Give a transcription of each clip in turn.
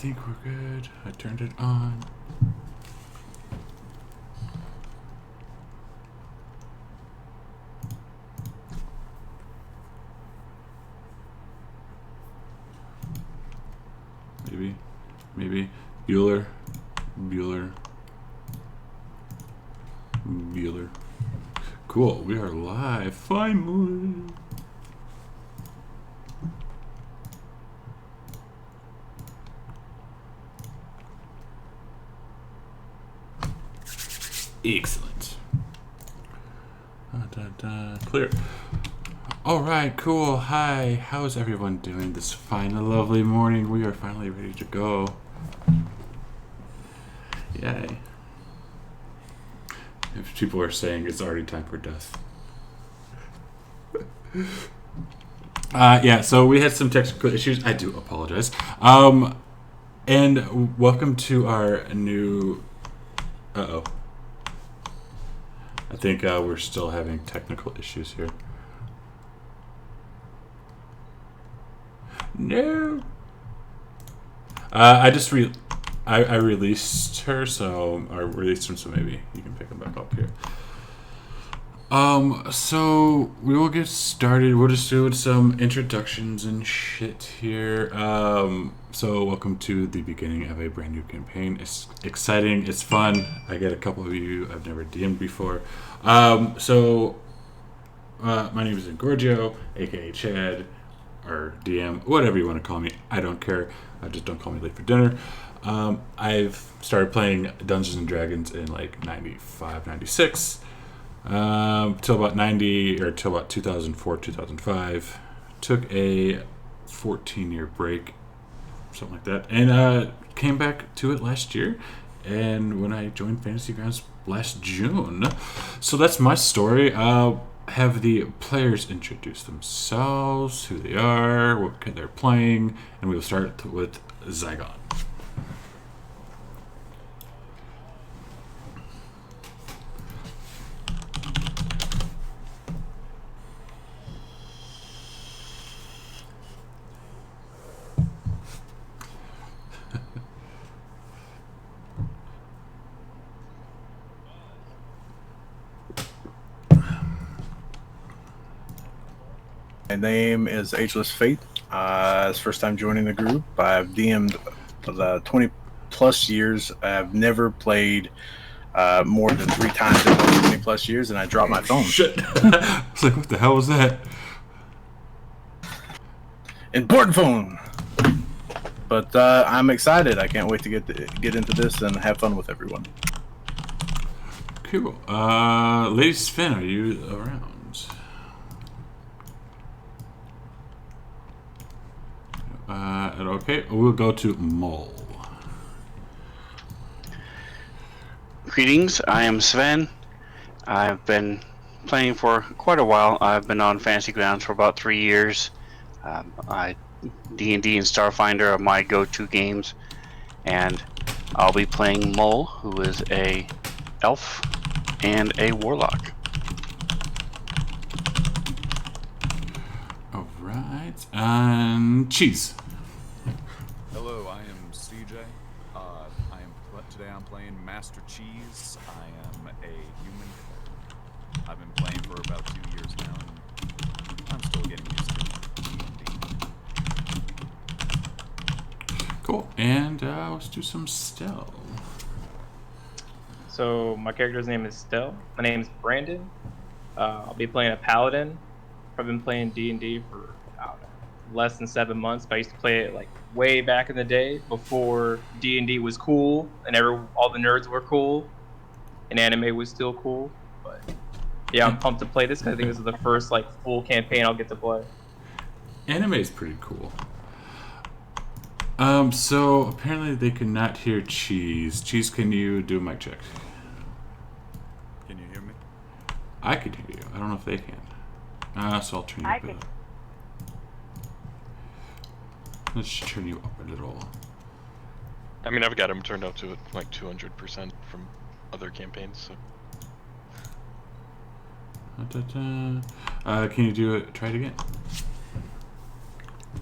think we're good. I turned it on. Maybe. Bueller. Cool, we are live, finally. Excellent. Clear. All right, cool. Hi, how is everyone doing this fine, lovely morning? We are finally ready to go. Yay. If people are saying it's already time for death. Yeah, so we had some technical issues. I do apologize. And welcome to our new... Uh-oh. I think we're still having technical issues here. No. I just I released her, so I released him, so maybe you can pick him back up here. So we will get started. We'll just do some introductions and shit here. So welcome to the beginning of a brand new campaign. It's exciting. It's fun. I get a couple of you I've never DM'd before. My name is Gorgio, aka Chad, or DM, whatever you want to call me. I don't care. Just don't call me late for dinner. I've started playing Dungeons and Dragons in like 95, 96, till about 90 or till about 2004, 2005. Took a 14-year break, something like that, and came back to it last year. And when I joined Fantasy Grounds last June, so that's my story. Have the players introduce themselves, who they are, what they're playing, and we'll start with Zygon. My name is Ageless Fate. It's first time joining the group. I've DM'd for the 20 plus years. I've never played more than 3 times in those 20 plus years, and I dropped my phone. Shit. I was like, what the hell was that? Important phone. But I'm excited. I can't wait to get into this and have fun with everyone. Cool. Lady Sven, are you around? Okay, we'll go to Mole. Greetings, I am Sven. I've been playing for quite a while. I've been on Fantasy Grounds for about 3 years. D&D and Starfinder are my go-to games, and I'll be playing Mole, who is a elf and a warlock. All right, and Cheese. Hello, I am CJ. Today I'm playing Master Cheese. I am a human. I've been playing for about 2 years now, and I'm still getting used to D&D. Cool, and let's do some Stell. So my character's name is Stell. My name is Brandon. I'll be playing a paladin. I've been playing D&D for less than 7 months, but I used to play it like way back in the day before D&D was cool and all the nerds were cool and anime was still cool. But yeah, I'm pumped to play this because I think this is the first like full campaign I'll get to play. Anime is pretty cool. So apparently they cannot hear Cheese. Cheese, can you do a mic check? Can you hear me? I can hear you. I don't know if they can. So I'll turn you up a little. Let's turn you up a little. I mean, I've got him turned up to like 200% from other campaigns, so. Can you do it? Try it again.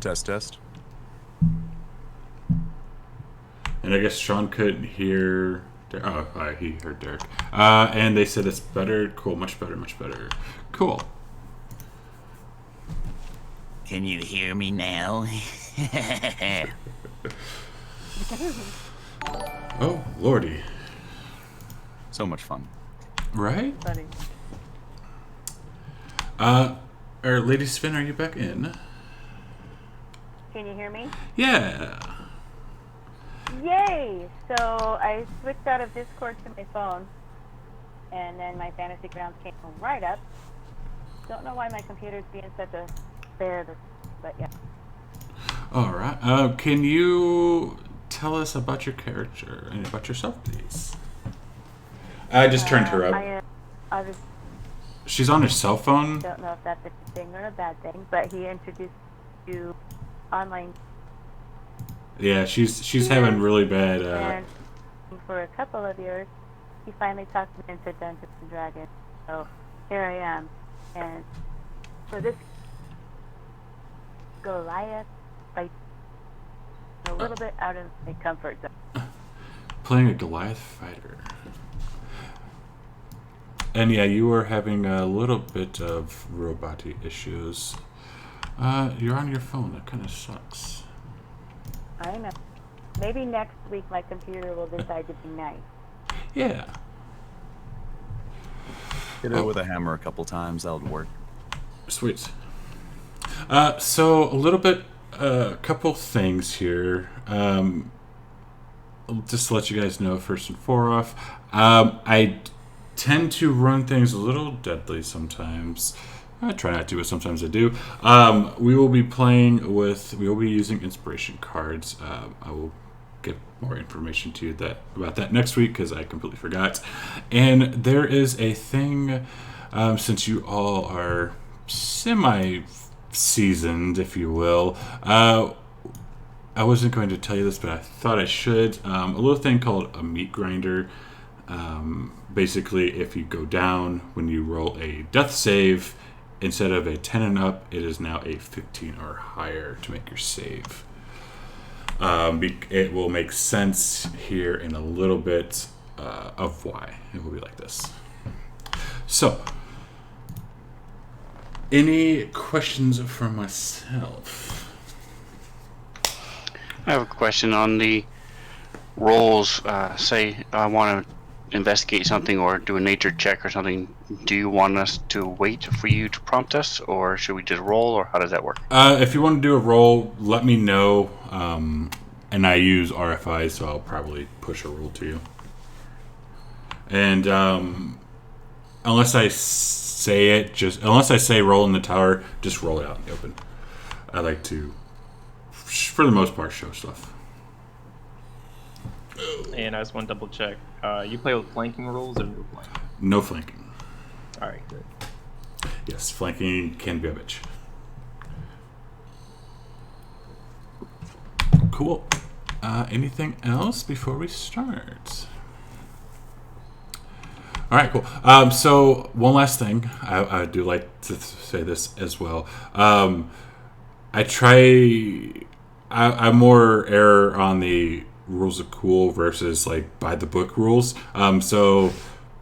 Test. And I guess Sean couldn't hear. Oh, he heard Derek. And they said it's better. Cool, much better, much better. Cool. Can you hear me now? Oh, lordy. So much fun. Right? Funny. Lady Spin, are you back in? Can you hear me? Yeah. Yay! So I switched out of Discord to my phone, and then my fantasy grounds came right up. Don't know why my computer's being such a bear, but yeah. All right. Can you tell us about your character and about yourself, please? I just turned her up. I just She's on her cell phone. don't know if that's a good thing or a bad thing, but he introduced you online Yeah, she's having really bad. and for a couple of years, he finally talked me into Dungeons and Dragons. So here I am, and for this Goliath, like a little bit out of my comfort zone. Playing a Goliath fighter. And yeah, you were having a little bit of robot-y issues. You're on your phone. That kind of sucks. I know. Maybe next week my computer will decide to be nice. Yeah. Hit it with a hammer a couple times. That would work. Sweet. So a little bit, a couple things here. Just to let you guys know, first and foremost, I tend to run things a little deadly sometimes. I try not to, but sometimes I do. We will be using inspiration cards. I will get more information to you about that next week because I completely forgot. And there is a thing, since you all are semi-seasoned, if you will. I wasn't going to tell you this, but I thought I should. A little thing called a meat grinder. Basically, if you go down when you roll a death save, instead of a 10 and up, it is now a 15 or higher to make your save. It will make sense here in a little bit of why it will be like this. So, any questions from myself? I have a question on the rolls. Say I want to investigate something or do a nature check or something. Do you want us to wait for you to prompt us, or should we just roll, or how does that work? If you want to do a roll, let me know. And I use RFI, so I'll probably push a roll to you. And unless I say roll in the tower, just roll it out in the open. I like to, for the most part, show stuff. And I just want to double check. You play with flanking rules or no flanking? No flanking. All right, good. Yes, flanking can be a bitch. Cool. Anything else before we start? All right, cool. So one last thing, I do like to say this as well. I'm more error on the rules of cool versus like by the book rules. So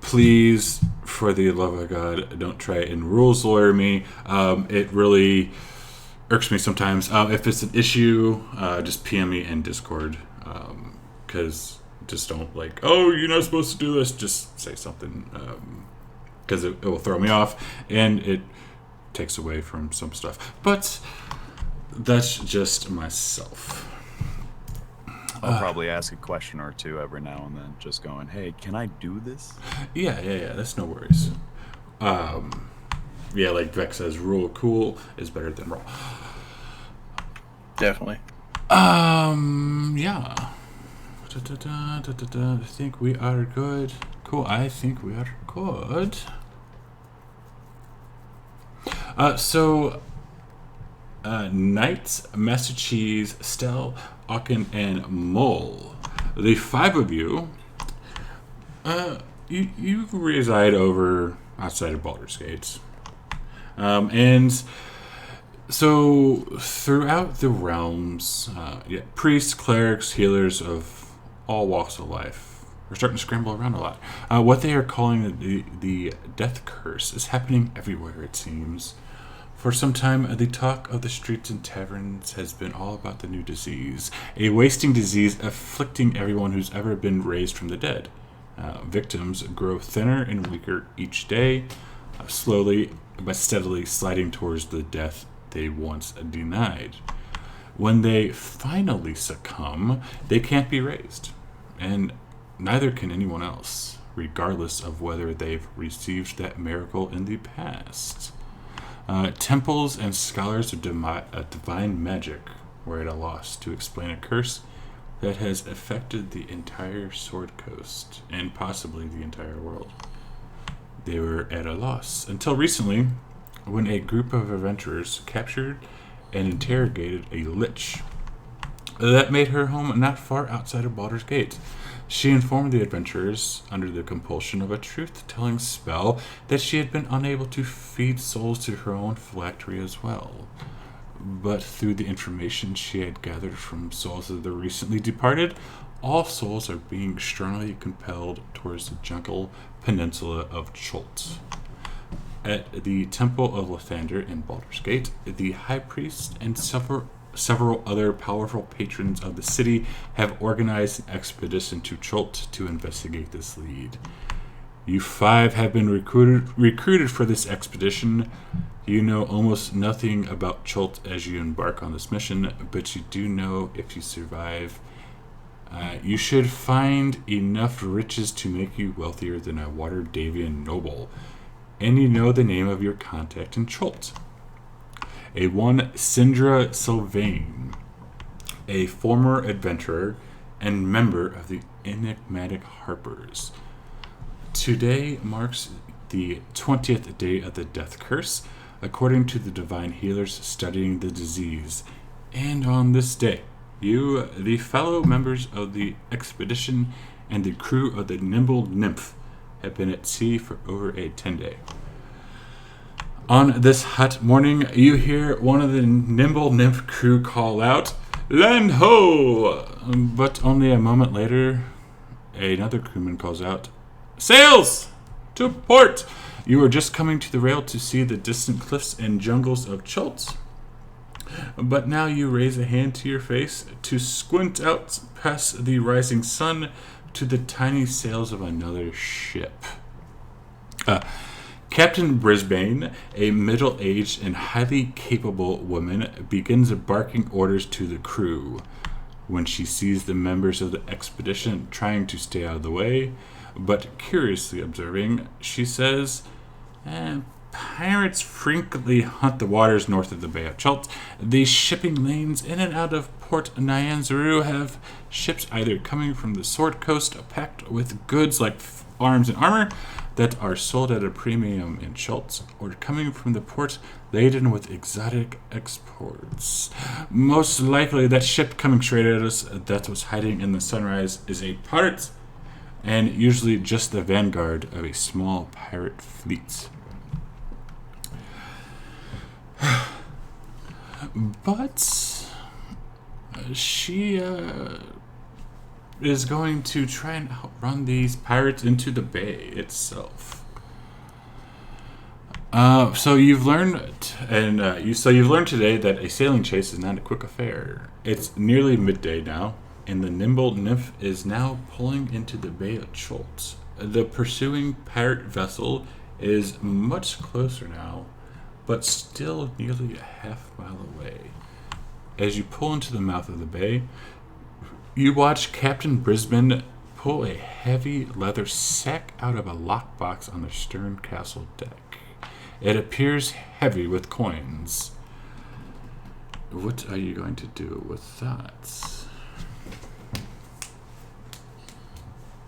please, for the love of God, don't try and rules lawyer me. It really irks me sometimes. If it's an issue, just PM me in Discord, because just don't like, oh, you're not supposed to do this. Just say something, because it will throw me off and it takes away from some stuff. But that's just myself. I'll probably ask a question or two every now and then, just going, hey, can I do this? Yeah, that's no worries. Yeah, like Vex says, rule of cool is better than roll. Definitely. Yeah. I think we are good. Cool, I think we are good. Knight, Master Cheese, Stell, Aachen, and Mole. The five of you, you reside over outside of Baldur's Gate. And so throughout the realms, priests, clerics, healers of all walks of life are starting to scramble around a lot. What they are calling the death curse is happening everywhere, it seems. For some time, the talk of the streets and taverns has been all about the new disease, a wasting disease afflicting everyone who's ever been raised from the dead. Victims grow thinner and weaker each day, slowly but steadily sliding towards the death they once denied. When they finally succumb, they can't be raised, and neither can anyone else, regardless of whether they've received that miracle in the past. Temples and scholars of divine magic were at a loss to explain a curse that has affected the entire Sword Coast and possibly the entire world. They were at a loss until recently, when a group of adventurers captured and interrogated a lich that made her home not far outside of Baldur's Gate. She informed the adventurers, under the compulsion of a truth-telling spell, that she had been unable to feed souls to her own phylactery as well. But through the information she had gathered from souls of the recently departed, all souls are being strongly compelled towards the jungle peninsula of Chult. At the Temple of Lathander in Baldur's Gate, the High Priest and several other powerful patrons of the city have organized an expedition to Chult to investigate this lead. You 5 have been recruited for this expedition. You know almost nothing about Chult as you embark on this mission, but you do know if you survive, you should find enough riches to make you wealthier than a Waterdavian noble. And you know the name of your contact in Chult. A one Sindra Sylvain, a former adventurer and member of the enigmatic Harpers. Today marks the 20th day of the death curse, according to the divine healers studying the disease. And on this day, you, the fellow members of the expedition and the crew of the Nimble Nymph, have been at sea for over a 10-day. On this hot morning, you hear one of the Nimble Nymph crew call out, "Land ho!" But only a moment later, another crewman calls out, "Sails! To port!" You are just coming to the rail to see the distant cliffs and jungles of Chult. But now you raise a hand to your face to squint out past the rising sun to the tiny sails of another ship. Captain Brisbane, a middle-aged and highly capable woman, begins barking orders to the crew. When she sees the members of the expedition trying to stay out of the way, but curiously observing, she says, "Pirates frequently hunt the waters north of the Bay of Chult. The shipping lanes in and out of Port Nyanzaru have ships either coming from the Sword Coast packed with goods like arms and armor that are sold at a premium in Chult, or coming from the port laden with exotic exports. Most likely that ship coming straight at us that was hiding in the sunrise is a pirate, and usually just the vanguard of a small pirate fleet." But she is going to try and outrun these pirates into the bay itself. So you've learned today that a sailing chase is not a quick affair. It's nearly midday now, and the Nimble Nymph is now pulling into the Bay of Chult. The pursuing pirate vessel is much closer now, but still nearly a half-mile away. As you pull into the mouth of the bay, you watch Captain Brisbane pull a heavy leather sack out of a lockbox on the stern castle deck. It appears heavy with coins. What are you going to do with that?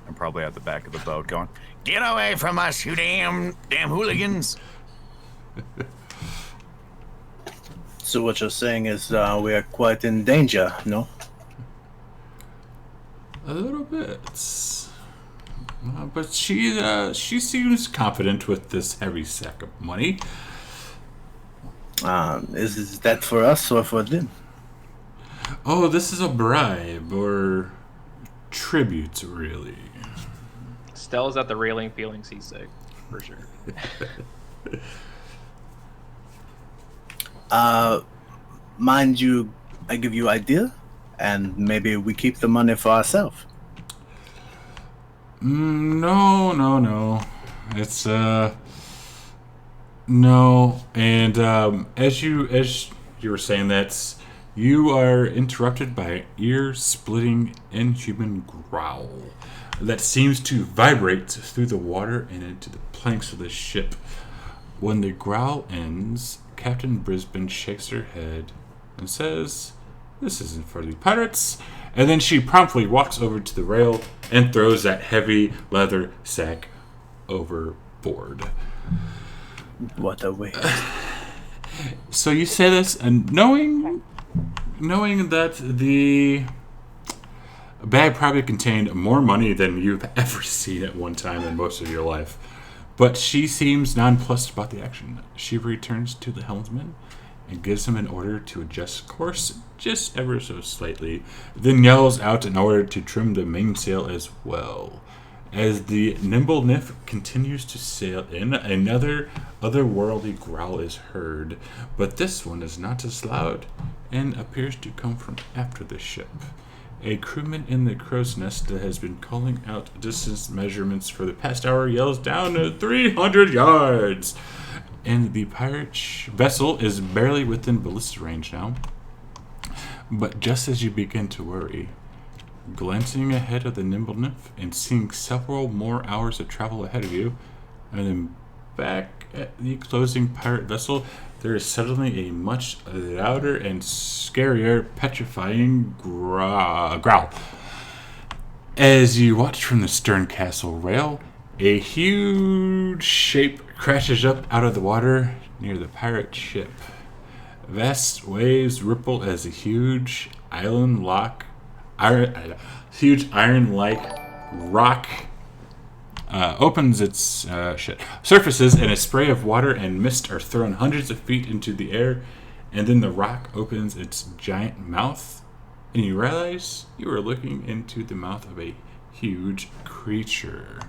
I'm probably at the back of the boat going, "Get away from us, you damn hooligans!" So what you're saying is we are quite in danger, no? A little bit. But she seems confident with this heavy sack of money. Is that for us or for them? Oh, this is a bribe, or tributes, really. Stella's at the railing feeling seasick, for sure. Mind you, I give you idea, and maybe we keep the money for ourselves. No. It's no. And as you were saying that, you are interrupted by an ear-splitting inhuman growl that seems to vibrate through the water and into the planks of the ship. When the growl ends, Captain Brisbane shakes her head and says, "This isn't for the pirates." And then she promptly walks over to the rail and throws that heavy leather sack overboard. What a waste. So you say this, and knowing that the bag probably contained more money than you've ever seen at one time in most of your life. But she seems nonplussed about the action. She returns to the helmsman and gives him an order to adjust course just ever so slightly, then yells out an order to trim the mainsail as well. As the nimble nymph continues to sail in, another otherworldly growl is heard, but this one is not as loud and appears to come from after the ship. A crewman in the crow's nest that has been calling out distance measurements for the past hour yells down at 300 yards. And the pirate vessel is barely within ballista range now. But just as you begin to worry, glancing ahead of the nimble nymph and seeing several more hours of travel ahead of you, and then back at the closing pirate vessel, there is suddenly a much louder and scarier, petrifying growl. As you watch from the stern castle rail, a huge shape crashes up out of the water near the pirate ship. Vast waves ripple as a huge iron-like rock opens its surfaces, and a spray of water and mist are thrown hundreds of feet into the air, and then the rock opens its giant mouth, and you realize you are looking into the mouth of a huge creature.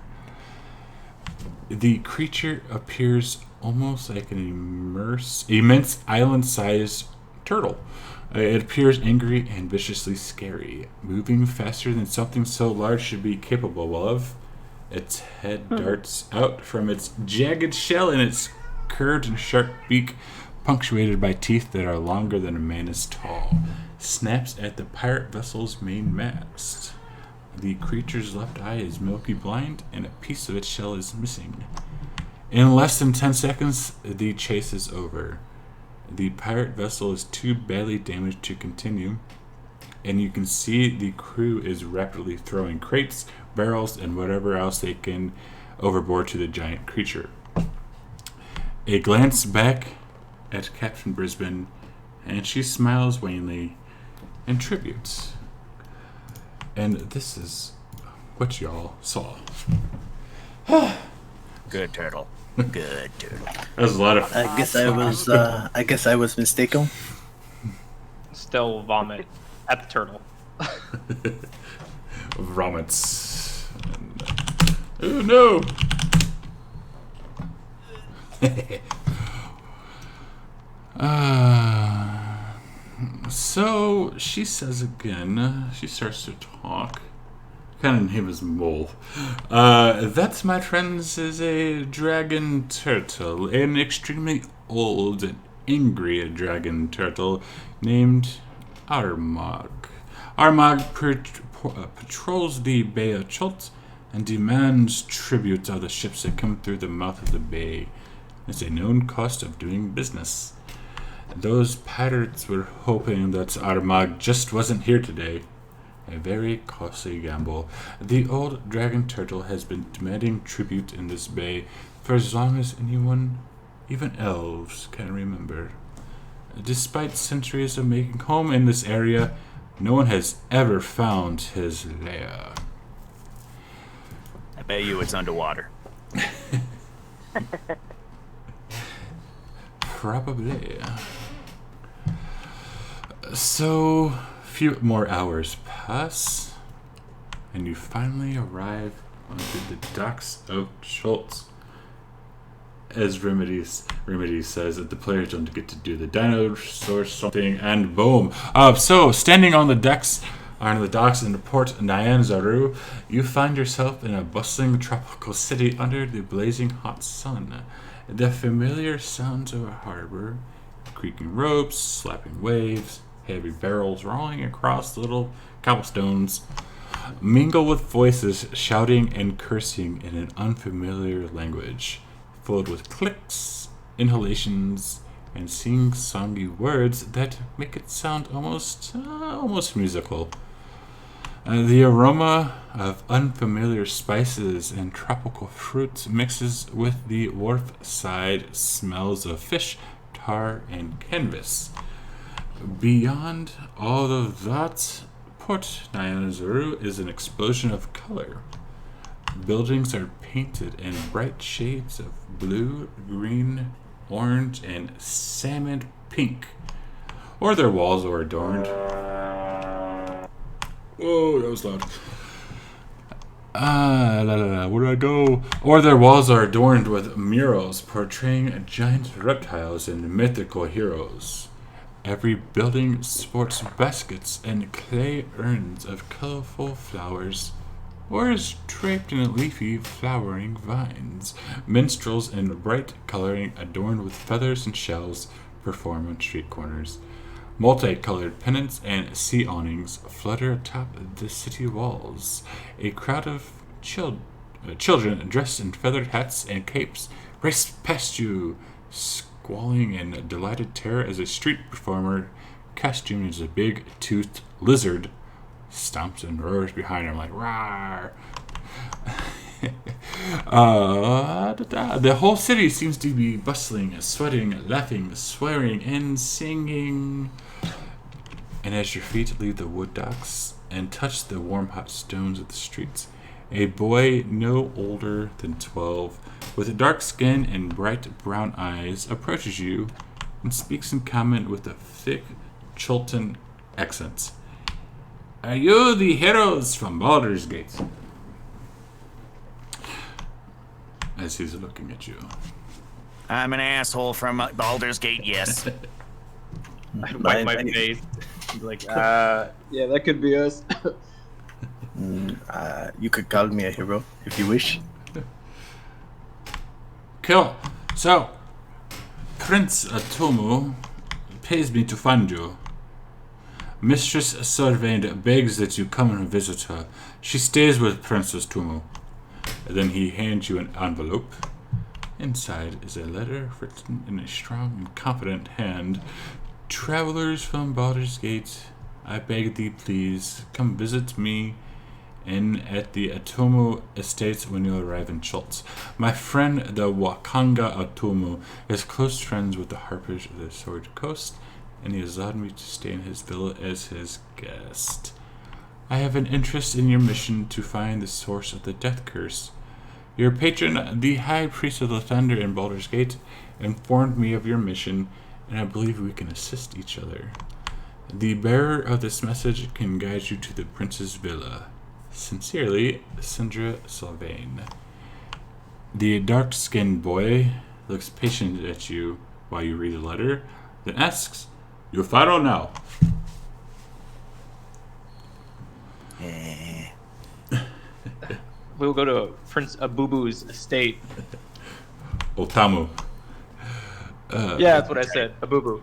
The creature appears almost like an immense island-sized turtle. It appears angry and viciously scary, moving faster than something so large should be capable of. Its head darts out from its jagged shell, and its curved and sharp beak, punctuated by teeth that are longer than a man is tall, snaps at the pirate vessel's main mast. The creature's left eye is milky blind, and a piece of its shell is missing. In less than 10 seconds, the chase is over. The pirate vessel is too badly damaged to continue, and you can see the crew is rapidly throwing crates, barrels, and whatever else they can overboard to the giant creature. A glance back at Captain Brisbane, and she smiles wanly and tributes. And this is what y'all saw. Good turtle. Good turtle. That was a lot of I guess I was mistaken. Still vomit at the turtle. vomits. Oh no! So she says again, she starts to talk. Kind of name is Mole. That, my friends, is a dragon turtle, an extremely old and angry dragon turtle named Armagh. Armagh patrols the Bay of Chult and demands tribute of the ships that come through the mouth of the bay. It's a known cost of doing business. Those pirates were hoping that Armagh just wasn't here today. A very costly gamble. The old dragon turtle has been demanding tribute in this bay for as long as anyone, even elves, can remember. Despite centuries of making home in this area, no one has ever found his lair. I bet you it's underwater. Probably. So, few more hours pass. and you finally arrive onto the docks of Schultz. As Remedy says that the players don't get to do the dinosaur something, and boom. So standing on the docks in Port Nyanzaru, you find yourself in a bustling tropical city under the blazing hot sun. The familiar sounds of a harbor, creaking ropes, slapping waves, heavy barrels rolling across little cobblestones, mingle with voices shouting and cursing in an unfamiliar language, filled with clicks, inhalations, and sing-songy words that make it sound almost musical. The aroma of unfamiliar spices and tropical fruits mixes with the wharf-side smells of fish, tar, and canvas. Beyond all of that, Port Nyanzaru is an explosion of color. Buildings are painted in bright shades of blue, green, orange, and salmon pink. Or their walls are adorned. Whoa, that was loud. Where do I go? Or their walls are adorned with murals portraying giant reptiles and mythical heroes. Every building sports baskets and clay urns of colorful flowers, or is draped in leafy, flowering vines. Minstrels in bright coloring adorned with feathers and shells perform on street corners. Multicolored pennants and sea awnings flutter atop the city walls. A crowd of children dressed in feathered hats and capes race past you, squalling in delighted terror as a street performer, costumed as a big-toothed lizard, stomps and roars behind him like rawr. The whole city seems to be bustling, sweating, laughing, swearing, and singing. And as your feet leave the wood docks and touch the warm, hot stones of the streets, a boy no older than 12, with dark skin and bright brown eyes, approaches you and speaks in common with a thick Chultan accent. Are you the heroes from Baldur's Gate? As he's looking at you. I'm an asshole from Baldur's Gate, yes. I wipe my face. Like, yeah, that could be us. You could call me a hero if you wish. Cool. So, Prince Atomu pays me to find you. Mistress Sorvain begs that you come and visit her. She stays with Princess Tumu. And then he hands you an envelope. Inside is a letter written in a strong and confident hand. Travelers from Baldur's Gate, I beg thee please, come visit me at the Atomu Estates when you arrive in Schultz. My friend, the Wakanga Atomu, is close friends with the Harpers of the Sword Coast, and he has allowed me to stay in his villa as his guest. I have an interest in your mission to find the source of the death curse. Your patron, the High Priest of the Thunder in Baldur's Gate, informed me of your mission, and I believe we can assist each other. The bearer of this message can guide you to the prince's villa. Sincerely, Sindra Sylvain. The dark-skinned boy looks patient at you while you read the letter, then asks, "You follow now?" We'll go to Prince Abubu's estate. Otamu. Yeah, that's what I said. Abubu.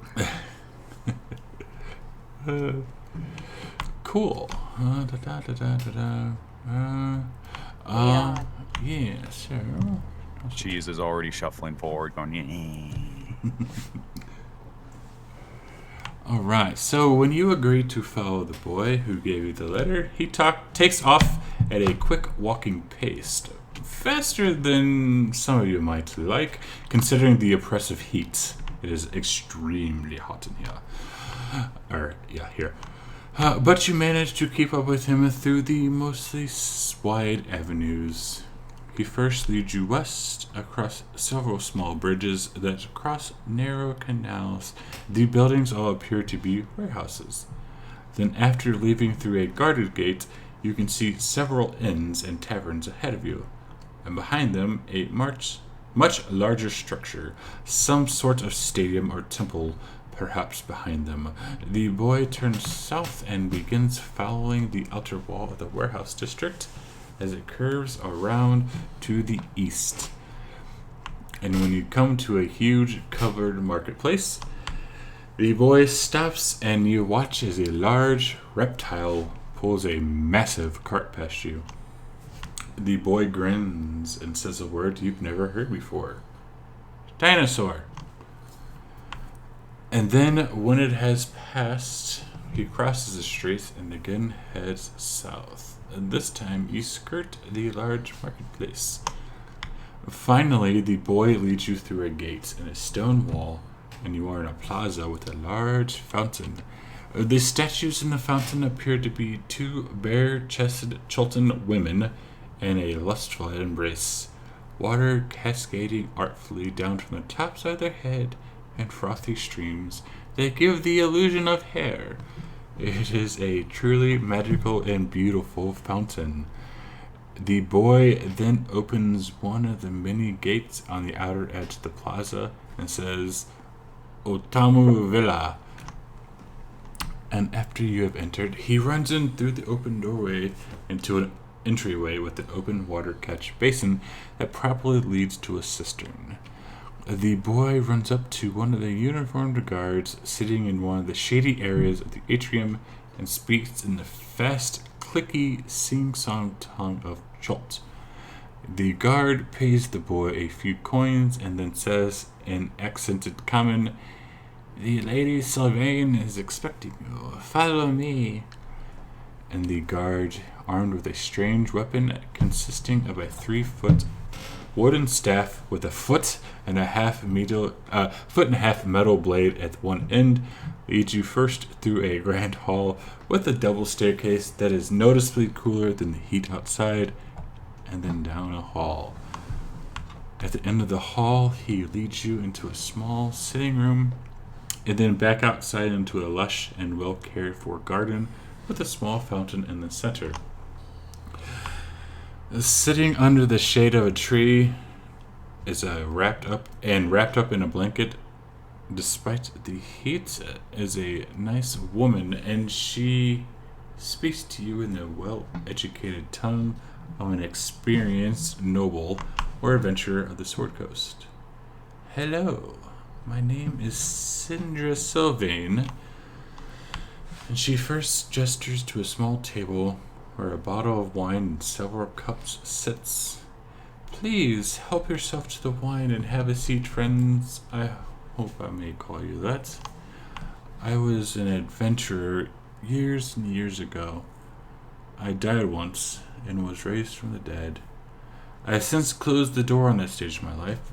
Cool. Yeah, sure. Cheese is already shuffling forward, going, All right. So when you agree to follow the boy who gave you the letter, he takes off at a quick walking pace, faster than some of you might like, considering the oppressive heat. It is extremely hot in here. Here. But you manage to keep up with him through the mostly wide avenues. He first leads you west across several small bridges that cross narrow canals. The buildings all appear to be warehouses. Then after leaving through a guarded gate, you can see several inns and taverns ahead of you, and behind them a much larger structure, some sort of stadium or temple, perhaps behind them. The boy turns south and begins following the outer wall of the warehouse district as it curves around to the east. And when you come to a huge covered marketplace, the boy stops and you watch as a large reptile pulls a massive cart past you. The boy grins and says a word you've never heard before. Dinosaur. And then when it has passed, he crosses the street and again heads south. And this time you skirt the large marketplace. Finally, the boy leads you through a gate and a stone wall, and you are in a plaza with a large fountain. The statues in the fountain appear to be two bare-chested Chultan women in a lustful embrace, water cascading artfully down from the tops of their head in frothy streams that give the illusion of hair. It is a truly magical and beautiful fountain. The boy then opens one of the many gates on the outer edge of the plaza and says, Otamu Villa. And after you have entered, he runs in through the open doorway into an entryway with an open water catch basin that probably leads to a cistern. The boy runs up to one of the uniformed guards sitting in one of the shady areas of the atrium and speaks in the fast, clicky, sing-song tongue of Chult. The guard pays the boy a few coins and then says in accented common, The Lady Sylvain is expecting you. Follow me. And the guard, armed with a strange weapon consisting of a 3-foot wooden staff with a foot and a half metal blade at one end, leads you first through a grand hall with a double staircase that is noticeably cooler than the heat outside, and then down a hall. At the end of the hall, he leads you into a small sitting room, and then back outside into a lush and well cared for garden with a small fountain in the center. Sitting under the shade of a tree is wrapped up in a blanket, despite the heat, is a nice woman, and she speaks to you in the well-educated tongue of an experienced noble or adventurer of the Sword Coast. Hello, my name is Sindra Sylvain. And she first gestures to a small table where a bottle of wine and several cups sits. Please help yourself to the wine and have a seat, friends. I hope I may call you that. I was an adventurer years and years ago. I died once and was raised from the dead. I have since closed the door on that stage of my life.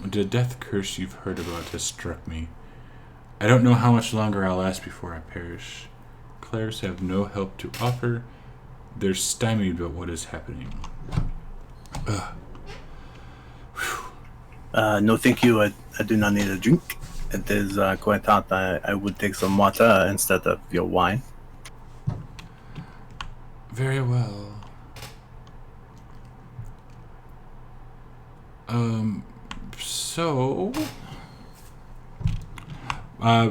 The death curse you've heard about has struck me. I don't know how much longer I'll last before I perish. Clerics have no help to offer. They're stymied by what is happening. No, thank you. I do not need a drink. It is quite hot. I would take some water instead of your wine. Very well. So...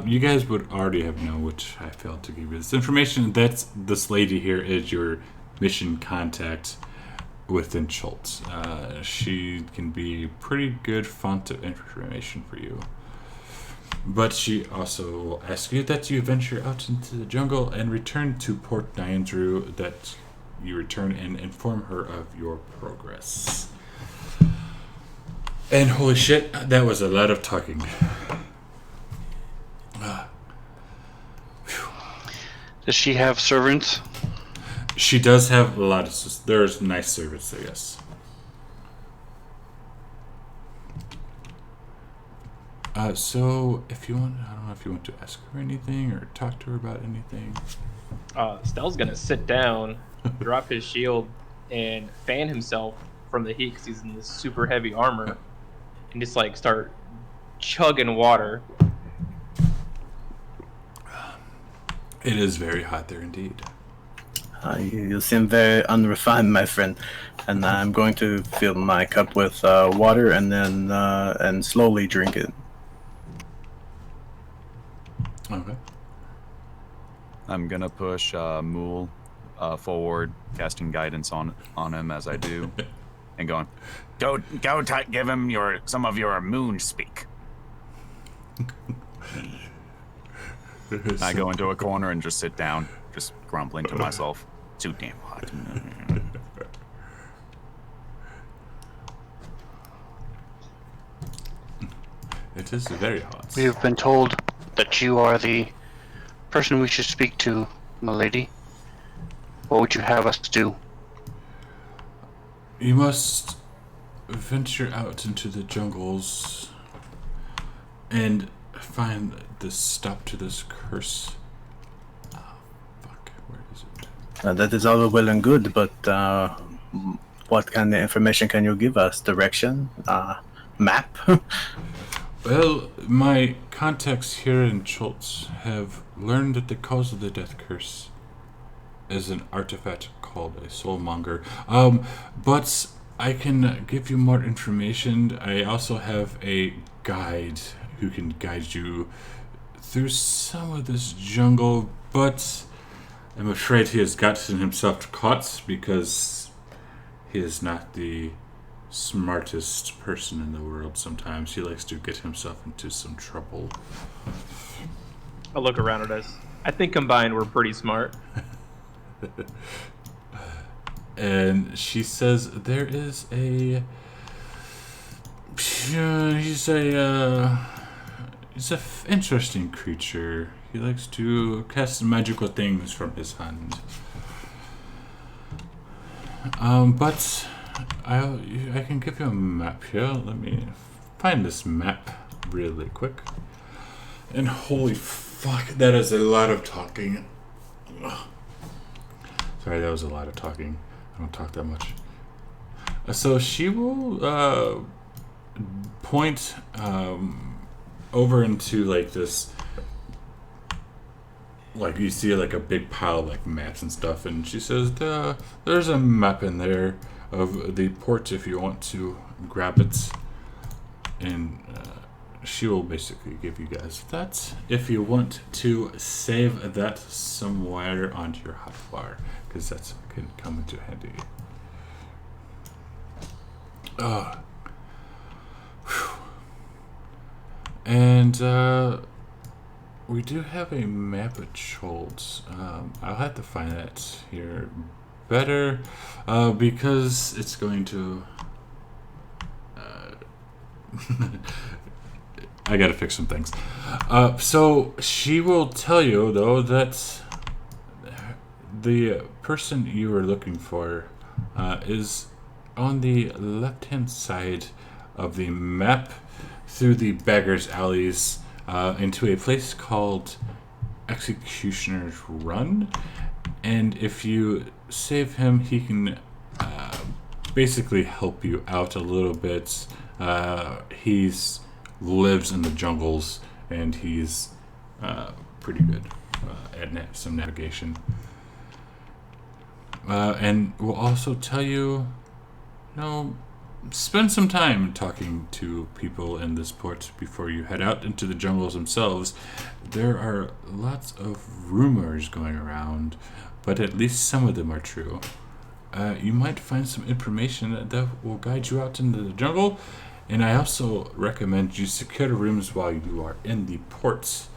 you guys would already have known, which I failed to give you this information. That's this lady here is your mission contact within Schultz. She can be a pretty good font of information for you. But she also will ask you that you venture out into the jungle and return to Port Nyandrew, that you return and inform her of your progress. And holy shit, that was a lot of talking. Does she have servants? She does have a lot of... There's nice servants there, yes. So, if you want... I don't know if you want to ask her anything or talk to her about anything. Stell's gonna sit down, drop his shield, and fan himself from the heat because he's in this super heavy armor, and just like start chugging water. It is very hot there indeed. You seem very unrefined, my friend. And I'm going to fill my cup with water and then and slowly drink it. Okay. I'm gonna push Mool forward, casting guidance on him as I do, and going. Give him some of your moon speak. I go into a corner and just sit down, just grumbling to myself. Too damn hot. It is very hot. We have been told that you are the person we should speak to, milady. What would you have us do? You must venture out into the jungles and find the stop to this curse. Oh, fuck. Where is it? That is all well and good, but what kind of information can you give us? Direction? Map? Well, my contacts here in Schultz have learned that the cause of the death curse is an artifact called a soulmonger. But I can give you more information. I also have a guide who can guide you through some of this jungle, but I'm afraid he has gotten himself caught because he is not the smartest person in the world. Sometimes he likes to get himself into some trouble. I'll look around at us. I think combined we're pretty smart. And she says there is he's a interesting creature. He likes to cast magical things from his hand. But I can give you a map here. Let me find this map really quick. And holy fuck, that is a lot of talking. Ugh. Sorry, that was a lot of talking. I don't talk that much. So she will point over into like this, like you see like a big pile of like maps and stuff, and she says there's a map in there of the port if you want to grab it, and she will basically give you guys that if you want to save that somewhere onto your hotbar, because that can come into handy. And we do have a map of Schultz. I'll have to find that here better because it's going to I gotta fix some things. So she will tell you though that the person you were looking for is on the left-hand side of the map through the beggars' alleys into a place called Executioner's Run, and if you save him, he can basically help you out a little bit. He's lives in the jungles, and he's pretty good at some navigation. And we'll also tell you, spend some time talking to people in this port before you head out into the jungles themselves. There are lots of rumors going around, but at least some of them are true. You might find some information that will guide you out into the jungle, and I also recommend you secure the rooms while you are in the ports.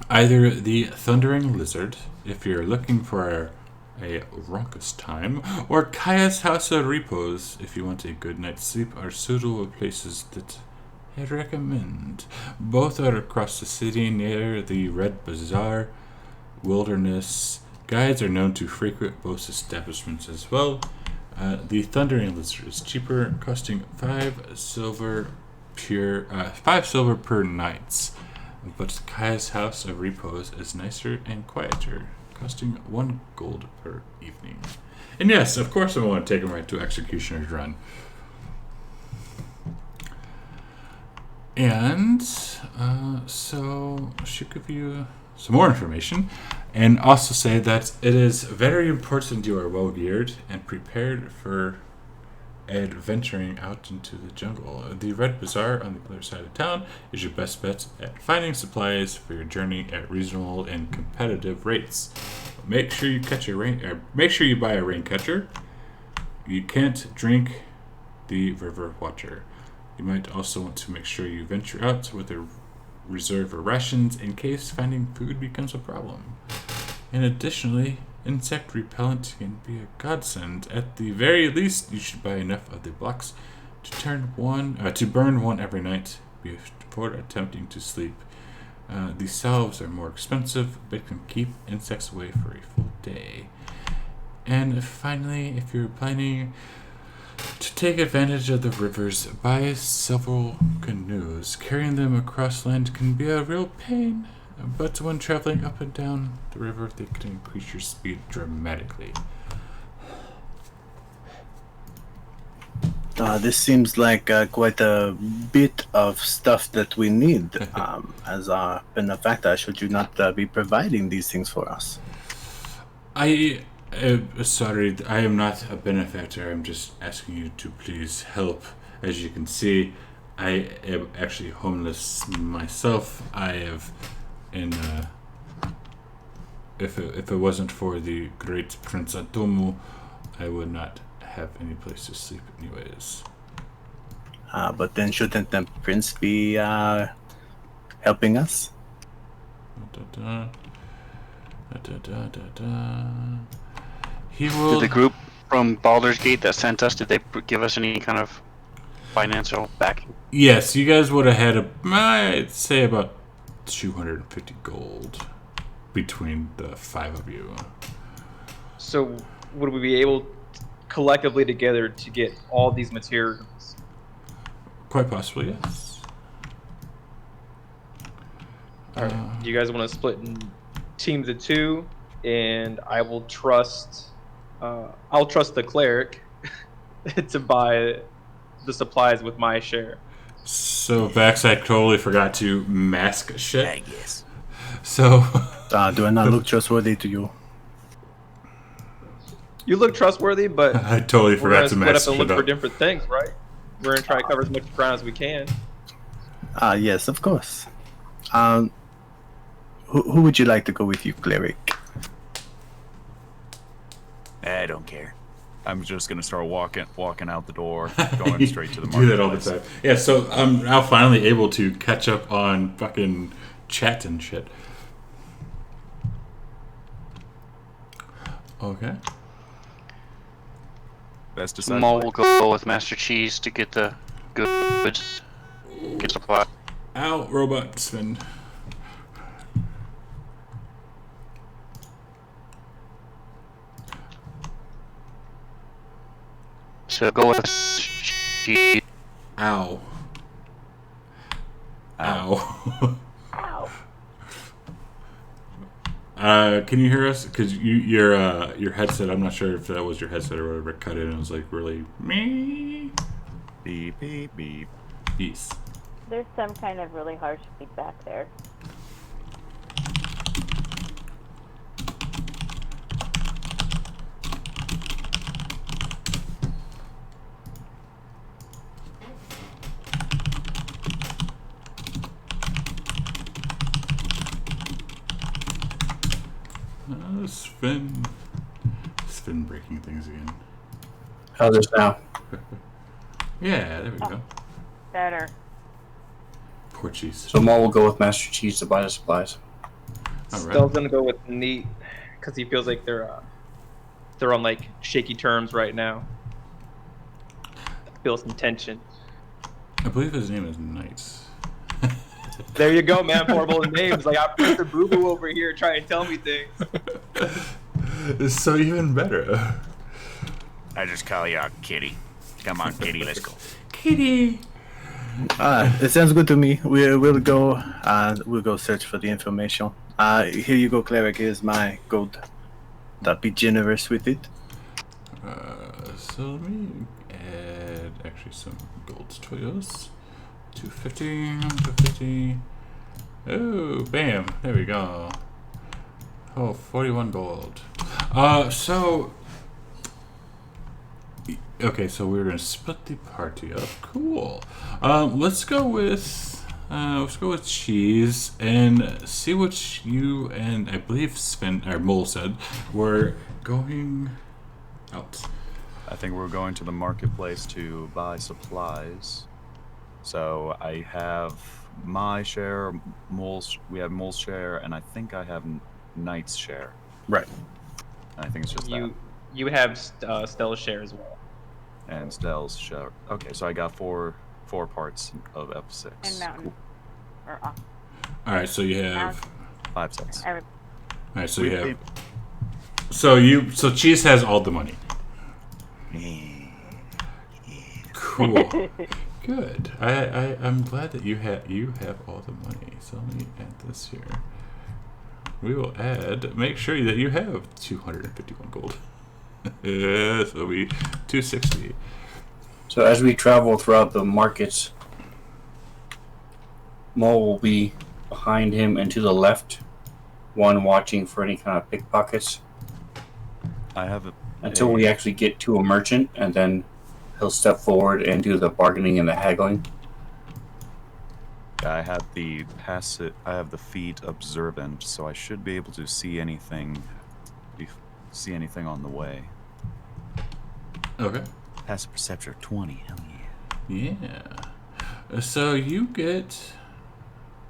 Either the Thundering Lizard, if you're looking for a raucous time, or Kaya's House of Repose, if you want a good night's sleep, are suitable places that I recommend. Both are across the city near the Red Bazaar Wilderness. Guides are known to frequent both establishments as well. The Thundering Lizard is cheaper, costing 5 silver per night. But Kaya's House of Repose is nicer and quieter, costing 1 gold per evening. And yes, of course I want to take him right to Executioner's Run. And so she'll give you some more information. And also say that it is very important you are well geared and prepared for adventuring out into the jungle. The Red Bazaar on the other side of town is your best bet at finding supplies for your journey at reasonable and competitive rates. Make sure you catch a make sure you buy a rain catcher. You can't drink the river water. You might also want to make sure you venture out with a reserve of rations in case finding food becomes a problem. And additionally, insect repellent can be a godsend. At the very least, you should buy enough of the blocks to burn one every night before attempting to sleep. The salves are more expensive, but can keep insects away for a full day. And finally, if you're planning to take advantage of the rivers, buy several canoes. Carrying them across land can be a real pain, but when traveling up and down the river, they can increase your speed dramatically. This seems like quite a bit of stuff that we need. As a benefactor, should you not be providing these things for us? Sorry, I am not a benefactor. I'm just asking you to please help. As you can see, I am actually homeless myself. I have, if it wasn't for the great Prince Atomu, I would not have any place to sleep anyways. But then shouldn't the prince be helping us? He will. Did the group from Baldur's Gate that sent us, did they give us any kind of financial backing? Yes, you guys would have had I'd say about 250 gold between the 5 of you. So would we be able collectively together to get all these materials? Quite possibly, yes. All right. Do you guys want to split in teams of 2? And I will trust. I'll trust the cleric to buy the supplies with my share. So Vax, I totally forgot to mask shit. I guess. So. Do I not look trustworthy to you? You look trustworthy, but I totally forgot to we're gonna mask split up and shit look for up. different things, right? We're gonna try to cover as much ground as we can. Yes, of course. Who would you like to go with you, cleric? I don't care. I'm just gonna start walking out the door, going straight to the Do that all the marketplace. time. Yeah, so I'm now finally able to catch up on fucking chat and shit. Okay. Best decide. Maul will go with Master Cheese to get the goods. Get supply. Ow, robot spin. So go with Cheese. Ow. Ow. Ow. Can you hear us? Because your headset, I'm not sure if that was your headset or whatever, cut in and it was like really me. Beep beep beep. Peace. There's some kind of really harsh feedback there. Spin breaking things again. How's this now? Yeah, there we go. Better. Poor cheese. So Maul will go with Master Cheese to buy the supplies. All right. Stell's gonna go with Neat because he feels like they're on like shaky terms right now. Feel some tension. I believe his name is Knight. There you go, man. Horrible names. Like I'm Mr. Boo Boo over here trying to tell me things. It's so even better. I just call you out, Kitty. Come on, Kitty, let's go. Kitty. It sounds good to me. We'll go search for the information. Here you go, cleric. Here's my gold. Be generous with it. So let me add actually some gold to yours. 250, 250. Oh, bam! There we go. Oh, 41 gold. So... Okay, so we're going to split the party up. Cool. Let's go with Cheese and see what you and I believe Sven or Mole said were going out. I think we're going to the marketplace to buy supplies. So I have my share, we have Mole's share, and I think I have Knight's share. Right. I think it's just that. You have Stella's share as well. And Stell's share. Okay, so I got four parts of F6. And Mountain. Cool. Or off. All right, so you have 5 sets. all right, so you have so Cheese has all the money. Cool. Good. I'm glad that you have all the money. So let me add this here. We will make sure that you have 251 gold. So it'll be 260. So as we travel throughout the markets, Mole will be behind him and to the left, one watching for any kind of pickpockets. I have until we actually get to a merchant, and then he'll step forward and do the bargaining and the haggling. I have the feat observant, so I should be able to see anything on the way. Okay. Passive perception 20. Hell yeah. Yeah. So you get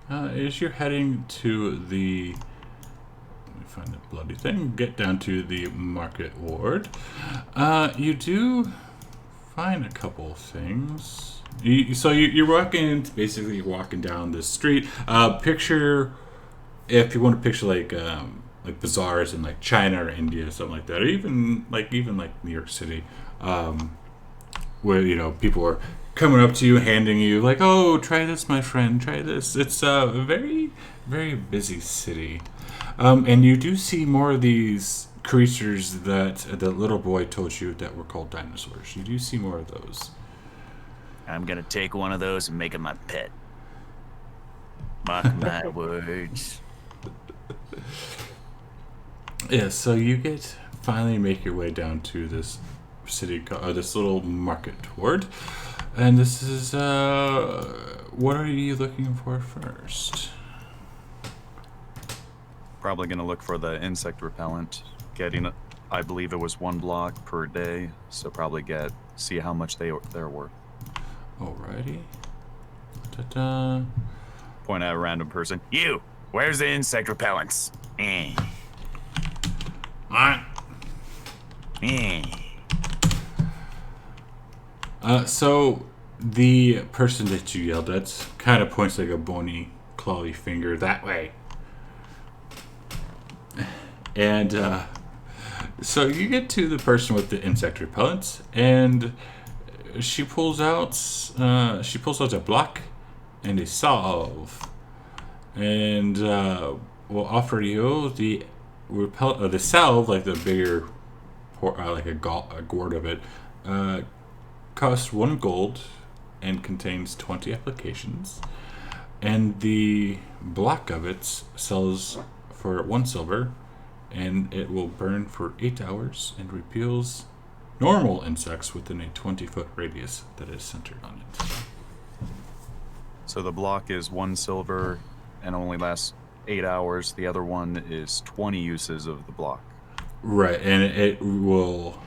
as you're heading to the. Let me find the bloody thing. Get down to the market ward. You do find a couple things. You're walking. Basically, you're walking down this street. Picture, if you want to picture like bazaars in like China or India, something like that, or even like New York City, where people are coming up to you, handing you like, "Oh, try this, my friend, try this." It's a very, very busy city, and you do see more of these creatures that the little boy told you that were called dinosaurs. You do see more of those. I'm gonna take one of those and make it my pet. Mark my words. Yeah, so you finally make your way down to this city, this little market ward, and this is what are you looking for first? Probably gonna look for the insect repellent. I believe it was 1 block per day, so probably see how much they're worth. Alrighty. Ta-da. Point at a random person. You, where's the insect repellents? So the person that you yelled at kind of points like a bony, clawy finger that way. And so you get to the person with the insect repellent, and she pulls out a block and a salve, and will offer you the the salve, like the bigger, like a gourd of it, costs 1 gold and contains 20 applications, and the block of it sells for 1 silver, and it will burn for 8 hours and repels normal insects within a 20-foot radius that is centered on it. So the block is 1 silver and only lasts 8 hours. The other one is 20 uses of the block. Right, and it will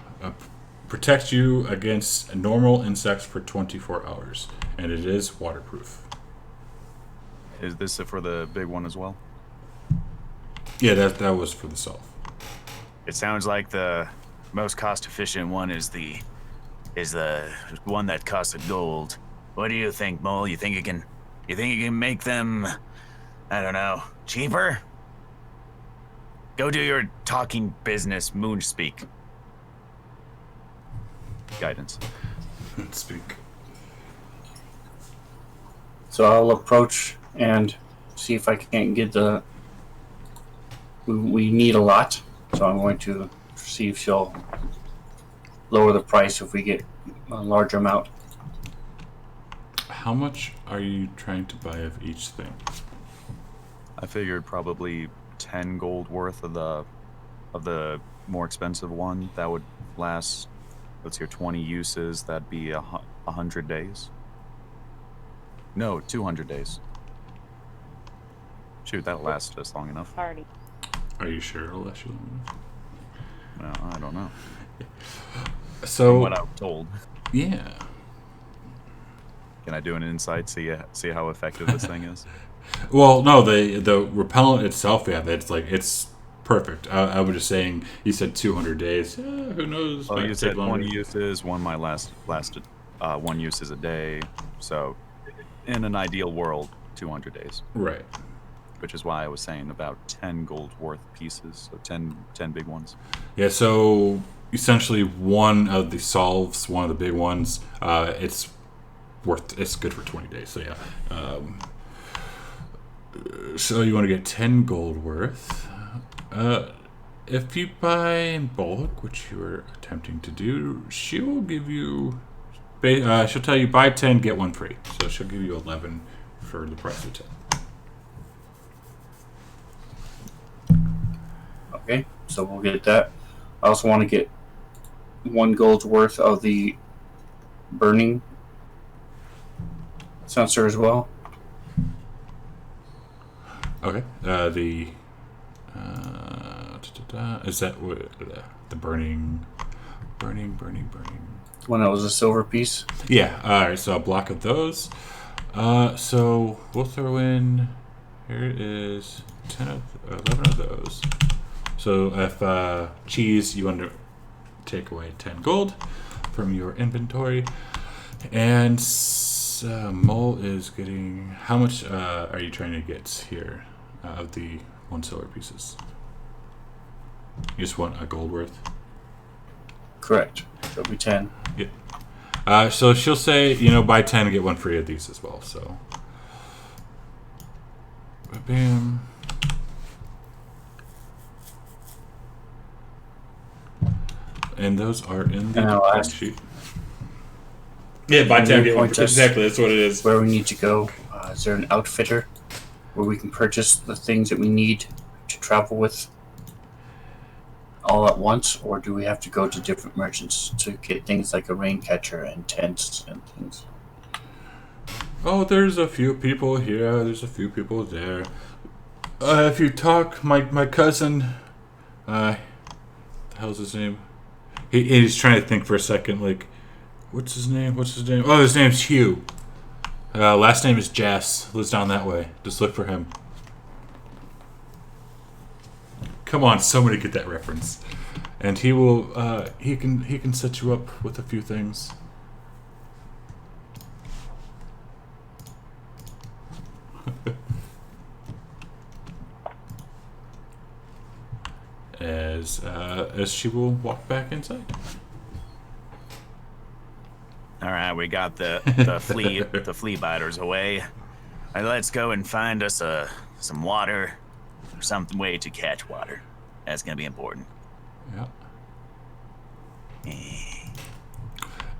protect you against normal insects for 24 hours, and it is waterproof. Is this for the big one as well? Yeah, that was for the self. It sounds like the most cost-efficient one is the one that costs a gold. What do you think, Mole? You think you can make them, I don't know, cheaper? Go do your talking business, moon speak. Guidance. Speak. So I'll approach and see if I can't get the. We need a lot, so I'm going to see if she'll lower the price if we get a larger amount. How much are you trying to buy of each thing? I figured probably 10 gold worth of the more expensive one. That would last, let's hear, 20 uses. That'd be 100 days. No, 200 days. Shoot, that'll last us long enough. Party. Are you sure it'll last you long enough? Well, I don't know. So From what I'm told. yeah. Can I do an insight? See how effective this thing is. Well, no, the repellent itself, yeah, it's perfect. I was just saying, you said 200 days. Who knows? Well, Might you take said longer. 20 uses. One might lasted 1 use is a day. So, in an ideal world, 200 days. Right. Which is why I was saying about 10 gold worth pieces. So 10 big ones. Yeah, so essentially one of the solves, one of the big ones, it's good for 20 days. So yeah. So you want to get 10 gold worth. If you buy in bulk, which you were attempting to do, she will give you. She'll tell you buy 10, get 1 free. So she'll give you 11 for the price of 10. Okay, so we'll get that. I also want to get 1 gold's worth of the burning sensor as well. Okay. Is that what the burning? One that was a silver piece. Yeah. All right. So a block of those. So we'll throw in. Here is 11 of those. So if cheese, you want to take away 10 gold from your inventory, and Mole is getting. How much are you trying to get here of the 1 silver pieces? You just want a gold worth. Correct. So it'll be 10. Yeah. So she'll say, buy 10 and get 1 free of these as well. So, bam. And those are in the deposit sheet. Yeah, buy 10 get 1 free. Exactly, that's what it is. Where we need to go. Is there an outfitter where we can purchase the things that we need to travel with all at once, or do we have to go to different merchants to get things like a rain catcher and tents and things? Oh, there's a few people here. There's a few people there. If you talk, my cousin, the hell's his name? He's trying to think for a second. Like, what's his name? Oh, his name's Hugh. Last name is Jess. Lives down that way. Just look for him. Come on, somebody get that reference. And he will. He can set you up with a few things. As she will walk back inside. All right, we got the flea biters away. Let's go and find us some water, or some way to catch water. That's gonna be important. Yeah.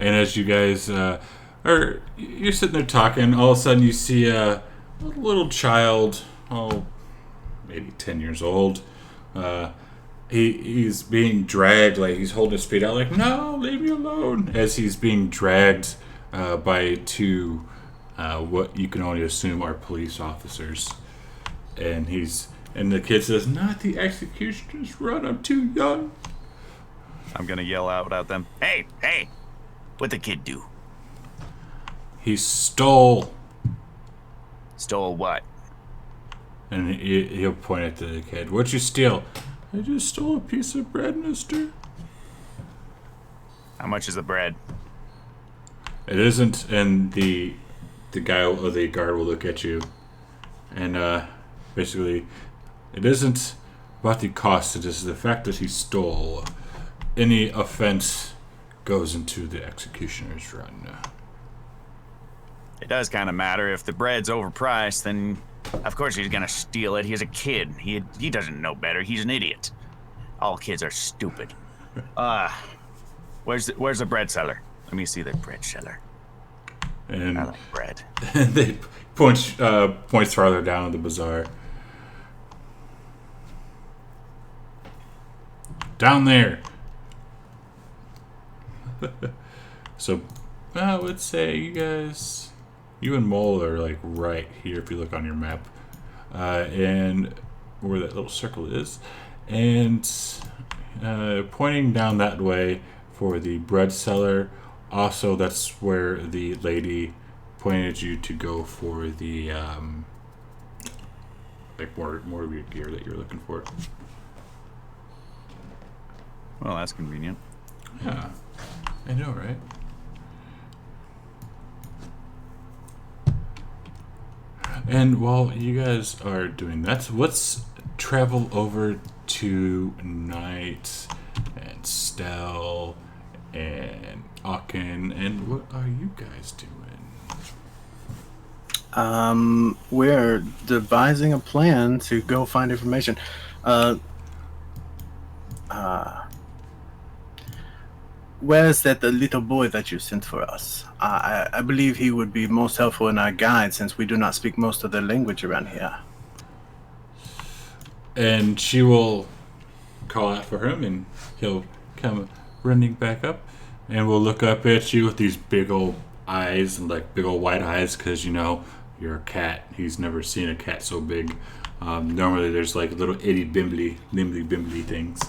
And as you guys you're sitting there talking, all of a sudden you see a little child, maybe 10 years old. He's being dragged, like he's holding his feet out, like, no, leave me alone, as he's being dragged by 2 what you can only assume are police officers. And the kid says, not the executioners, run, I'm too young. I'm gonna yell out at them. Hey, what'd the kid do? He stole. Stole what? And he'll point at the kid. What'd you steal? I just stole a piece of bread, mister. How much is the bread? It isn't, and the guy or the guard will look at you, and basically, it isn't about the cost. It is the fact that he stole. Any offense goes into the executioner's run. It does kind of matter. If the bread's overpriced, then of course he's gonna steal it. He's a kid. He doesn't know better. He's an idiot. All kids are stupid. Where's the bread seller? Let me see the bread seller. And I like bread. they points farther down the bazaar. down there. So, let's say you and Mole are like right here if you look on your map, and where that little circle is, and pointing down that way for the bread cellar. Also, that's where the lady pointed you to go for the like more of your gear that you're looking for. Well, that's convenient. Yeah, I know, right? And while you guys are doing that, let's travel over to Knight and Stell and Akin. And what are you guys doing? We're devising a plan to go find information. Where's that little boy that you sent for us? I believe he would be most helpful in our guide since we do not speak most of the language around here. And she will call out for him, and he'll come running back up, and we'll look up at you with these big old eyes and like big old white eyes, because you know you're a cat. He's never seen a cat so big. Normally there's like little itty bimbly things.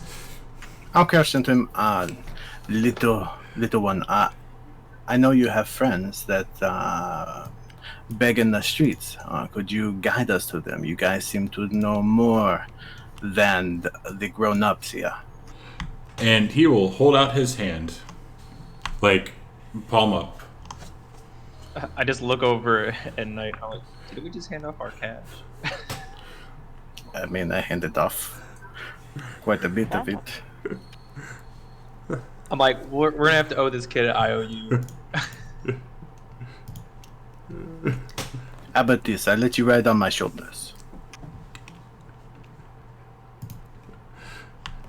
I'll question to him, little one. I know you have friends that beg in the streets. Could you guide us to them? You guys seem to know more than the grown-ups here. And he will hold out his hand, like palm up. I just look over at Night. I'm like, did we just hand off our cash? I mean, I handed off quite a bit of it. I'm like, we're gonna have to owe this kid an IOU. How about this? I let you ride on my shoulders.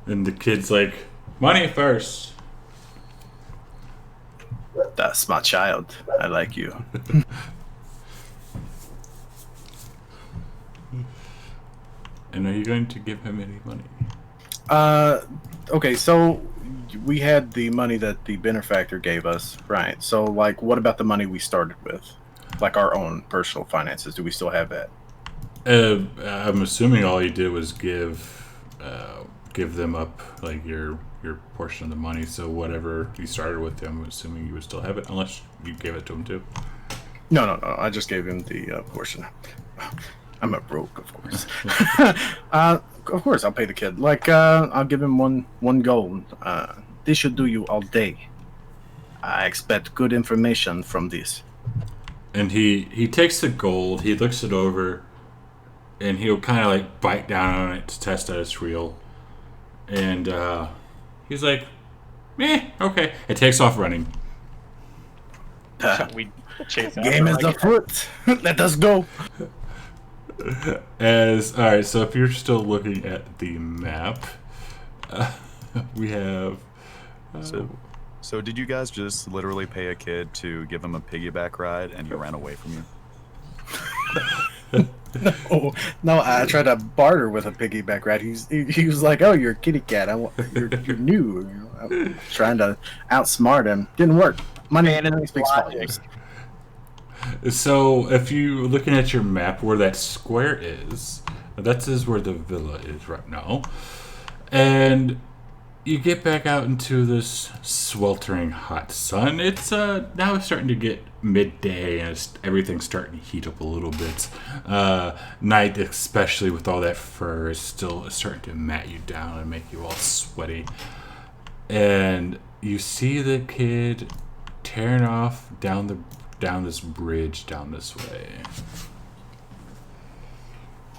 And the kid's like, money first. That's my child. I like you. And are you going to give him any money? Okay, so we had the money that the benefactor gave us, right? So, like, what about the money we started with? Like our own personal finances, do we still have that? I'm assuming all you did was give them up, like your portion of the money. So whatever you started with, I'm assuming you would still have it, unless you gave it to him too. No. I just gave him the portion. I'm a broke, of course. Of course, I'll pay the kid. Like, I'll give him one gold. This should do you all day. I expect good information from this. And he takes the gold, he looks it over, and he'll kind of like bite down on it to test that it's real. And he's like, okay. It takes off running. We chase after Game him, is like, afoot. Let us go. Alright, so if you're still looking at the map, we have... So did you guys just literally pay a kid to give him a piggyback ride and he ran away from you? No, I tried to barter with a piggyback ride. He was like, "Oh, you're a kitty cat. You're new." You know, I'm trying to outsmart him. Didn't work. Money speaks volumes. So if you're looking at your map, where that square is, that is where the villa is right now. And you get back out into this sweltering hot sun. It's now it's starting to get midday, and everything's starting to heat up a little bit. Night, especially with all that fur, is still starting to mat you down and make you all sweaty. And you see the kid tearing off down this bridge down this way.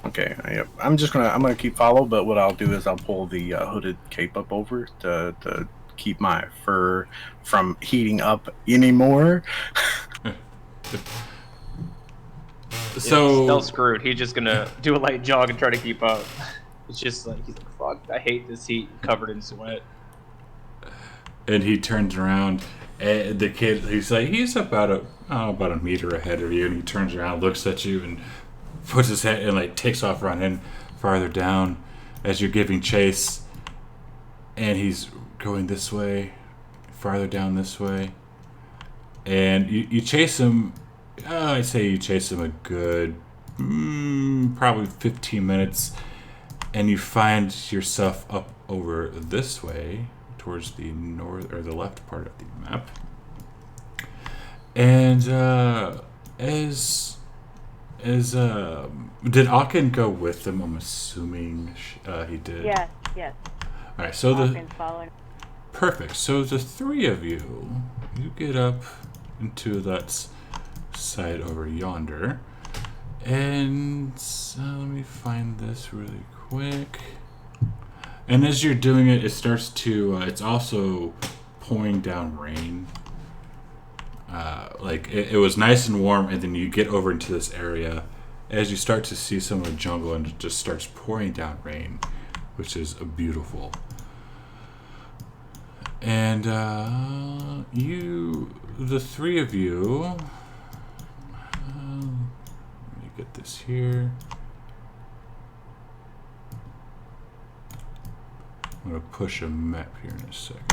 Okay, yep. I'm gonna keep follow, but what I'll do is I'll pull the hooded cape up over to keep my fur from heating up anymore. So still screwed. He's just gonna do a light jog and try to keep up. It's just like he's like, fuck, I hate this heat, covered in sweat. And he turns around, and the kid, he's about a meter ahead of you, and he turns around, looks at you, and puts his head and like takes off running farther down as you're giving chase. and he's going this way, farther down this way, and you chase him. I'd say you chase him a good probably 15 minutes, and you find yourself up over this way towards the north or the left part of the map. And did Akin go with them? I'm assuming he did. Yes. All right, so Hawkins following. perfect. So the three of you get up into that side over yonder, and let me find this really quick. And as you're doing it, it starts to. It's also pouring down rain. Like it was nice and warm, and then you get over into this area as you start to see some of the jungle, and it just starts pouring down rain, which is beautiful. And the three of you, let me get this here. I'm gonna push a map here in a second.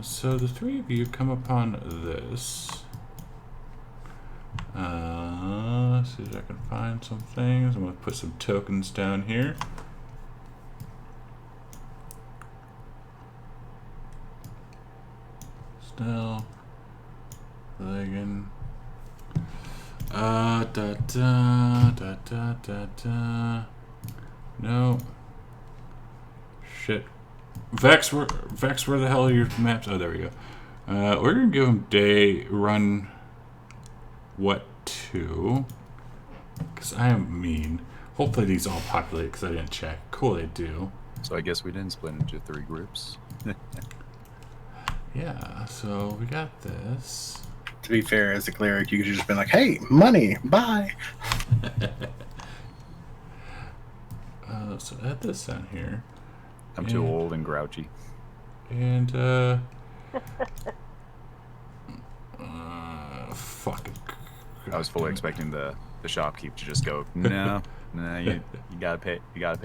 So the three of you come upon this. See if I can find some things. I'm going to put some tokens down here. Still lagging. No. Shit. Vex, where the hell are your maps? Oh, there we go. We're gonna give them day run. What to? Because I am mean. Hopefully these all populate because I didn't check. Cool, they do. So I guess we didn't split into 3 groups. Yeah. So we got this. To be fair, as a cleric, you could have just been like, "Hey, money, bye." So add this down here. I'm too old and grouchy. And fucking. I was fully expecting the shopkeep to just go, no, you gotta pay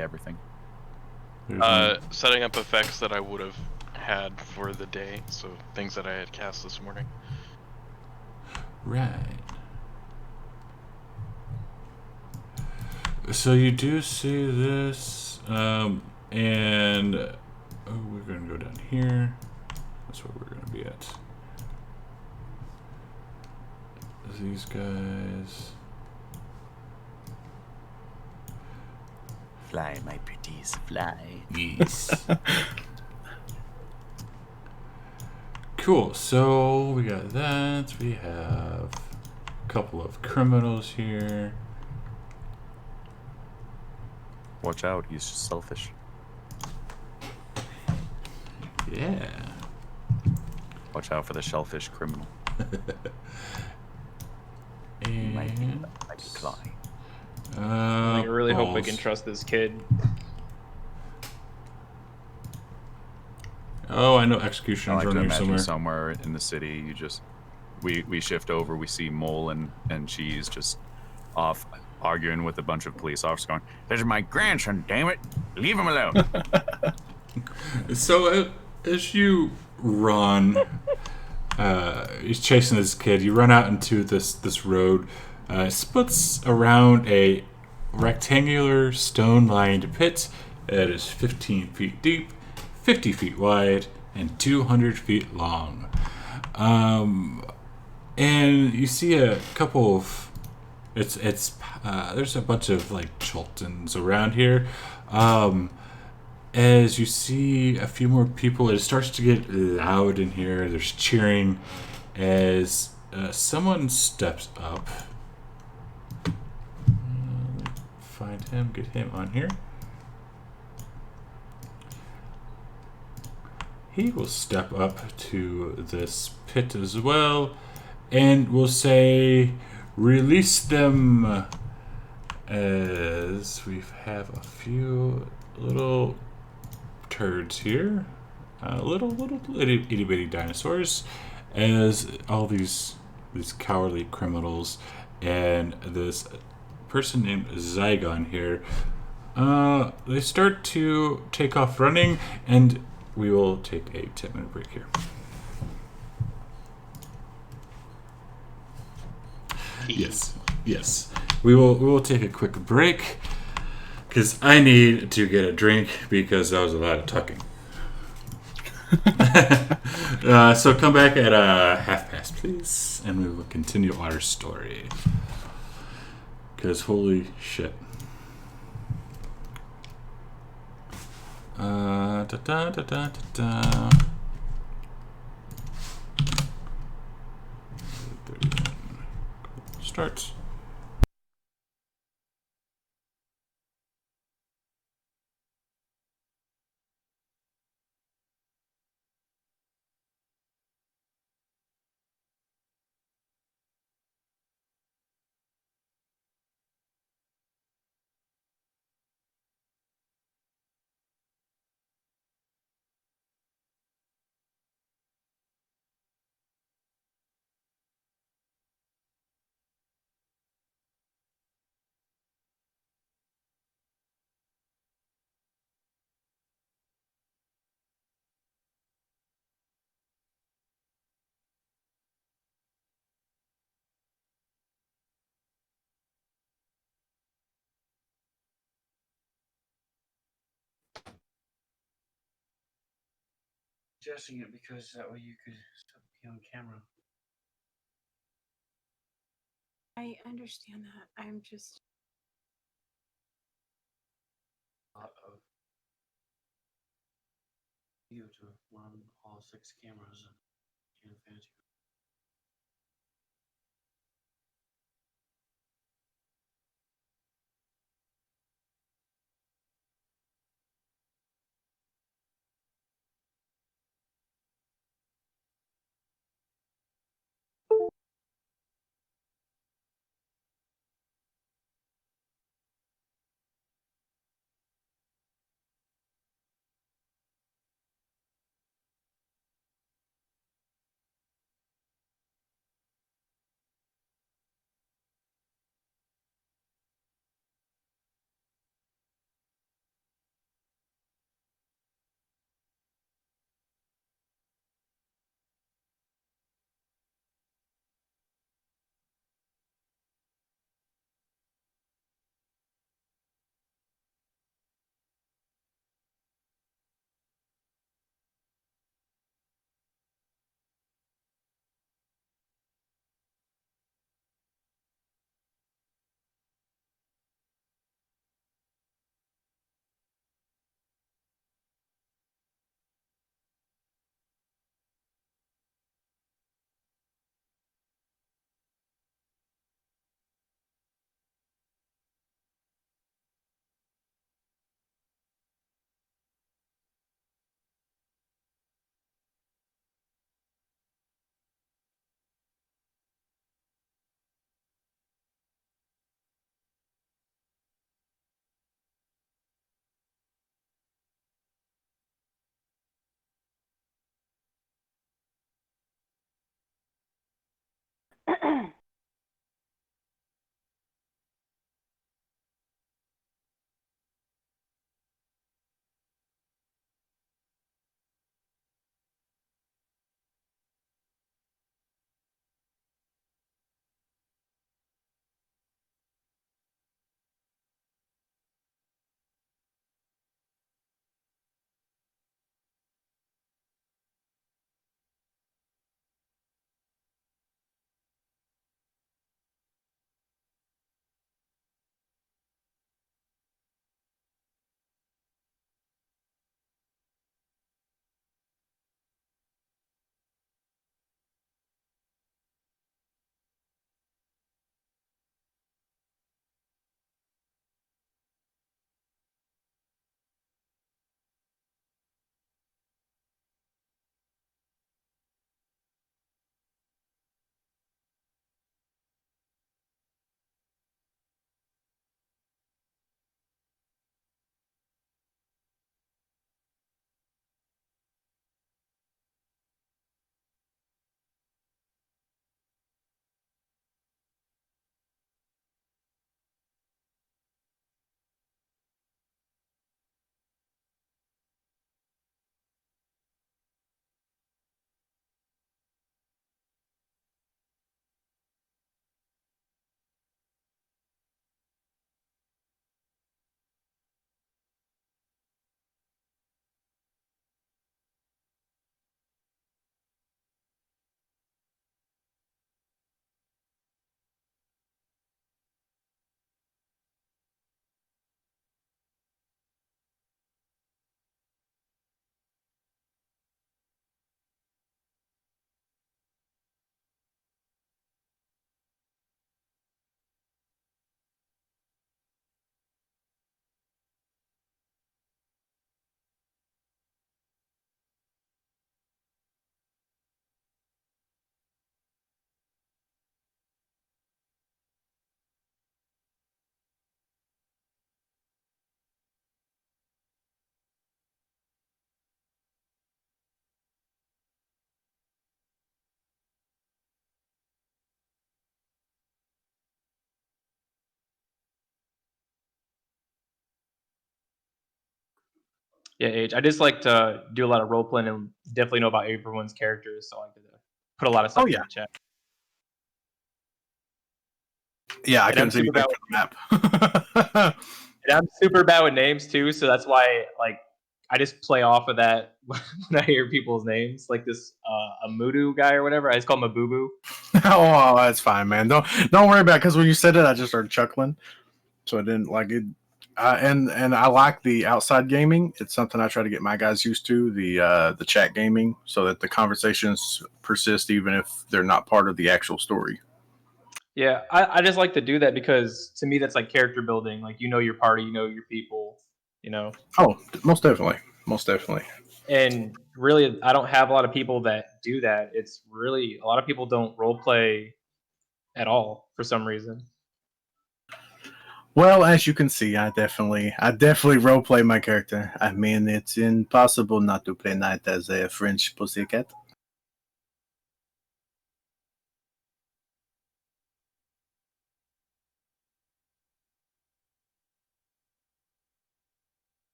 everything. Setting up effects that I would have had for the day, so things that I had cast this morning. Right. So you do see this, and we're gonna go down here. That's where we're gonna be at. These guys. Fly, my pretties, fly. Yes. Cool. So we got that. We have a couple of criminals here. Watch out, he's selfish. Yeah. Watch out for the shellfish criminal. And Might decline. I really hope we balls. can trust this kid. Oh, I know I executioners like to running imagine somewhere. somewhere in the city, you just we shift over, we see Mole and Cheese just off arguing with a bunch of police officers going, "This is my grandson, damn it! Leave him alone." So as you run, he's chasing this kid. You run out into this road. It splits around a rectangular stone-lined pit that is 15 feet deep, 50 feet wide, and 200 feet long. And you see a couple of there's a bunch of like Chultons around here. As you see a few more people, it starts to get loud in here. There's cheering as someone steps up. Find him, get him on here. He will step up to this pit as well and will say, "Release them," as we have a few little turds here, little itty bitty dinosaurs, as all these cowardly criminals and this person named Zygon here. They start to take off running, and we will take a 10-minute break here. Yes. We will take a quick break because I need to get a drink because that was a lot of talking. So come back at 1:30, please, and we will continue our story. Because holy shit. Starts. Suggesting it because that way you could be on camera. I understand that. I'm just. A lot of you to run all 6 cameras in fantasy. Yeah, Age. I just like to do a lot of role playing and definitely know about everyone's characters, so I like to put a lot of stuff Oh, in yeah. the chat. Yeah, I And couldn't see you back to the map. And I'm super bad with names too, so that's why like I just play off of that when I hear people's names, like this Amudu guy or whatever. I just call him a Boo Boo. Oh, that's fine, man. Don't worry about it, because when you said it, I just started chuckling. So I didn't like it. And I like the outside gaming. It's something I try to get my guys used to, the chat gaming, so that the conversations persist even if they're not part of the actual story. Yeah, I just like to do that because to me that's like character building. Like you know your party, you know your people, you know. Oh, most definitely, most definitely. And really, I don't have a lot of people that do that. It's really a lot of people don't role play at all for some reason. Well, as you can see, I definitely roleplay my character. I mean, it's impossible not to play Knight as a French pussycat.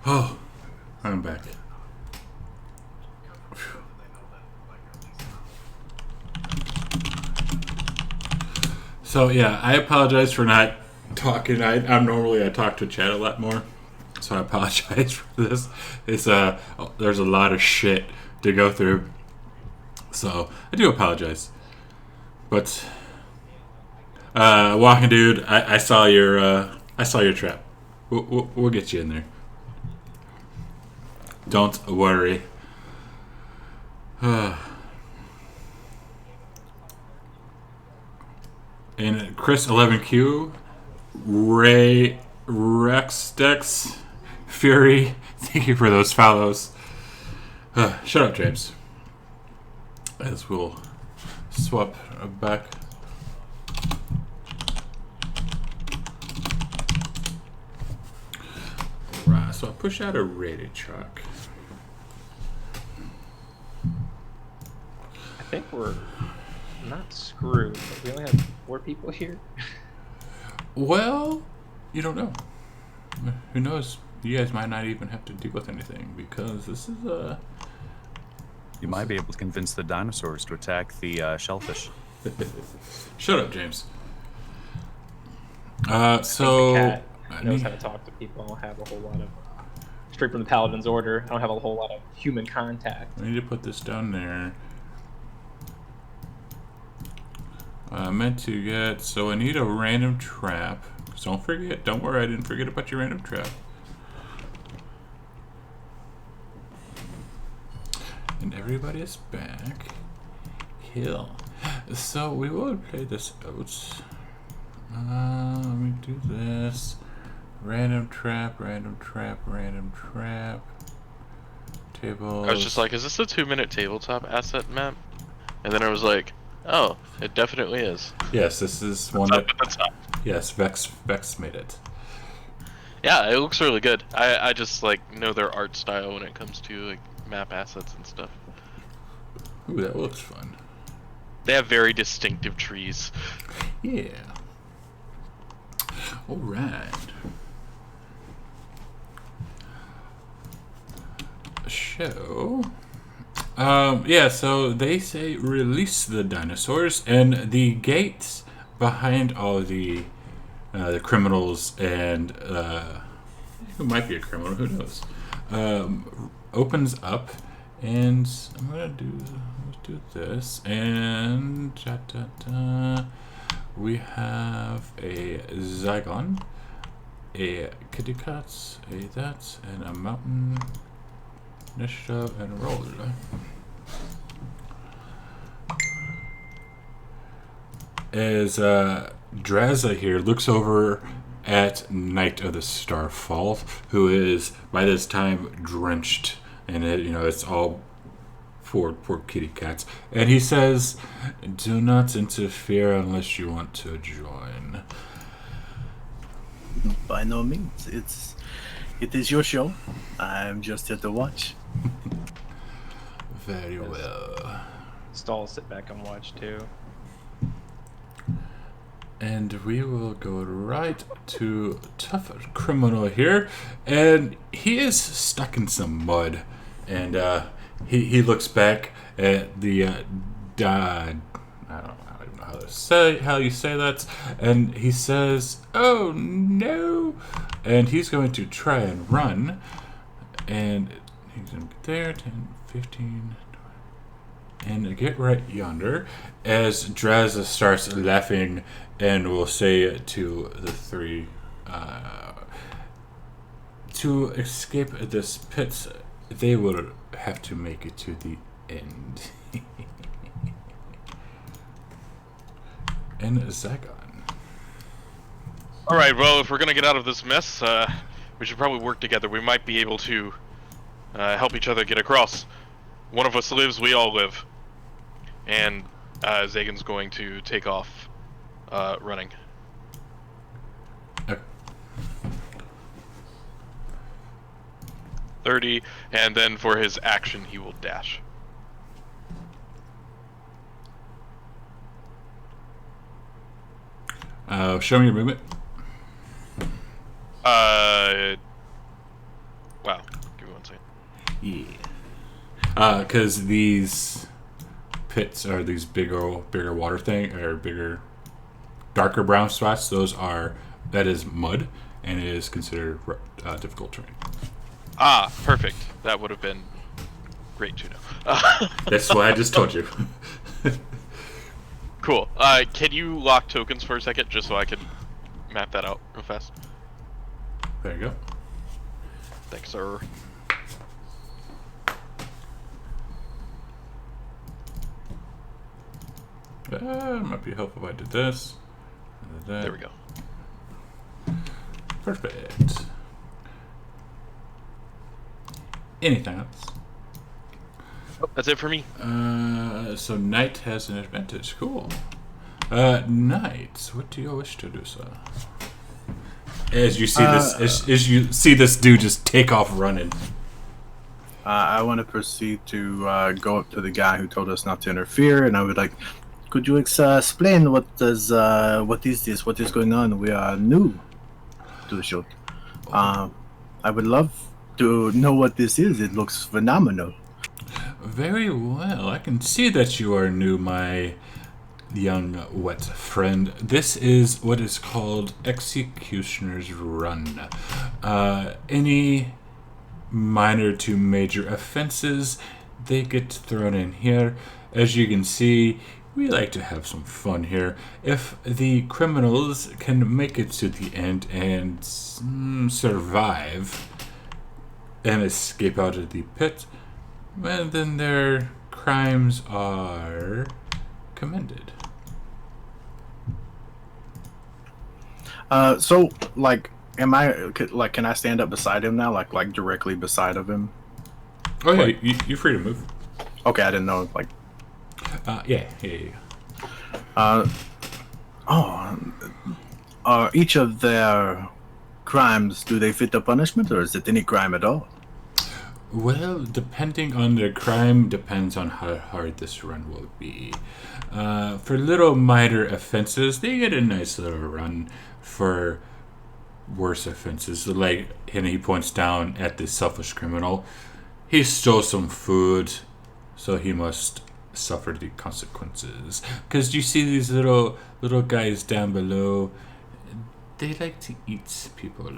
Oh, I'm back. So yeah, I apologize for not talking. I'm normally I talk to chat a lot more, so I apologize for this. It's there's a lot of shit to go through, so I do apologize. But walking dude, I saw your trap. We'll get you in there. Don't worry. And Chris 11Q, Ray Rexdex, Fury, thank you for those follows. Shut up, James. As we'll swap back. Right, so I'll push out a rated truck. I think we're not screwed, but we only have 4 people here. Well, you don't know. Who knows? You guys might not even have to deal with anything because this is You might be able to convince the dinosaurs to attack the shellfish. Shut up, James. The So cat knows how to talk to people. I don't have a whole lot of straight from the Paladin's order. I don't have a whole lot of human contact. I need to put this down there. I meant to get, so I need a random trap. Don't forget, don't worry, I didn't forget about your random trap. And everybody is back. Kill. So we will play this out. Let me do this. Random trap, random trap, random trap. Table. I was just like, is this a 2-minute tabletop asset map? And then I was like, oh, it definitely is. Yes, this is one that. Yes, Vex made it. Yeah, it looks really good. I just like know their art style when it comes to like map assets and stuff. Ooh, that looks fun. They have very distinctive trees. Yeah. All right. So, yeah, so they say release the dinosaurs, and the gates behind all the criminals and who might be a criminal, who knows, opens up, and I'm gonna let's do this, and we have a Zygon, a kitty cat, a that, and a mountain. Initiative and roll. As Draza here looks over at Knight of the Starfall, who is by this time drenched, and it's all poor kitty cats, and he says, "Do not interfere unless you want to join." By no means. It is your show. I'm just here to watch. Very well. Stall, sit back and watch too. And we will go right to Tougher Criminal here, and he is stuck in some mud, and he looks back at the I don't know how you say that, and he says, "Oh no!" And he's going to try and run, and he's going to get there, 10, 15, 20, and get right yonder, as Draza starts laughing, and will say to the three, to escape this pit, they will have to make it to the end. And Zygon. All right. Well, if we're gonna get out of this mess, we should probably work together. We might be able to help each other get across. One of us lives, we all live. And Zagan's going to take off running. Okay. 30, and then for his action, he will dash. Show me your movement. Wow. Give me 1 second. Yeah. Because these pits are these bigger water thing, or bigger, darker brown spots. That is mud, and it is considered difficult terrain. Ah, perfect. That would have been great to know. That's why I just told you. Cool. Can you lock tokens for a second, just so I can map that out real fast? There you go. Thanks, sir. Might be helpful if I did this. There we go. Perfect. Anything else? That's it for me. So Knight has an advantage. Cool. Knight, what do you wish to do, sir? As you see as you see this dude just take off running. I want to proceed to go up to the guy who told us not to interfere, and I would like, could you explain what is this? What is going on? We are new to the show. I would love to know what this is. It looks phenomenal. Very well. I can see that you are new, my young wet friend. This is what is called Executioner's Run. Any minor to major offenses, they get thrown in here. As you can see, we like to have some fun here. If the criminals can make it to the end and survive and escape out of the pit, well, then their crimes are commended. So, like, can I stand up beside him now, like directly beside of him? Oh yeah, you're free to move. Okay, I didn't know, like. Yeah. Each of their crimes, do they fit the punishment, or is it any crime at all? Well, depending on their crime, depends on how hard this run will be. For little minor offenses, they get a nice little run. For worse offenses, like, and he points down at the selfish criminal, he stole some food, so he must suffer the consequences. Because you see these little guys down below, they like to eat people.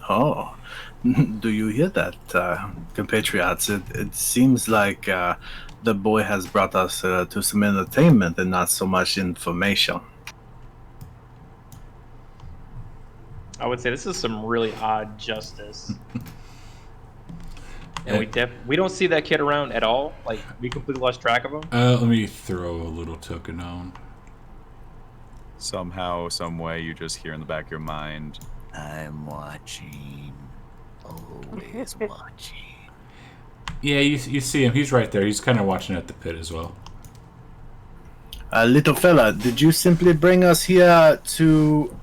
Oh, do you hear that, compatriots? It seems like the boy has brought us to some entertainment and not so much information. I would say this is some really odd justice. And we don't see that kid around at all. Like, we completely lost track of him. Let me throw a little token on. Somehow, some way, you just hear in the back of your mind, I'm watching. Always watching. Yeah, you see him. He's right there. He's kind of watching at the pit as well. Little fella, did you simply bring us here to...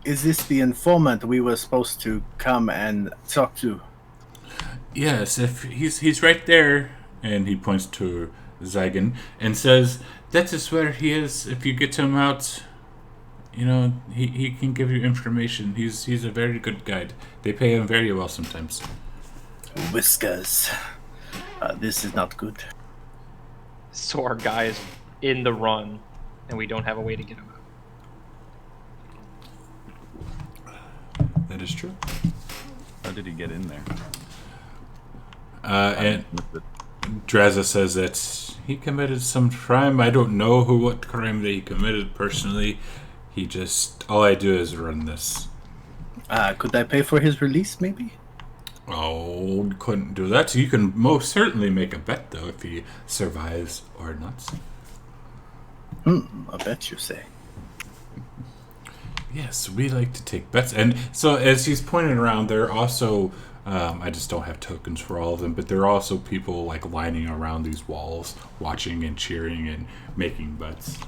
is this the informant we were supposed to come and talk to? Yes, if he's right there, and he points to Zygon and says, "That is where he is. If you get him out, you know, he can give you information. He's a very good guide. They pay him very well sometimes." Whiskers. This is not good. So our guy is in the run, and we don't have a way to get him out. That is true. how did he get in there? And Draza says that he committed some crime. I don't know what crime that he committed personally. He just... All I do is run this. Could I pay for his release, maybe? Oh, couldn't do that. So you can most certainly make a bet, though, if he survives or not. I bet you say. Yes, we like to take bets. And so as he's pointing around, there are also... I just don't have tokens for all of them, but there are also people like lining around these walls, watching and cheering and making bets.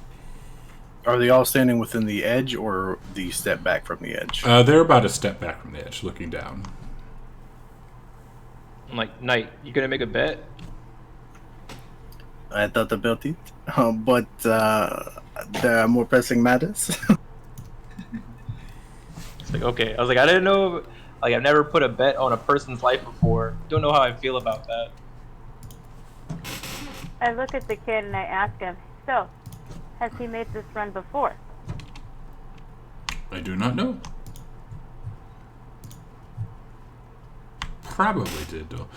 Are they all standing within the edge, or do you step back from the edge? They're about a step back from the edge, looking down. I'm like, Knight, you gonna make a bet? I thought about it, but there are more pressing matters. It's like, okay. I was like, I didn't know. Like, I've never put a bet on a person's life before. Don't know how I feel about that. I look at the kid and I ask him, so, has he made this run before? I do not know. Probably did, though.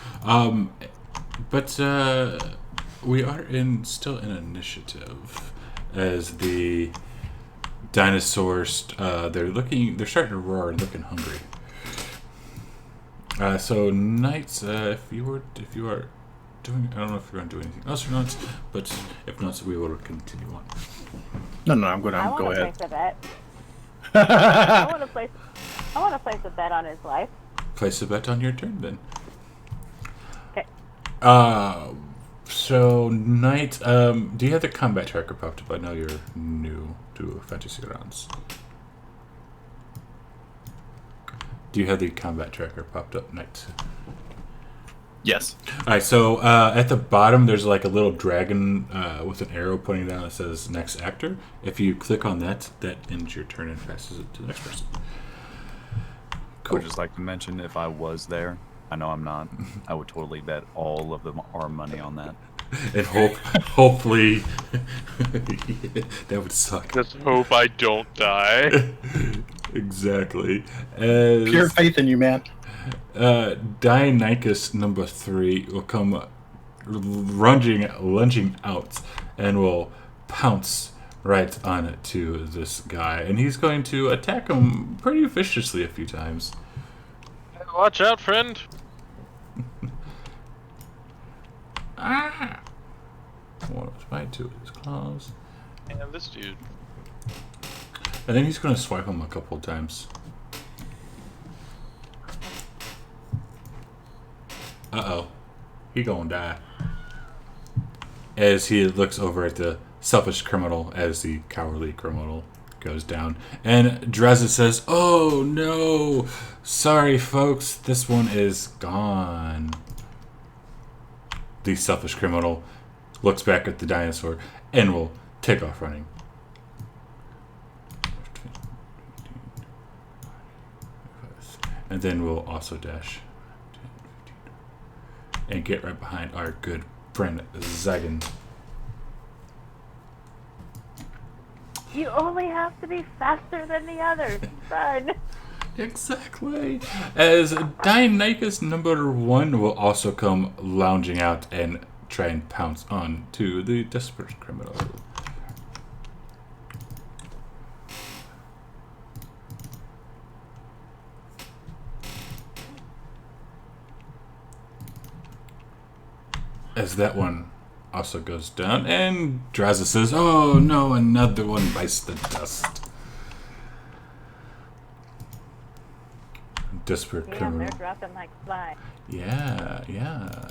But we are still in initiative as the dinosaurs. They're starting to roar and looking hungry. So Knights, if you are doing, I don't know if you're going to do anything else or not, but if not, so we will continue on. No, I'm going to go ahead. Place a bet. I want to place a bet on his life. Place a bet on your turn, then. Okay. So Knight, do you have the combat tracker popped up? I know you're new to Fantasy Grounds. Do you have the combat tracker popped up, Knight? Yes. Alright, so at the bottom there's like a little dragon with an arrow pointing down that says next actor. If you click on that, that ends your turn and passes it to the next person. Cool. I would just like to mention, if I was there, I know I'm not, I would totally bet all of them our money on that. And hopefully that would suck. Just hope I don't die. Exactly. As Pure faith in you, man. Dionychus number 3 will come lunging out and will pounce right on to this guy, and he's going to attack him pretty viciously a few times. Watch out, friend. Ah! What was my two of his claws? And this dude. And then he's going to swipe him a couple of times. Uh-oh. He gonna die. As he looks over at the selfish criminal as the cowardly criminal goes down. And Dreza says, "Oh no, sorry folks, this one is gone." The selfish criminal looks back at the dinosaur and will take off running. And then we'll also dash and get right behind our good friend Zagan. You only have to be faster than the others, son. Exactly. As Dionychus number 1 will also come lounging out and try and pounce on to the desperate criminal. As that one also goes down, and Draza says, "Oh no, another one bites the dust." Desperate Damn, criminal. they're dropping like flies. Yeah,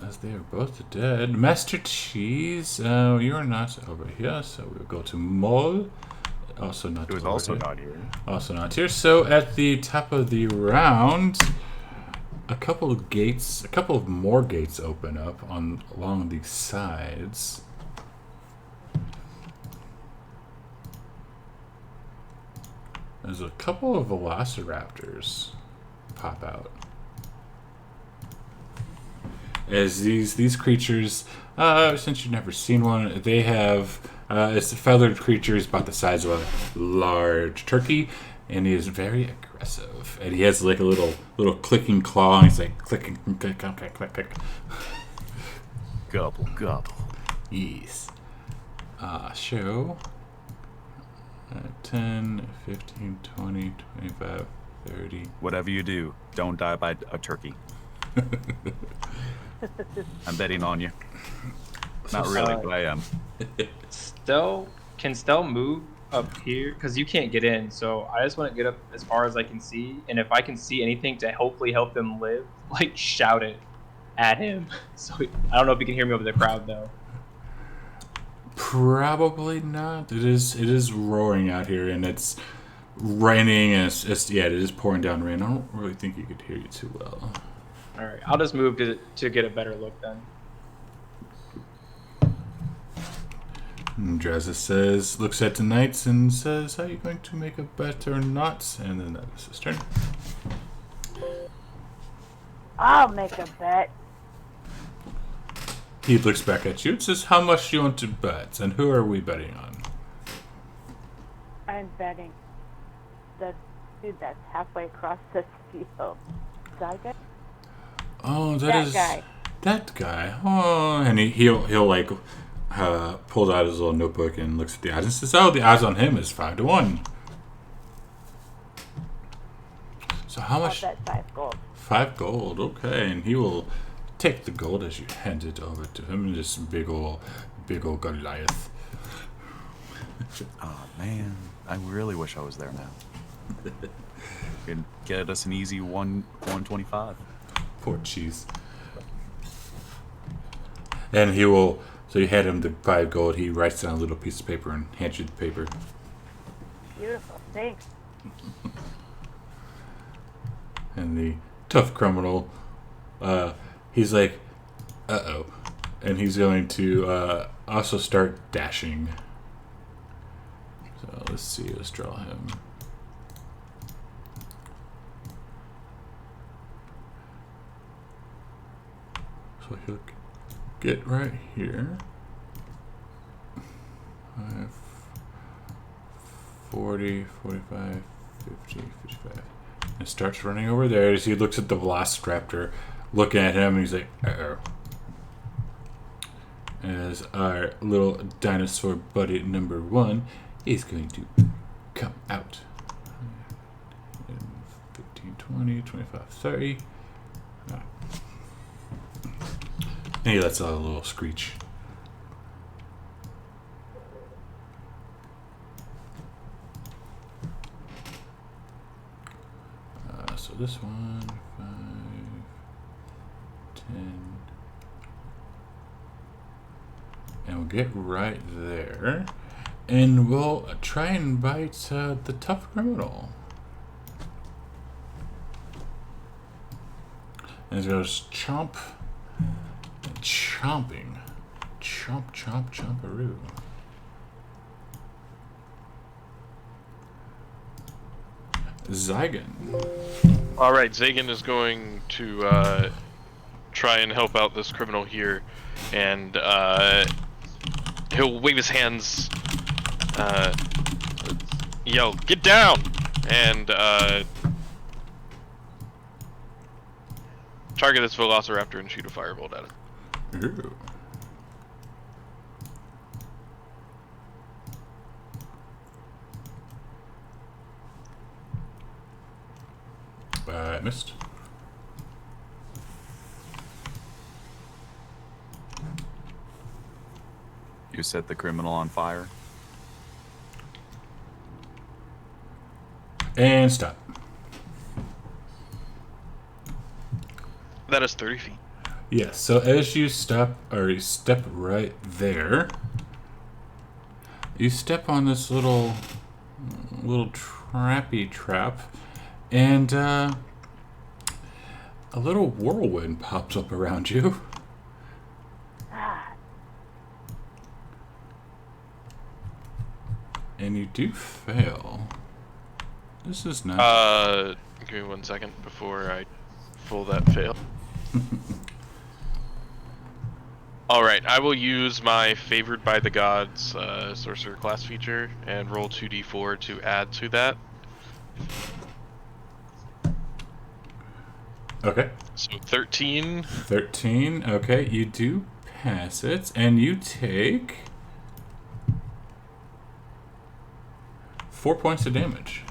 as they are both dead. Master Cheese, you're not over here, so we'll go to Mole. Also not It was over also here. not here. Also not here. So at the top of the round, a couple of more gates open up along the sides. There's a couple of velociraptors pop out. As these creatures, since you've never seen one, they have it's a feathered creatures about the size of a large turkey, and he is very aggressive. And he has like a little clicking claw, and he's like clicking, click, click, click, click, click. Gobble, gobble. Yes. Show 10, 15, 20, 25, 30. Whatever you do, don't die by a turkey. I'm betting on you. Not really, but I am. Can Stell move up here? Because you can't get in, so I just want to get up as far as I can see. And if I can see anything to hopefully help them live, like shout it at him. So I don't know if you can hear me over the crowd though. Probably not. It is roaring out here, and it's raining, and it is pouring down rain. I don't really think you could hear you too well. All right, I'll just move to get a better look then. And Dreza looks at the knights and says, "Are you going to make a bet or not?" And then that is his turn. I'll make a bet. He looks back at you and says, "How much do you want to bet? And who are we betting on?" I'm betting the dude that's halfway across the field. Zyga? Oh, That guy. That guy. Oh, and he'll like pulls out his little notebook and looks at the odds and says, "Oh, the odds on him is 5-1." So how I'll much? bet 5 gold. 5 gold. Okay, and he will take the gold as you hand it over to him. And this big old Goliath. Oh man, I really wish I was there now. Could get us an easy 125. Poor Cheese. And he will. So you hand him the 5 gold. He writes down a little piece of paper and hands you the paper. Beautiful. Thanks. And the tough criminal, he's like, "Uh-oh," and he's going to also start dashing. So let's see. Let's draw him. So he'll get right here. 5, 40, 45, 50, 55. And starts running over there as he looks at the Velociraptor looking at him, and he's like, "Uh-oh." As our little dinosaur buddy number 1 is going to come out. 15, 20, 25, 30. And he lets out a little screech. So this one, 5, 10. And we'll get right there. And we'll try and bite the tough criminal. And it goes chomp, chomping, chomp, chomp, chomparoo. Zygon. All right, Zagan is going to try and help out this criminal here, and he'll wave his hands, yell, "Get down!" and target this Velociraptor and shoot a firebolt at him. Ooh. Missed. You set the criminal on fire. And stop. That is 30 feet. Yes, so as you stop, or you step right there, you step on this little trappy trap, and a little whirlwind pops up around you. And you do fail. This is not... Give me 1 second before I full that fail. Alright, I will use my Favored by the Gods Sorcerer class feature and roll 2d4 to add to that. Okay. So 13. 13. Okay, you do pass it, and you take 4 points of damage.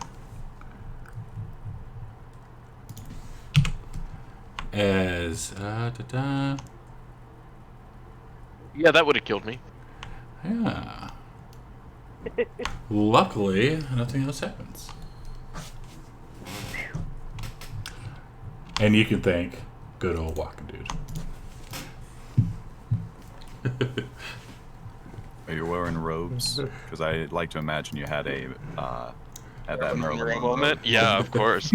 As Yeah, that would have killed me. yeah. Luckily, nothing else happens. And you can thank good old walking dude. Are you wearing robes? Because I'd like to imagine you had a had that Merlin Moment? Yeah, of course.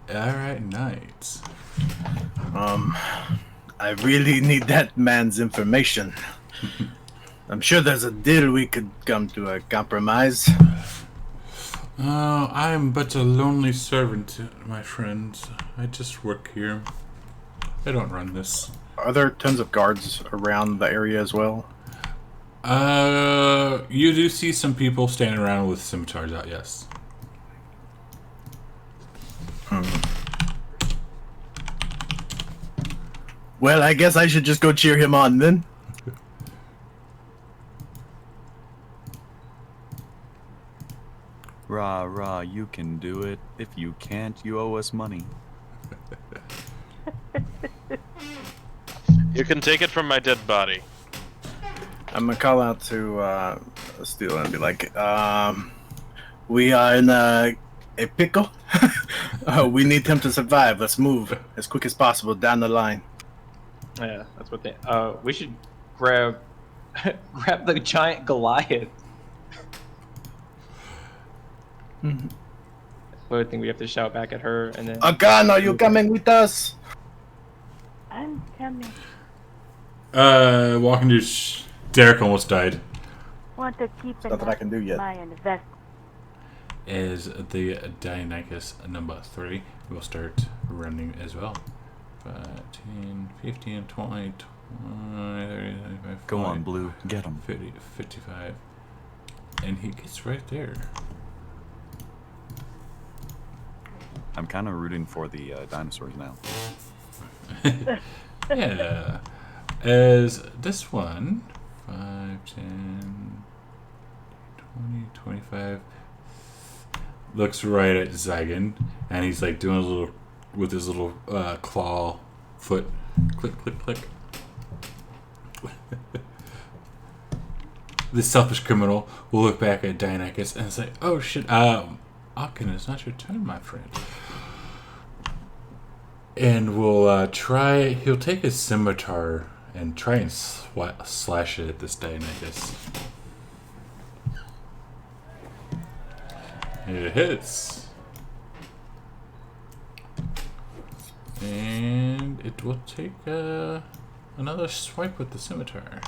Alright, nice. I really need that man's information. I'm sure there's a deal we could come to a compromise. Oh, I am but a lonely servant, my friend. I just work here. I don't run this. Are there tons of guards around the area as well? You do see some people standing around with scimitars out, yes. Well, I guess I should just go cheer him on then. Rah, rah, you can do it. If you can't, you owe us money. You can take it from my dead body. I'm gonna call out to Steel and be like, we are in a pickle. We need him to survive. Let's move as quick as possible down the line. Yeah, that's what they. We should grab the giant Goliath. I think we have to shout back at her, and then. Agan, are you coming with us? I'm coming. Walking to Derek almost died. Want to keep an Nothing I can do yet. my investment. As the Dionychus number 3 will start running as well. 15, 15, 20, 30, 35, Go 40, on, Blue. Get him. 50, 55. And he gets right there. I'm kind of rooting for the dinosaurs now. Yeah. As this one, 5, 10, 20, 25, looks right at Zygon, and he's like doing a little, with his little claw foot, click, click, click. This selfish criminal will look back at Dionychus and say, "Oh shit, Aachen, it's not your turn, my friend." And we'll try. He'll take his scimitar and try and slash it at this Dionysus. It hits. And it will take another swipe with the scimitar.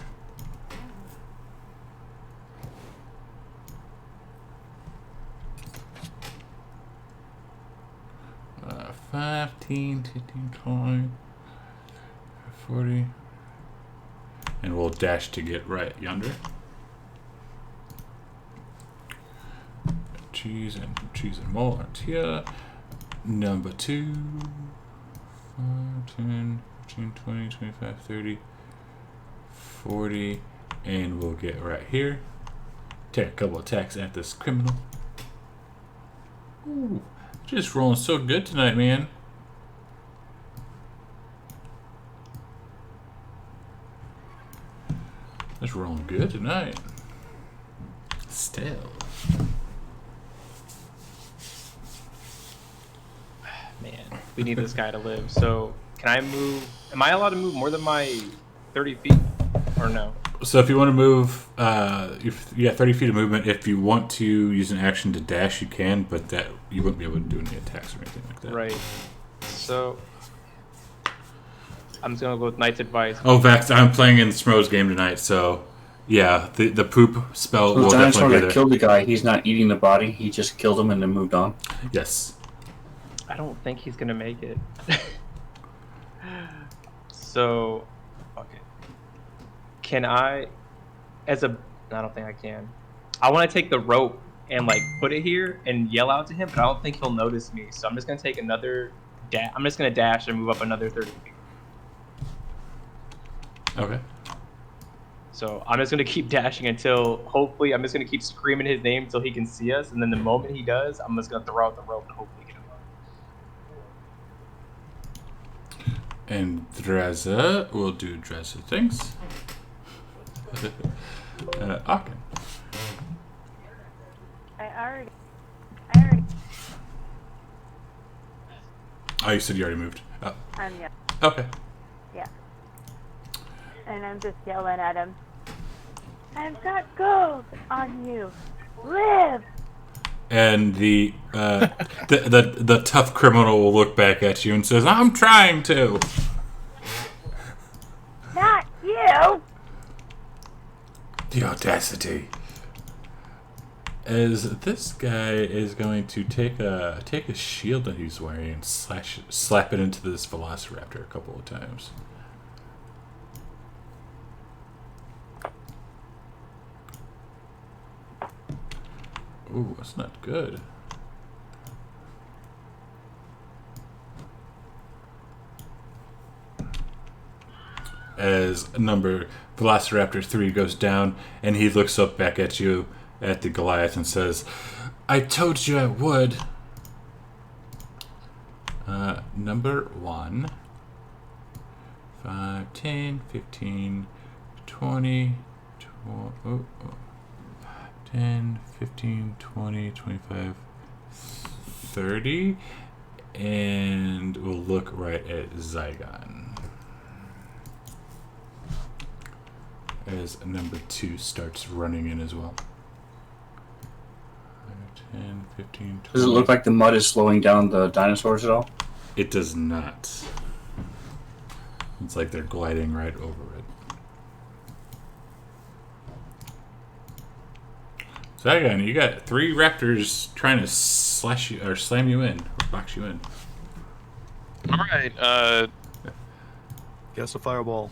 15, 15, 20, 40. And we'll dash to get right yonder. Cheese and mole aren't here. Number 2. 5, 10, 15, 20, 25, 30, 40. And we'll get right here. Take a couple attacks at this criminal. Ooh. Just rolling so good tonight, man. Just rolling good tonight. Still. Man, we need this guy to live. So, can I move? Am I allowed to move more than my 30 feet? Or no? So if you want to move, you got 30 feet of movement. If you want to use an action to dash, you can, but that you wouldn't be able to do any attacks or anything like that. Right. So I'm just gonna go with Knight's Advice. Oh, Vax, I'm playing in Smo's game tonight, so yeah, the poop spell will the definitely dinosaur be that there. killed the guy, he's not eating the body. He just killed him and then moved on. Yes. I don't think he's gonna make it. So, okay. Can I, I don't think I can. I want to take the rope and like put it here and yell out to him, but I don't think he'll notice me. So I'm just gonna take another I'm just gonna dash and move up another 30 feet. Okay. So I'm just gonna keep dashing until hopefully I'm just gonna keep screaming his name until he can see us, and then the moment he does, I'm just gonna throw out the rope and hopefully get him up. And Dreza will do Dreza things. Akin. I already. Oh, you said you already moved. Oh. Yeah. Okay. Yeah. And I'm just yelling at him. I've got gold on you. Live. And the tough criminal will look back at you and says, "I'm trying to." Not you. The audacity. As this guy is going to take a shield that he's wearing and slap it into this velociraptor a couple of times. Ooh, that's not good. As Velociraptor 3 goes down, and he looks up back at you, at the Goliath, and says, "I told you I would." Number 1. 5, 10, 15, 20, 10, 15, 20, 25, 30. And we'll look right at Zygon. As number 2 starts running in as well. 10, 15, 20. Does it look like the mud is slowing down the dinosaurs at all? It does not. It's like they're gliding right over it. Zygon, you got 3 raptors trying to slash you or slam you in, or box you in. All right. Guess a fireball.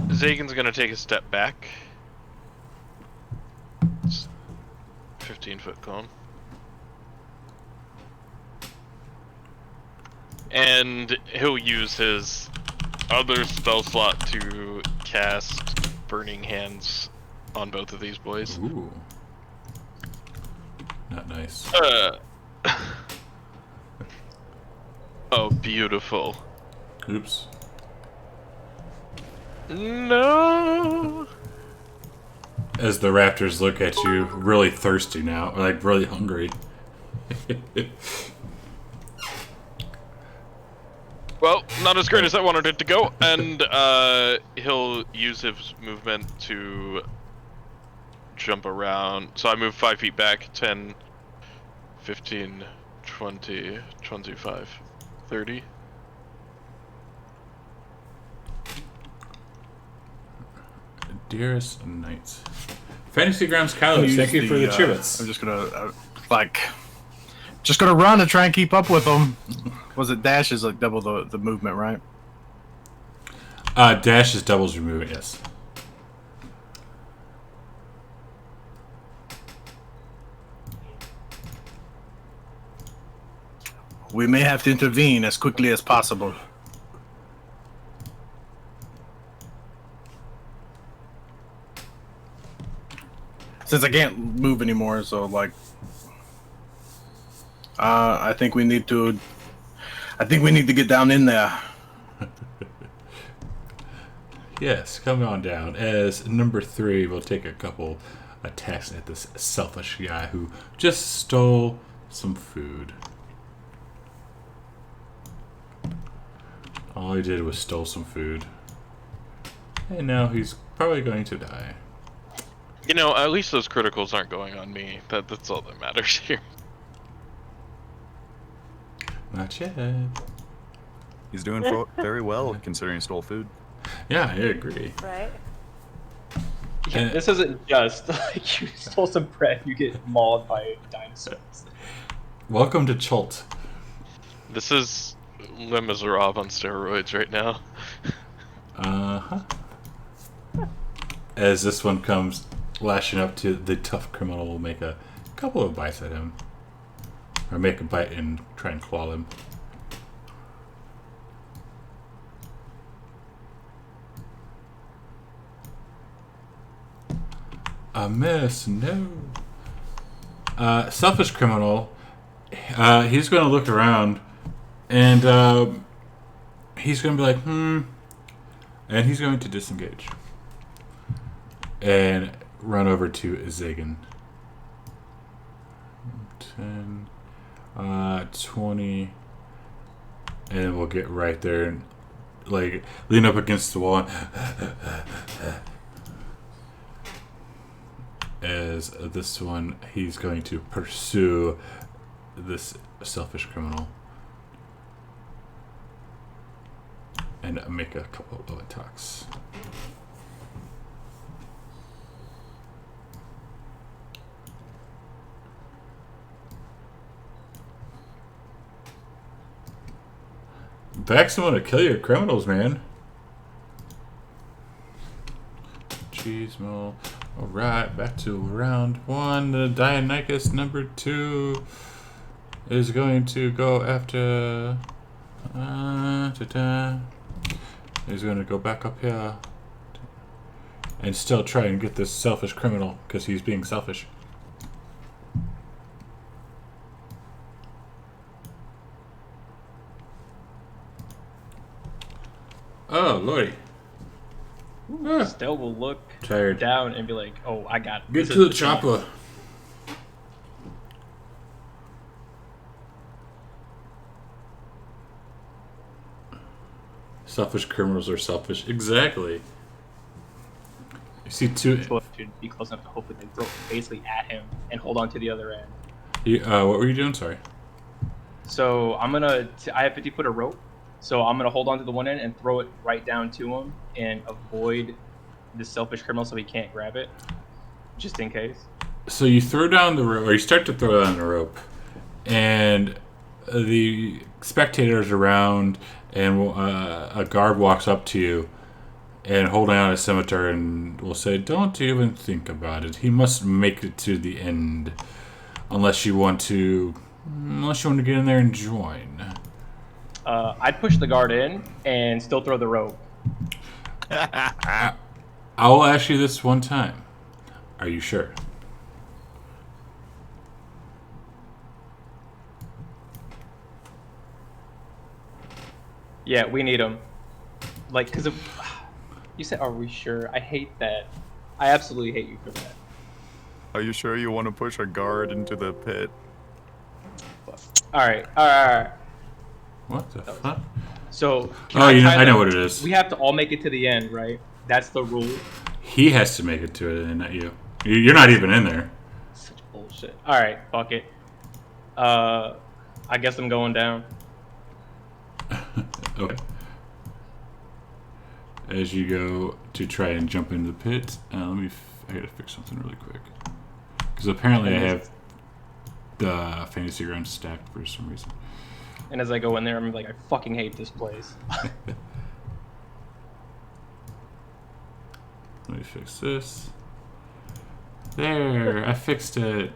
Zagan's gonna take a step back. It's 15-foot cone. And he'll use his other spell slot to cast Burning Hands on both of these boys. Ooh. Not nice. Oh, beautiful. Oops. No. As the raptors look at you, really thirsty now, or like really hungry. Well, not as great as I wanted it to go, and he'll use his movement to jump around. So I move 5 feet back, 10, 15, 20, 25, 30. Dearest Knights. Fantasy Grounds College, thank you for the chibits. I'm just gonna just gonna run and try and keep up with them. Was it dash is like double the movement, right? Dash is doubles your movement, yes. We may have to intervene as quickly as possible. Since I can't move anymore, so like, I think we need to get down in there. Yes, come on down. As number 3, we'll take a couple attacks at this selfish guy who just stole some food. All he did was stole some food. And now he's probably going to die. You know, at least those criticals aren't going on me. That's all that matters here. Not yet. He's doing very well considering he stole food. Yeah, I agree. Right? Yeah, this isn't just like you stole some bread, you get mauled by dinosaurs. Welcome to Chult. This is Les Miserables on steroids right now. Uh-huh. As this one comes lashing up to the tough criminal, will make a couple of bites at him. Or make a bite and try and claw him. A miss, no. Selfish criminal. He's going to look around, and he's going to be like, and he's going to disengage and run over to Zagan. 10, 20, and we'll get right there and like lean up against the wall. As this one, he's going to pursue this selfish criminal and make a couple of attacks. Vex, I want to kill your criminals, man. Cheese mill. Alright, back to round 1. The Dionychus number 2 is going to go after. He's going to go back up here and still try and get this selfish criminal because he's being selfish. Oh, lordy. Still will look Tired. down and be like, "Oh, I got it. Get to the chopper." Selfish criminals are selfish. Exactly. You see two. To be close enough to hopefully they throw basically at him and hold on to the other end. What were you doing? Sorry. So I have 50 foot of rope. So I'm gonna hold on to the one end and throw it right down to him and avoid the selfish criminal so he can't grab it, just in case. So you throw down the rope, or you start to throw down the rope, and the spectators around, and a guard walks up to you and holding out a scimitar and will say, "Don't even think about it. He must make it to the end, unless you want to get in there and join." I'd push the guard in and still throw the rope. I will ask you this one time. Are you sure? Yeah, we need him. Like, because you said, "Are we sure?" I hate that. I absolutely hate you for that. Are you sure you want to push a guard into the pit? All right. What the fuck? So, Oh, I know what it is. We have to all make it to the end, right? That's the rule. He has to make it to it, and not you. You're not even in there. Such bullshit. All right, fuck it. I guess I'm going down. Okay. As you go to try and jump into the pit, I gotta fix something really quick. Because apparently I have the fantasy ground stacked for some reason. And as I go in there, I'm like, I fucking hate this place. Let me fix this. There, I fixed it.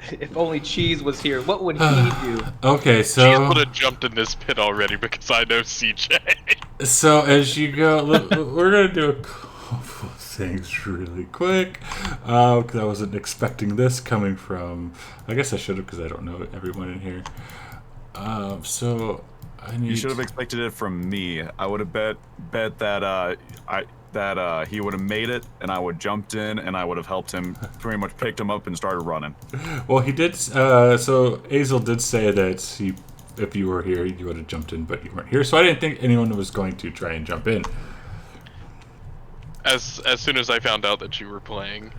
If only Cheese was here, what would he do? Okay, Cheese so would have jumped in this pit already because I know CJ. so as you go, we're gonna do a couple of things really quick because I wasn't expecting this coming from. I guess I should have because I don't know everyone in here. So I need. You should have expected it from me. I would have bet that he would have made it, and I would have jumped in, and I would have helped him, pretty much picked him up and started running. Well, he did. So Azel did say that if you were here, you would have jumped in, but you weren't here. So I didn't think anyone was going to try and jump in. As soon as I found out that you were playing,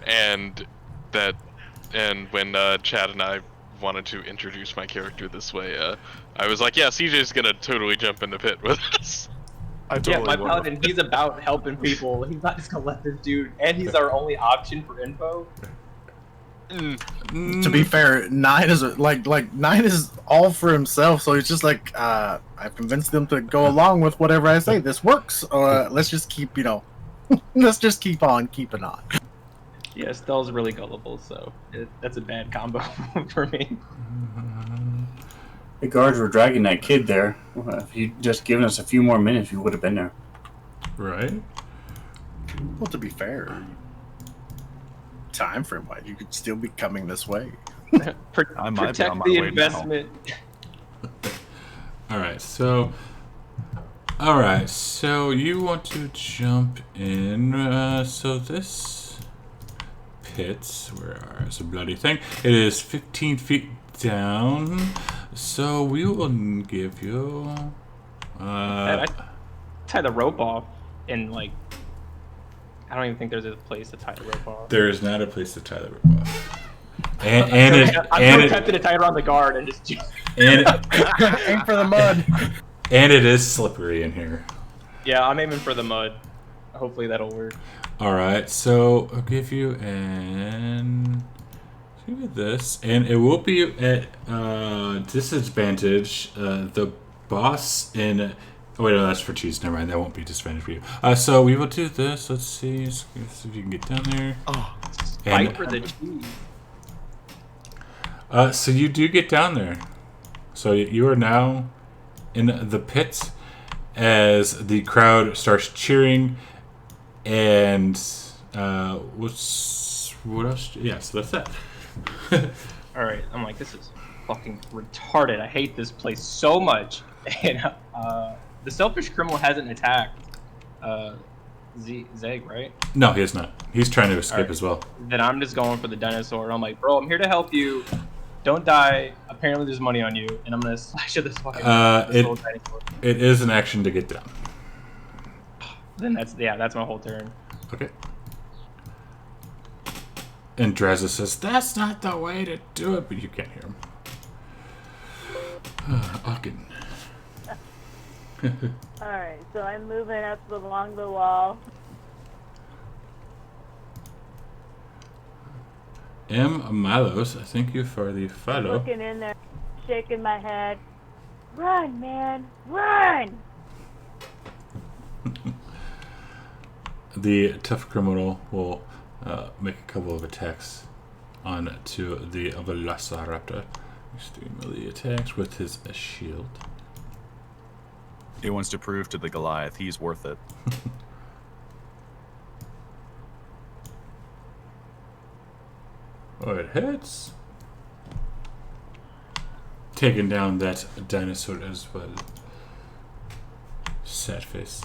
and when Chad and I wanted to introduce my character this way, I was like, yeah, CJ's gonna totally jump in the pit with us. Yeah, my paladin, he's about helping people. He's not just gonna let this dude, and he's our only option for info. To be fair, Nine is Nine is all for himself, so he's just like, I've convinced them to go along with whatever I say. This works. Let's just keep, let's just keep on keeping on. Yeah, Stell's really gullible, so that's a bad combo for me. The guards were dragging that kid there. If you'd just given us a few more minutes, we would have been there. Right. Well, to be fair, time frame wise, you could still be coming this way. I might be on Protect my the way investment. All right. So you want to jump in? So this pit, where is the bloody thing? It is 15 feet down. So we will give you. I tie the rope off, and I don't even think there's a place to tie the rope off. There is not a place to tie the rope off. I'm tempted to tie it around the guard and just. Aim for the mud. And it is slippery in here. Yeah, I'm aiming for the mud. Hopefully that'll work. All right, so I'll give you this, and it will be at disadvantage. The boss in. Oh wait, no, that's for Cheese. Never mind, that won't be disadvantage for you. So we will do this. Let's see if you can get down there. Oh, fight for the cheese. So you do get down there. So you are now in the pit as the crowd starts cheering, and what else? Yeah, so that's that. All right, I'm like, this is fucking retarded. I hate this place so much. And the selfish criminal hasn't attacked Zeg, right? No, he has not. He's trying to escape as well. Then I'm just going for the dinosaur. I'm like, bro, I'm here to help you. Don't die. Apparently there's money on you, and I'm gonna slash at this fucking little dinosaur. It is an action to get down. Then that's my whole turn. Okay. And Drazza says, that's not the way to do it, but you can't hear him. Aachen. Alright, so I'm moving up along the wall. M. Malos, thank you for the follow. Looking in there, shaking my head. Run, man, run! The tough criminal will make a couple of attacks on to the Velociraptor. He's doing melee attacks with his shield. He wants to prove to the Goliath he's worth it. Oh, it hits. Taking down that dinosaur as well. Sad face.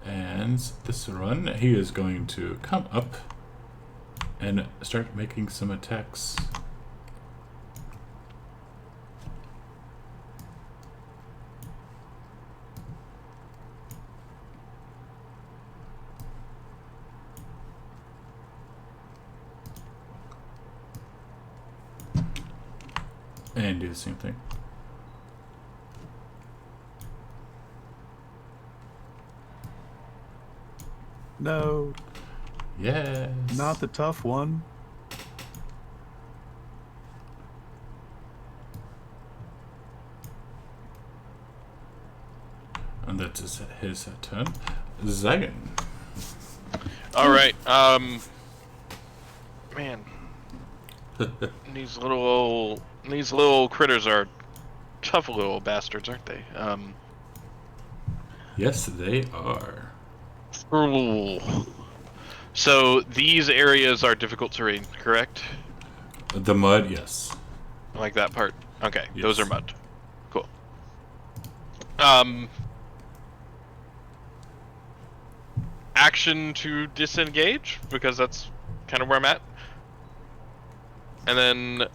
And this run, he is going to come up and start making some attacks. And do the same thing. No, Yes. not the tough one. And that is his turn. Zagan. All right. Man, these little critters are tough little bastards, aren't they? Yes, they are. Ooh. So these areas are difficult terrain, correct? The mud, yes. Like that part. Okay, Yes. those are mud. Cool. Action to disengage, because that's kind of where I'm at. And then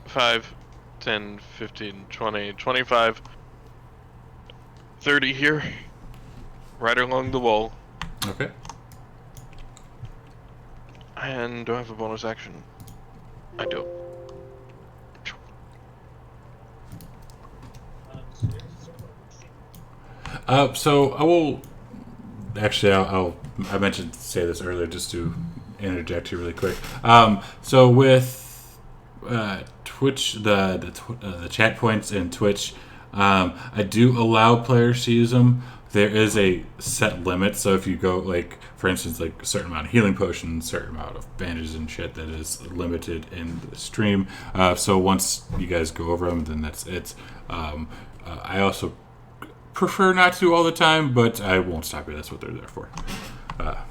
5, 10, 15, 20, 25, 30 here. Right along the wall. Okay. And do I have a bonus action? I do. So I will. Actually, I mentioned to say this earlier just to interject here really quick. So with Twitch, the chat points in Twitch, I do allow players to use them. There is a set limit, so if you go, like, for instance, like a certain amount of healing potions, certain amount of bandages and shit, that is limited in the stream. So once you guys go over them, then that's it. I also prefer not to all the time, but I won't stop you. That's what they're there for.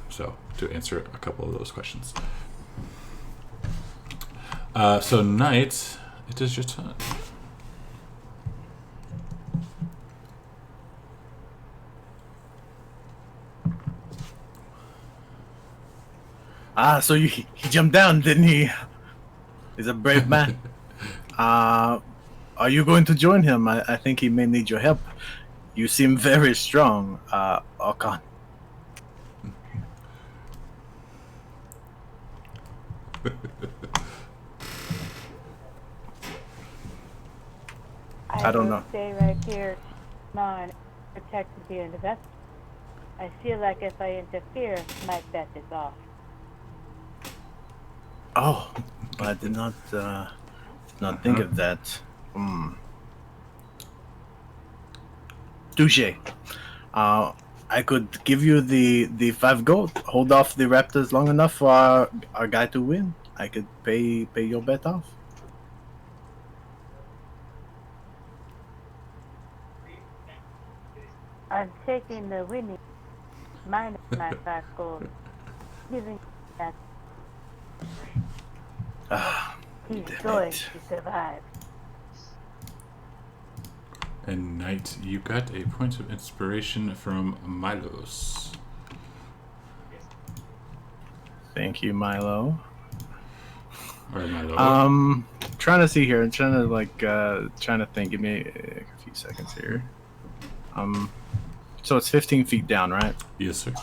So to answer a couple of those questions. So Knight, it is your turn. So he jumped down, didn't he? He's a brave man. Are you going to join him? I think he may need your help. You seem very strong, Okan. I don't know. Stay right here, mine, protected here in the vest. I feel like if I interfere, my bet is off. Oh, I did not think of that. Touche. I could give you the 5 gold. Hold off the raptors long enough for our guy to win. I could pay your bet off. I'm taking the winning minus my 5 gold. Giving that he's going to survive. And Knight, you got a point of inspiration from Milos. Thank you, Milo. Or Milo. Trying to see here. I'm trying to think. Give me a few seconds here. So it's 15 feet down, right? Yes, sir.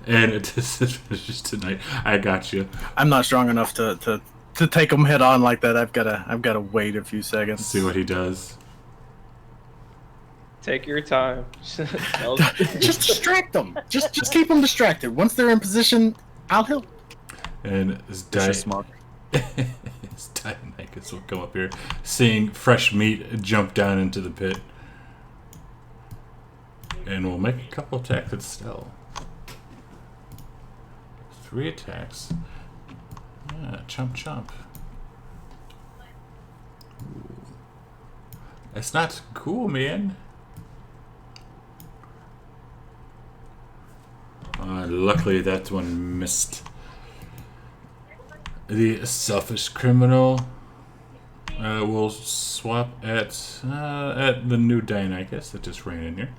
And it is tonight. I got you. I'm not strong enough to take him head on like that. I've gotta wait a few seconds. See what he does. Take your time. Just distract them. Just keep them distracted. Once they're in position, I'll help. And his Smart. his Dionychus will come up here, seeing fresh meat jump down into the pit. And we'll make a couple attacks at Stell. 3 attacks. Yeah, chomp chomp. Ooh. That's not cool, man. Luckily that one missed. The selfish criminal we'll swap at the new Dionychus that just ran in here.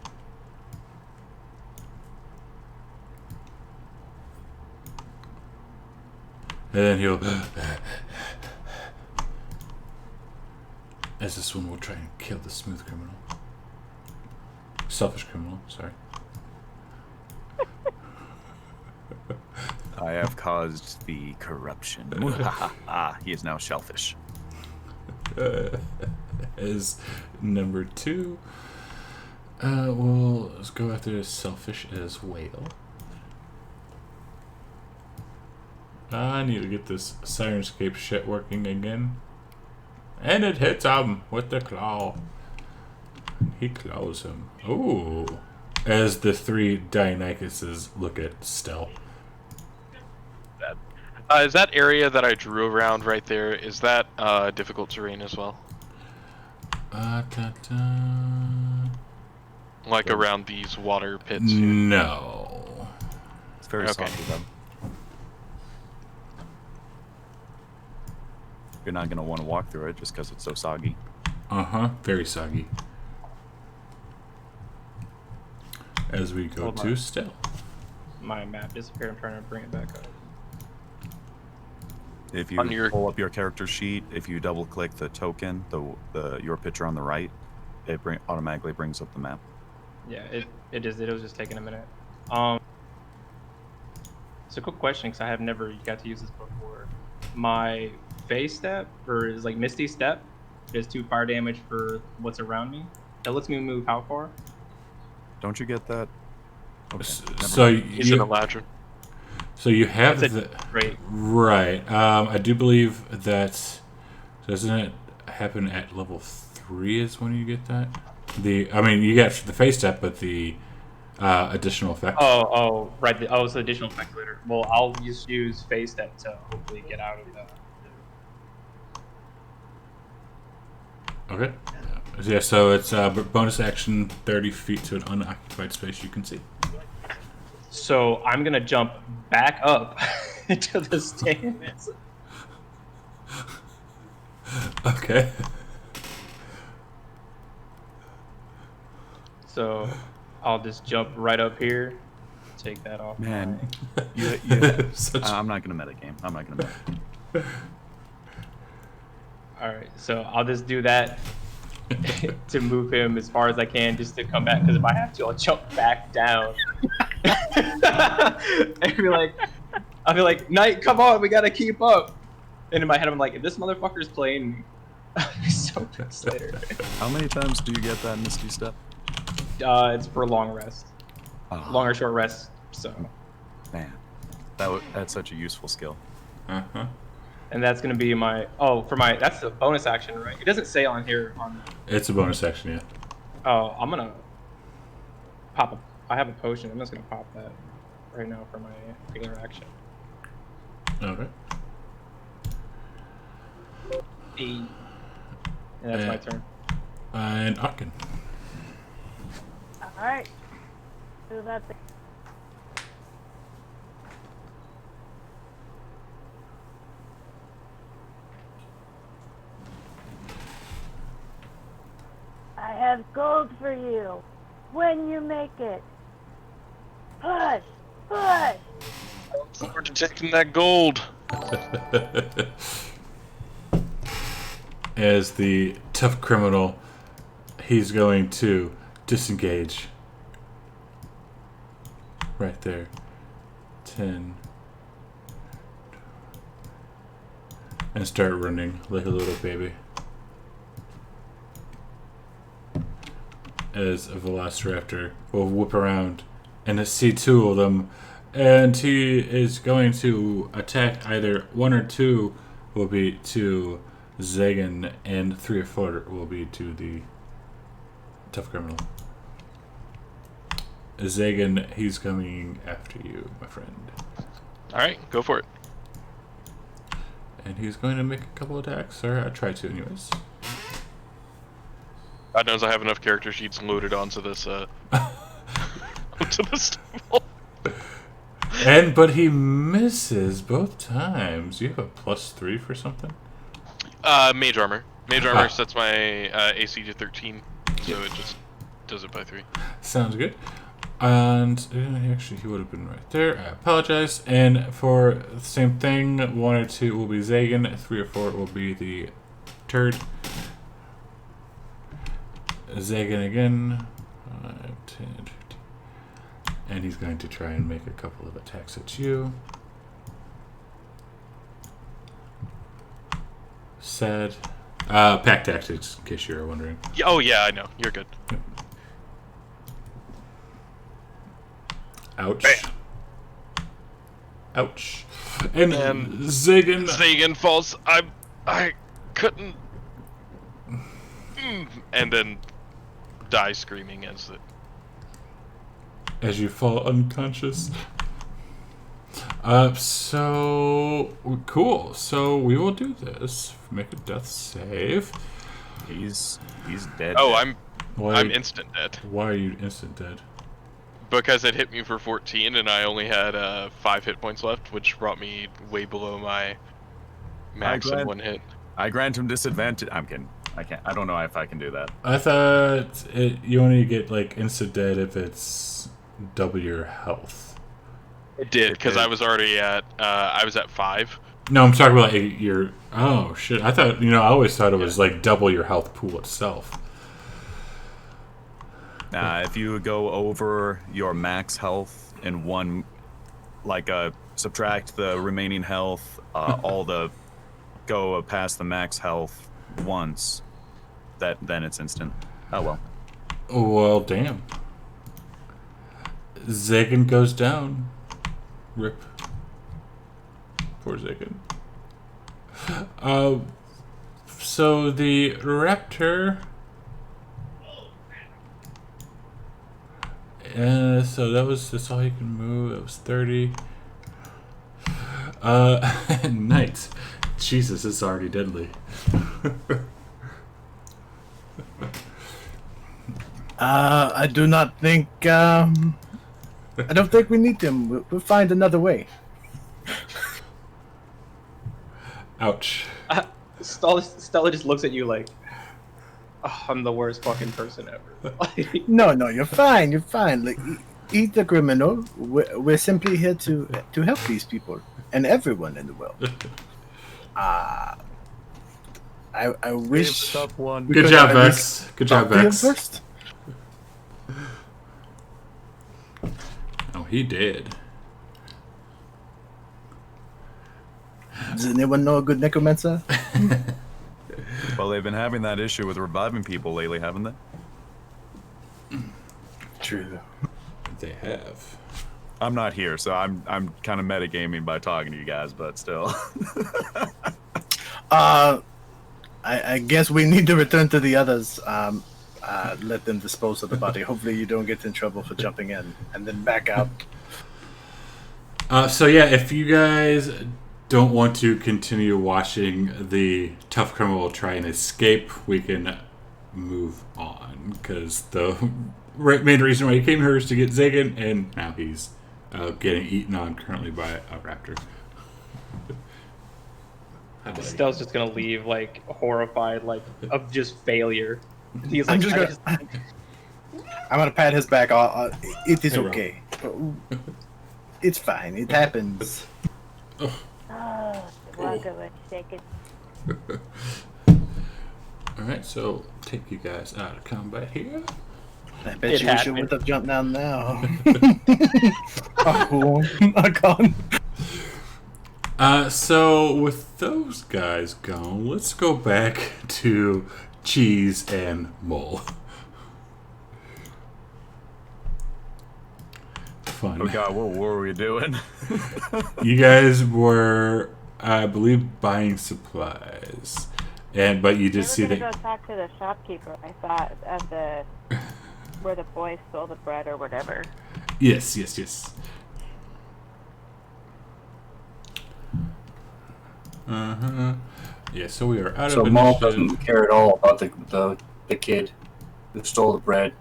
And then he'll... As this one will try and kill the smooth criminal. Selfish criminal, sorry. I have caused the corruption. He is now shellfish. As number 2, we'll let's go after selfish as whale. I need to get this Sirenscape shit working again. And it hits him with the claw. He claws him. Ooh. As the 3 Dionychuses look at Stell. Is that area that I drew around right there, is that difficult terrain as well? Like around these water pits here? No. It's very Okay. soggy, though. You're not going to want to walk through it just because it's so soggy. Uh-huh. Very soggy. As we go Hold to on. Stell. My map disappeared. I'm trying to bring it back up. If you On your- pull up your character sheet, if you double click the token, your picture on the right, it automatically brings up the map. Yeah, it is. It was just taking a minute. It's a quick question because I have never got to use this before. My phase step, or is like Misty Step, is 2 fire damage for what's around me. That lets me move how far? Don't you get that? Okay, never So mind. He's in a ladder. So you have That's the Great. right. I do believe that doesn't it happen at level 3 is when you get that. You get the face step, but the additional effect. Oh, right. It's additional effect later. Well, I'll just use phase step to hopefully get out of that. Okay. Yeah. So it's bonus action 30 feet to an unoccupied space you can see. So I'm gonna jump back up into the stairs. Okay. So I'll just jump right up here, take that off. Man, Such- I'm not going to metagame. I'm not going to metagame. All right, so I'll just do that to move him as far as I can, just to come back. Because if I have to, I'll jump back down. I'll be like, Knight, come on, we gotta keep up. And in my head, I'm like, if this motherfucker's playing me, I'll be so pissed later. How many times do you get that Misty Step? It's for long rest, Oh, long or short rest. So, man, that's such a useful skill. Uh-huh. and that's gonna be my that's a bonus action, right? It doesn't say on here on. It's a bonus action, yeah. Oh, I'm gonna pop I have a potion. I'm just gonna pop that right now for my regular action. Okay. And that's my turn. And Otkin. Alright. So that's it. I have gold for you when you make it. Push! Push! Look forward to taking that gold. As the tough criminal, he's going to disengage. Right there. 10. And start running like a little baby. As a Velociraptor will whip around and see 2 of them. And he is going to attack either 1 or 2 will be to Zagan, and 3 or 4 will be to the tough criminal. Zagan, he's coming after you, my friend. Alright, go for it. And he's going to make a couple attacks, or I try to anyways. God knows I have enough character sheets loaded onto this onto this table. But he misses both times. You have a +3 for something? Mage armor. Mage armor sets my AC to 13, so it just does it by 3. Sounds good. And actually, he would have been right there. I apologize. And for the same thing, 1 or 2 will be Zagan. 3 or 4 will be the turd. Zagan again. 5, 10, 15. And he's going to try and make a couple of attacks at you. Sad. Pack tactics, in case you were wondering. Oh yeah, I know. You're good. Ouch. Bam. Ouch. And Zagan. Zagan falls. I couldn't. And then die screaming as you fall unconscious. So cool. So we will do this. Make a death save. He's dead. Oh, dead. I'm instant dead. Why are you instant dead? Because it hit me for 14 and I only had 5 hit points left, which brought me way below my max in 1 hit. I grant him disadvantage. I'm kidding. I can't. I don't know if I can do that. I thought you only get like instant dead if it's double your health. It did, because I was already at I was at 5. No, I'm talking about your. Oh shit! I thought I always thought it was like double your health pool itself. If you go over your max health in one, like subtract the remaining health, go past the max health once, then it's instant. Oh well. Well, damn. Zagan goes down. Rip. Poor Zagan. So the raptor. So that's all he can move. That was 30. Nice. Jesus, it's already deadly. I do not think. I don't think we need them. We'll find another way. Ouch. Stella just looks at you like, oh, I'm the worst fucking person ever. No, you're fine. You're fine. Like, eat the criminal. We're simply here to help these people and everyone in the world. I wish. Top one. Good job, Vex. Good job, Vex. First. Oh, he did. Does anyone know a good necromancer? Well, they've been having that issue with reviving people lately, haven't they? True. They have. I'm not here, so I'm kind of metagaming by talking to you guys, but still. I guess we need to return to the others. Let them dispose of the body. Hopefully you don't get in trouble for jumping in and then back out. So yeah, if you guys don't want to continue watching the tough criminal try and escape, we can move on, because the main reason why he came here is to get Zagan, and now he's getting eaten on currently by a raptor. Stella's just gonna leave like horrified, like of just failure. He's I'm like, just gonna. I'm gonna pat his back. It is Hey, okay. It's fine. It happens. Oh, walk away, shake it. Alright, so take you guys out of combat here. I bet It you happened. should have jumped down now. Oh, I can't. So with those guys gone, let's go back to Cheese and Mole. Fun. Oh god, what were we doing? You guys were, I believe, buying supplies, but you did see We were that. gonna go talk to the shopkeeper. I thought at the where the boy stole the bread or whatever. Yes. Yeah, so we are out So of Maul initiative. doesn't care at all about the kid who stole the bread.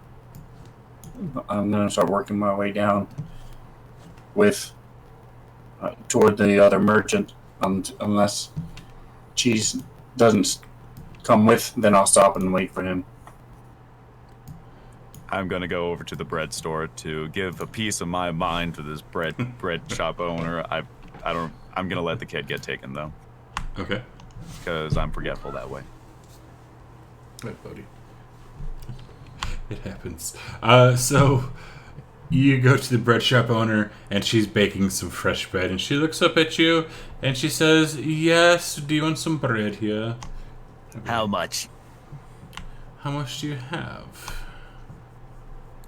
I'm gonna start working my way down toward the other merchant, unless Cheese doesn't come with, then I'll stop and wait for him. I'm gonna go over to the bread store to give a piece of my mind to this bread shop owner. I'm gonna let the kid get taken though, Okay. because I'm forgetful that way. Right, buddy. It happens. So you go to the bread shop owner, and she's baking some fresh bread, and she looks up at you, and she says, "Yes, do you want some bread here?" How much? How much do you have?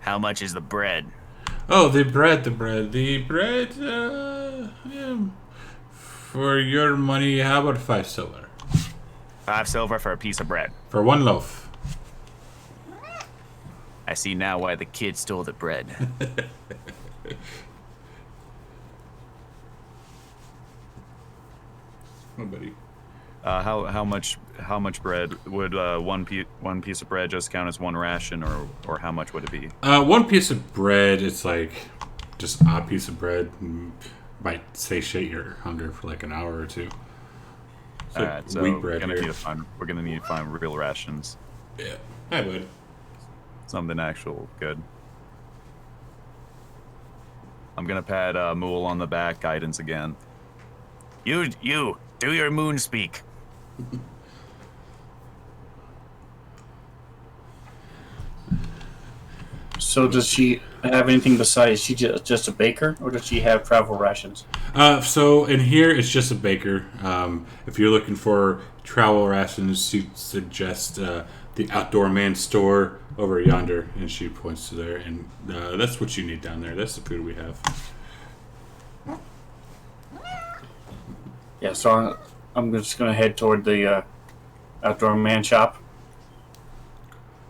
How much is the bread? Oh, the bread. Yeah. For your money, how about 5 silver? 5 silver for a piece of bread. For 1 loaf. I see now why the kid stole the bread. Nobody. How much bread would one piece of bread just count as 1 ration, or how much would it be? 1 piece of bread, it's like just a piece of bread. Might satiate your hunger for like an hour or 2. It's like Alright, so wheat bread we're here. gonna need to find real rations. Yeah, I would. Something actual good. I'm gonna pat Mool on the back, guidance again. You, do your moon speak. So does she have anything besides? Is she just a baker, or does she have travel rations? So in here, it's just a baker. If you're looking for travel rations, she suggests the Outdoor Man store over yonder, and she points to there. And that's what you need down there. That's the food we have. Yeah, so I'm just going to head toward the Outdoor Man shop.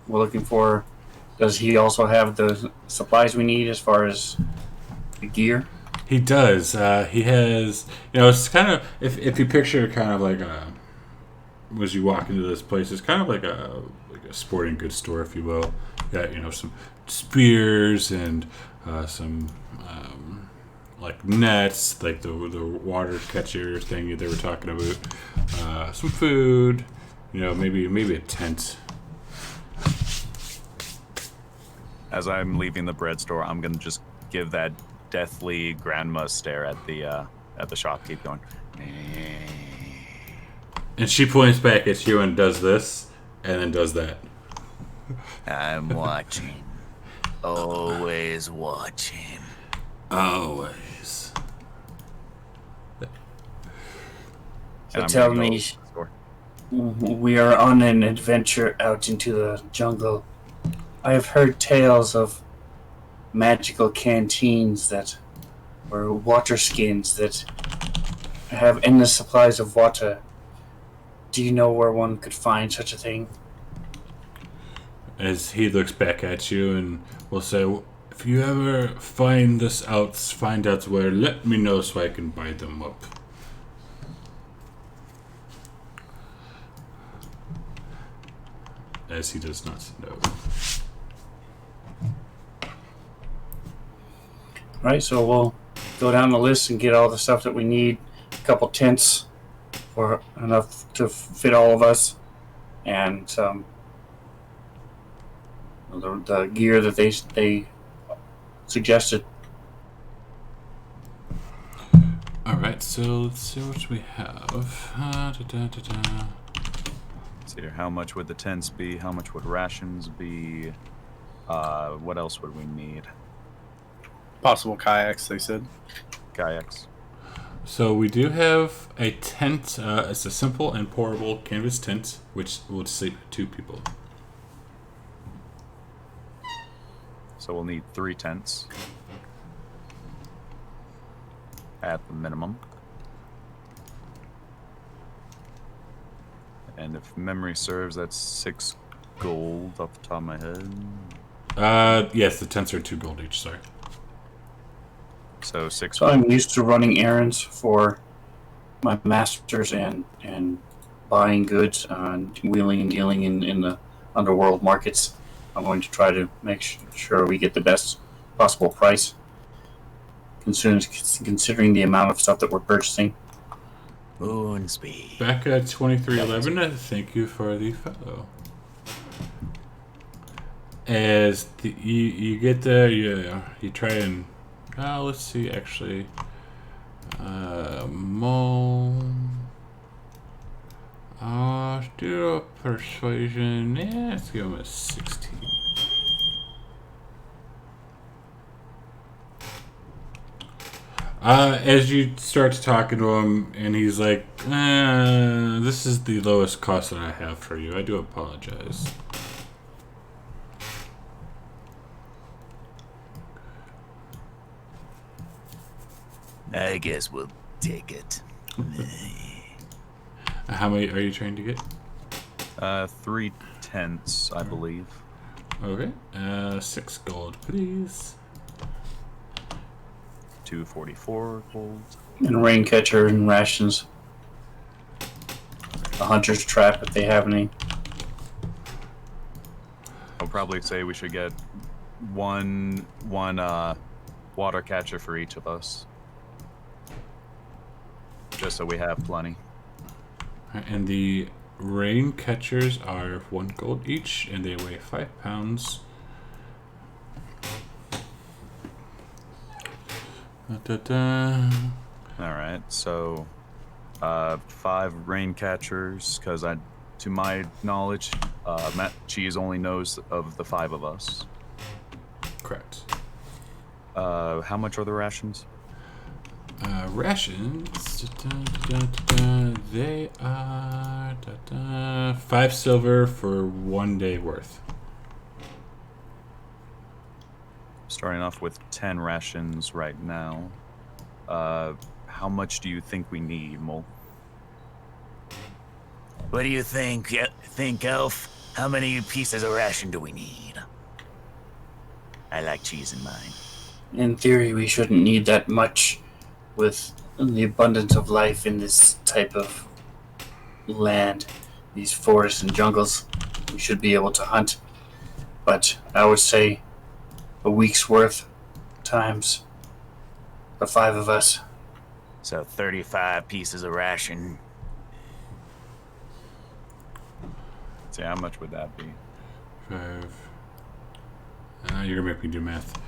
We're looking for... Does he also have the supplies we need as far as the gear? He does. He has... it's kind of... If you picture kind of like as you walk into this place, it's kind of like a sporting goods store, if you will. Got, some spears and some... like nets, like the water catcher thing they were talking about, some food, maybe a tent. As I'm leaving the bread store, I'm gonna just give that deathly grandma stare at the shopkeep, going. And she points back at you and does this, and then does that. I'm watching. Always watching. Always. So tell me, we are on an adventure out into the jungle. I have heard tales of magical canteens or water skins that have endless supplies of water. Do you know where one could find such a thing? As he looks back at you and will say, if you ever find out where, let me know so I can buy them up. As he does not know. Right, so we'll go down the list and get all the stuff that we need. A couple tents for enough to fit all of us, and the gear that they suggested. All right, so let's see what we have. Let's see here. How much would the tents be? How much would rations be? What else would we need? Possible kayaks, they said. Kayaks. So we do have a tent. It's a simple and portable canvas tent, which will sleep 2 people. So we'll need 3 tents at the minimum. And if memory serves, that's 6 gold off the top of my head. Yes, the tents are 2 gold each. Sorry. So 6. So I'm used to running errands for my masters and buying goods and wheeling and dealing in the underworld markets. I'm going to try to make sure we get the best possible price, considering the amount of stuff that we're purchasing. Moon speed. Becca 2311, thank you for the follow. As you get there, you try and let's see actually. Do a persuasion. Yeah, let's give him a 16. As you start to talking to him, and he's like, "This is the lowest cost that I have for you. I do apologize." I guess we'll take it. How many are you trying to get? 3/10, I believe. Okay. 6 gold, please. 244 gold. And rain catcher and rations. A hunter's trap if they have any. I'll probably say we should get one water catcher for each of us. Just so we have plenty. And the rain catchers are 1 gold each, and they weigh 5 pounds. Alright, so 5 rain catchers, because to my knowledge, Matt Cheese only knows of the 5 of us. Correct. How much are the rations? Rations. They are 5 silver for 1 day worth. Starting off with 10 rations right now. How much do you think we need, Mole? What do you think, Elf? How many pieces of ration do we need? I like cheese in mine. In theory, we shouldn't need that much with the abundance of life in this type of land, these forests and jungles. We should be able to hunt. But I would say a week's worth times the 5 of us. So 35 pieces of ration. So how much would that be? 5. You're gonna make me do math.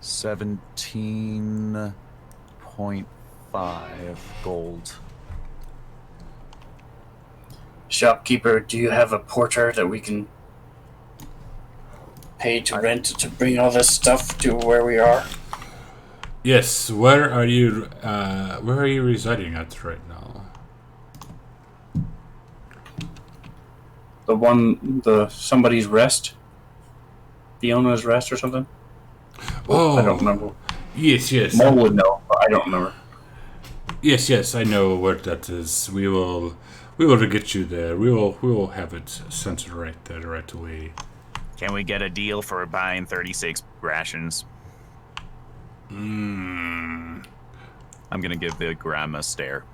17.5 gold. Shopkeeper, do you have a porter that we can pay to rent to bring all this stuff to where we are? Yes. Where are you residing at right now? Somebody's rest? The owner's rest or something? Oh, I don't remember. Yes. Mo would know, but I don't remember. Yes. I know what that is. We will get you there. We will have it sent right there right away. Can we get a deal for buying 36 rations? I'm gonna give the grandma a stare.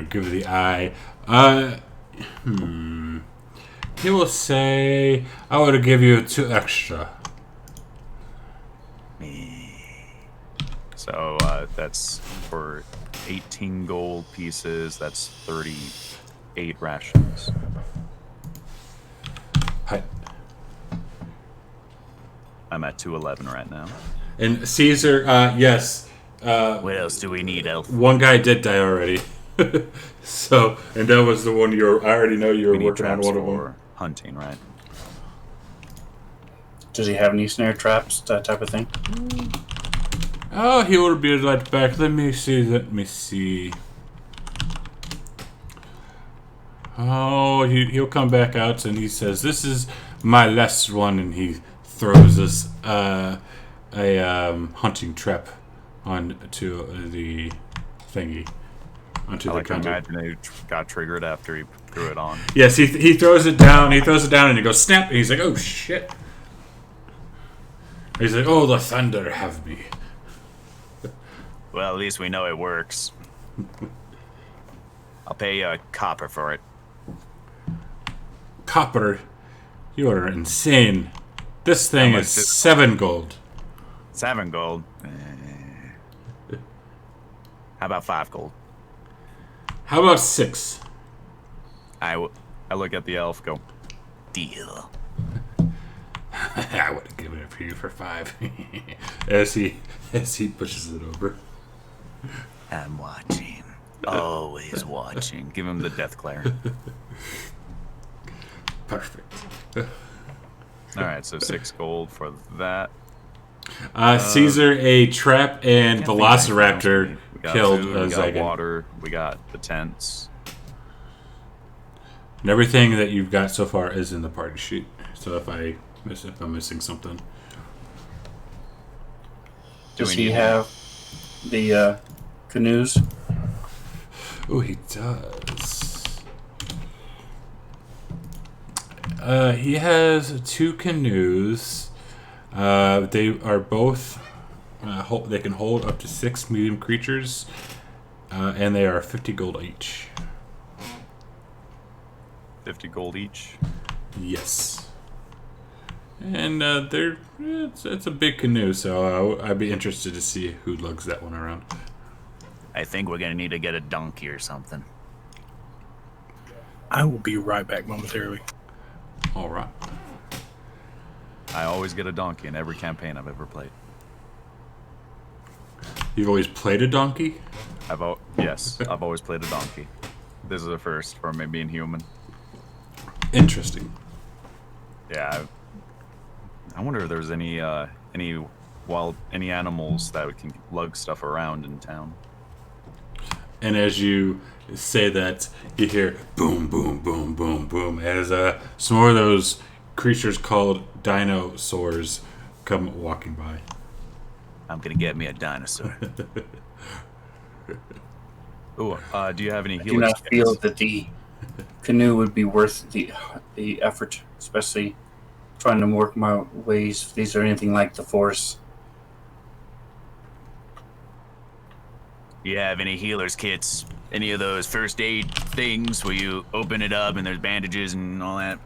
Give it the eye. He will say, I would give you 2 extra. So that's for 18 gold pieces. That's 38 rations. Hi. I'm at 211 right now. And Caesar, yes. What else do we need, Elf? One guy did die already. So, and that was the one I already know you were We need working on traps one of for them. hunting, right? Does he have any snare traps, that type of thing? Oh, he will be right back. Let me see. Oh, he'll come back out and he says, "This is my last one," and he throws us a hunting trap onto the thingy. Onto I the like to counter. imagine it got triggered after he threw it on. Yes, he throws it down. He throws it down and it goes snap. And he's like, "Oh shit!" He's like, "Oh, the thunder have me." Well, at least we know it works. I'll pay you a copper for it. Copper, you are insane. This thing How is much is- 7 gold. 7 gold. How about 5 gold? How about 6? I look at the elf, go, Deal. I would have given it for you for 5. as he pushes it over. I'm watching. Always watching. give him the death glare. Perfect. All right, so 6 gold for that. Caesar, a trap and Can't think of anything else velociraptor we need. We got killed food, we got Zygon. water, we got the tents. And everything that you've got so far is in the party sheet. So if I'm missing something. Does he have the canoes? Oh, he does. He has 2 canoes. They are both. They can hold up to 6 medium creatures, and they are 50 gold each. 50 gold each. Yes. And it's a big canoe, so I'd be interested to see who lugs that one around. I think we're gonna need to get a donkey or something. I will be right back momentarily. All right. I always get a donkey in every campaign I've ever played. You've always played a donkey? Yes, I've always played a donkey. This is a first for me being human. Interesting. Yeah, I wonder if there's any animals that can lug stuff around in town. And as you say that, you hear boom, boom, boom, boom, boom, as some more of those creatures called dinosaurs come walking by. I'm gonna get me a dinosaur. Ooh, do you have any I do helix not feel that the canoe would be worth the effort, especially trying to work my ways. If these are anything like the Force. You have any healer's kits? Any of those first aid things where you open it up and there's bandages and all that?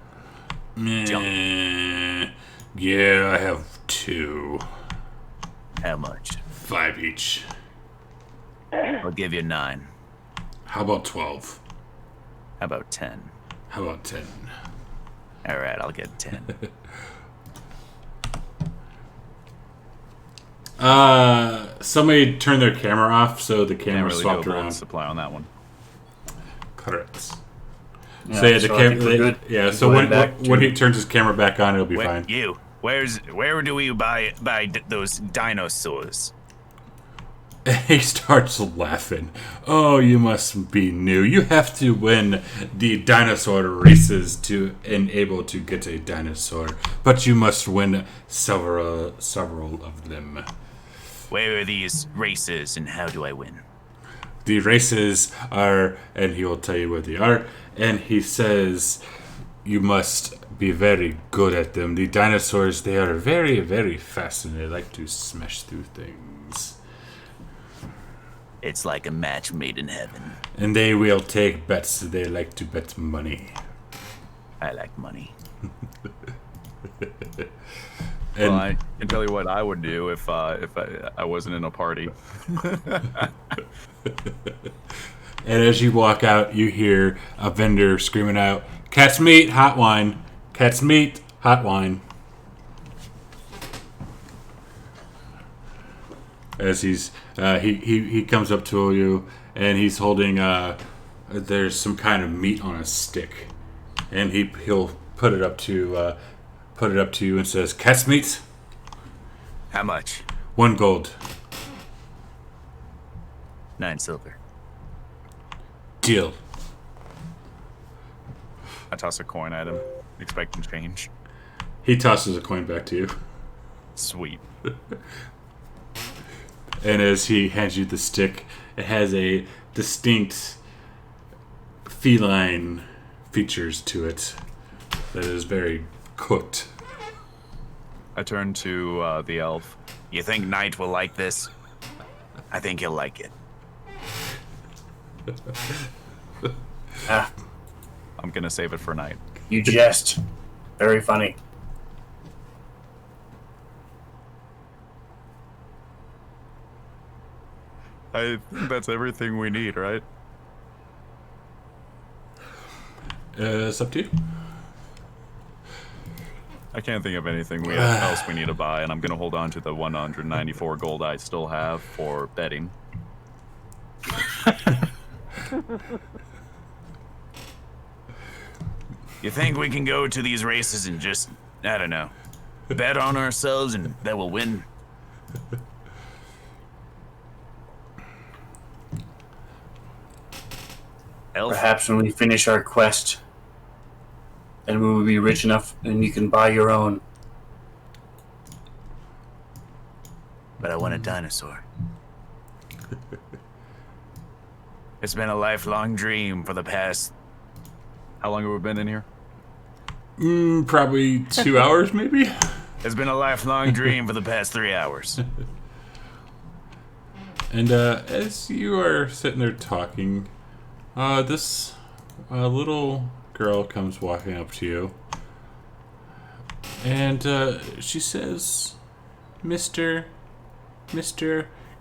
Yeah, I have 2. How much? 5 each. I'll give you 9. How about 12? How about 10? How about 10? All right, I'll get 10. Somebody turned their camera off, so the Can't camera really swapped do a blood around. supply on that one. Correct. Yeah, So yeah, the so I think we're camera. good. Yeah, Go so ahead back when to- he turns his camera back on, it'll be fine. You, where do we buy those dinosaurs? He starts laughing. Oh, you must be new. You have to win the dinosaur races to enable to get a dinosaur, but you must win several of them. Where are these races and how do I win? The races are, and he will tell you where they are, and he says you must be very good at them. The dinosaurs, they are very, very fast, and they like to smash through things. It's like a match made in heaven. And they will take bets. They like to bet money. I like money. And Well, I can tell you what I would do if I wasn't in a party. And as you walk out, you hear a vendor screaming out, "Cat's meat, hot wine. Cat's meat, hot wine." As he comes up to you, and he's holding there's some kind of meat on a stick, and he'll put it up to you and says, "Cat's meat, How much? 1 gold. 9 silver. Deal." I toss a coin at him, expecting change. He tosses a coin back to you. Sweet. And as he hands you the stick, it has a distinct feline features to it that is very cooked. I turn to the elf. You think Knight will like this? I think he'll like it. Ah, I'm gonna save it for night. you jest. Very funny. I think that's everything we need, right? It's up to you. I can't think of anything else we need to buy, and I'm gonna hold on to the 194 gold I still have for betting. You think we can go to these races and just, I don't know, bet on ourselves and that we'll win? Elf? Perhaps when we finish our quest, then we will be rich enough and you can buy your own. But I want a dinosaur. It's been a lifelong dream for the past... How long have we been in here? Probably 2 hours, maybe? It's been a lifelong dream for the past 3 hours. And as you are sitting there talking, this little girl comes walking up to you. And she says, Mister,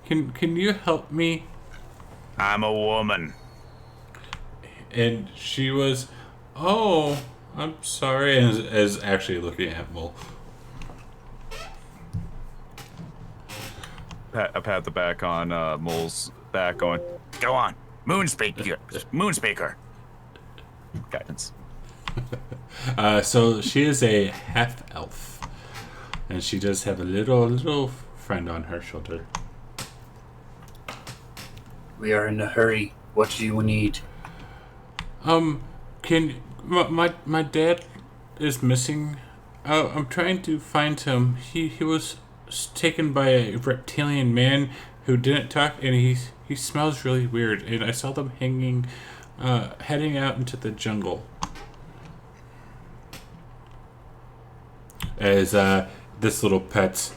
can you help me? I'm a woman. And she was, oh, I'm sorry, as actually looking at Mole. I pat the back on Mole's back, going, Go on. Moonspeaker. guidance. So she is a half elf, and she does have a little friend on her shoulder. We are in a hurry. What do you need? Can my dad is missing. I'm trying to find him. He was taken by a reptilian man who didn't talk, and he smells really weird. And I saw them heading out into the jungle. As this little pet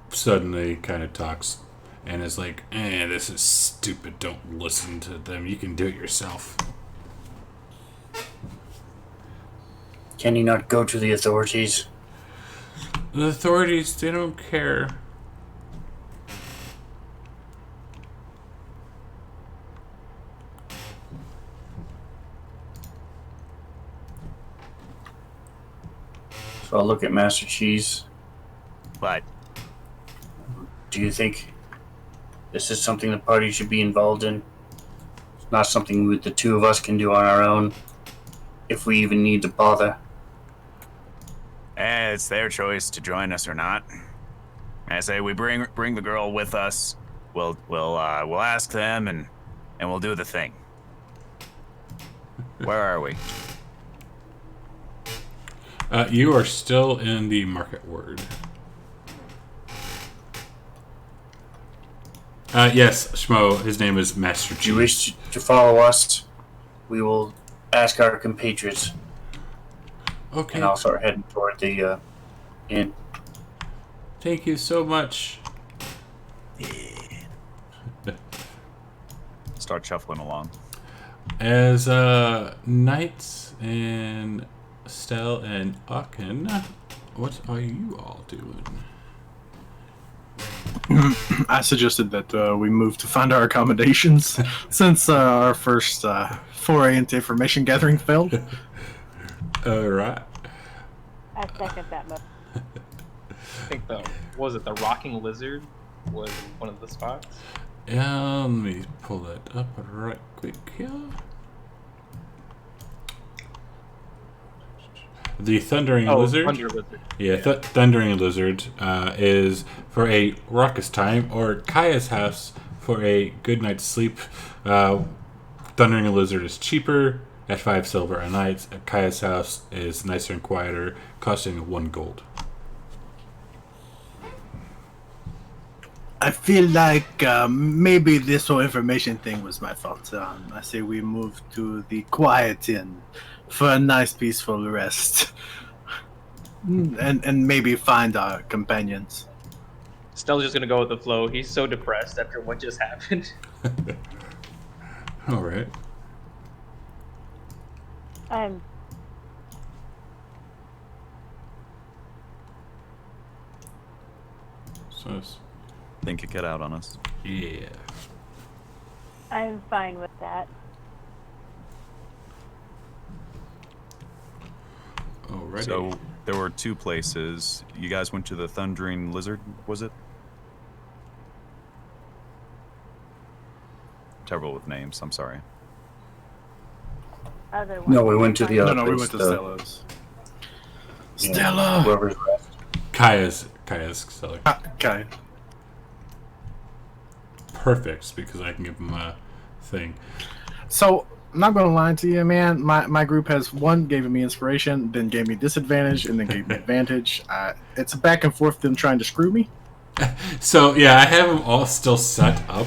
suddenly kind of talks and is like, this is stupid. Don't listen to them. You can do it yourself. Can you not go to the authorities? The authorities, they don't care. So I'll look at Master Cheese. What? Do you think this is something the party should be involved in? It's not something the two of us can do on our own, if we even need to bother. It's their choice to join us or not. I say we bring the girl with us. We'll ask them and we'll do the thing. Where are we? You are still in the market ward. Yes, Schmo. His name is Master If you Cheese. wish to follow us, we will ask our compatriots, Okay. and I'll start heading toward the inn. Thank you so much. Start shuffling along. As Knights and Stell and Aachen, what are you all doing? I suggested that we move to find our accommodations since our first foray into information gathering failed. Alright. I second that motion. I think the rocking lizard was one of the spots. Let me pull that up right quick here. The Thundering Lizard. Thunder lizard. Yeah, Thundering Lizard is for a raucous time, or Kaya's house for a good night's sleep. Thundering Lizard is cheaper at 5 silver a night. Kaya's house is nicer and quieter, costing 1 gold. I feel like maybe this whole information thing was my fault. I say we move to the quiet inn for a nice, peaceful rest, and maybe find our companions. Stella's just gonna go with the flow. He's so depressed after what just happened. All right. So Think you get out on us. Yeah. I'm fine with that. Alrighty. So there were two places. You guys went to the Thundering Lizard, was it? Terrible with names. I'm sorry. Other No, ones we are went to the fine. other No, we place. went to Stella's. Yeah, Stella! Whoever's left. Kaya's seller. Okay. Perfect, because I can give him a thing. So, I'm not gonna lie to you, man. My group has gave me inspiration, then gave me disadvantage, and then gave me advantage. It's a back and forth them trying to screw me. So yeah, I have them all still set up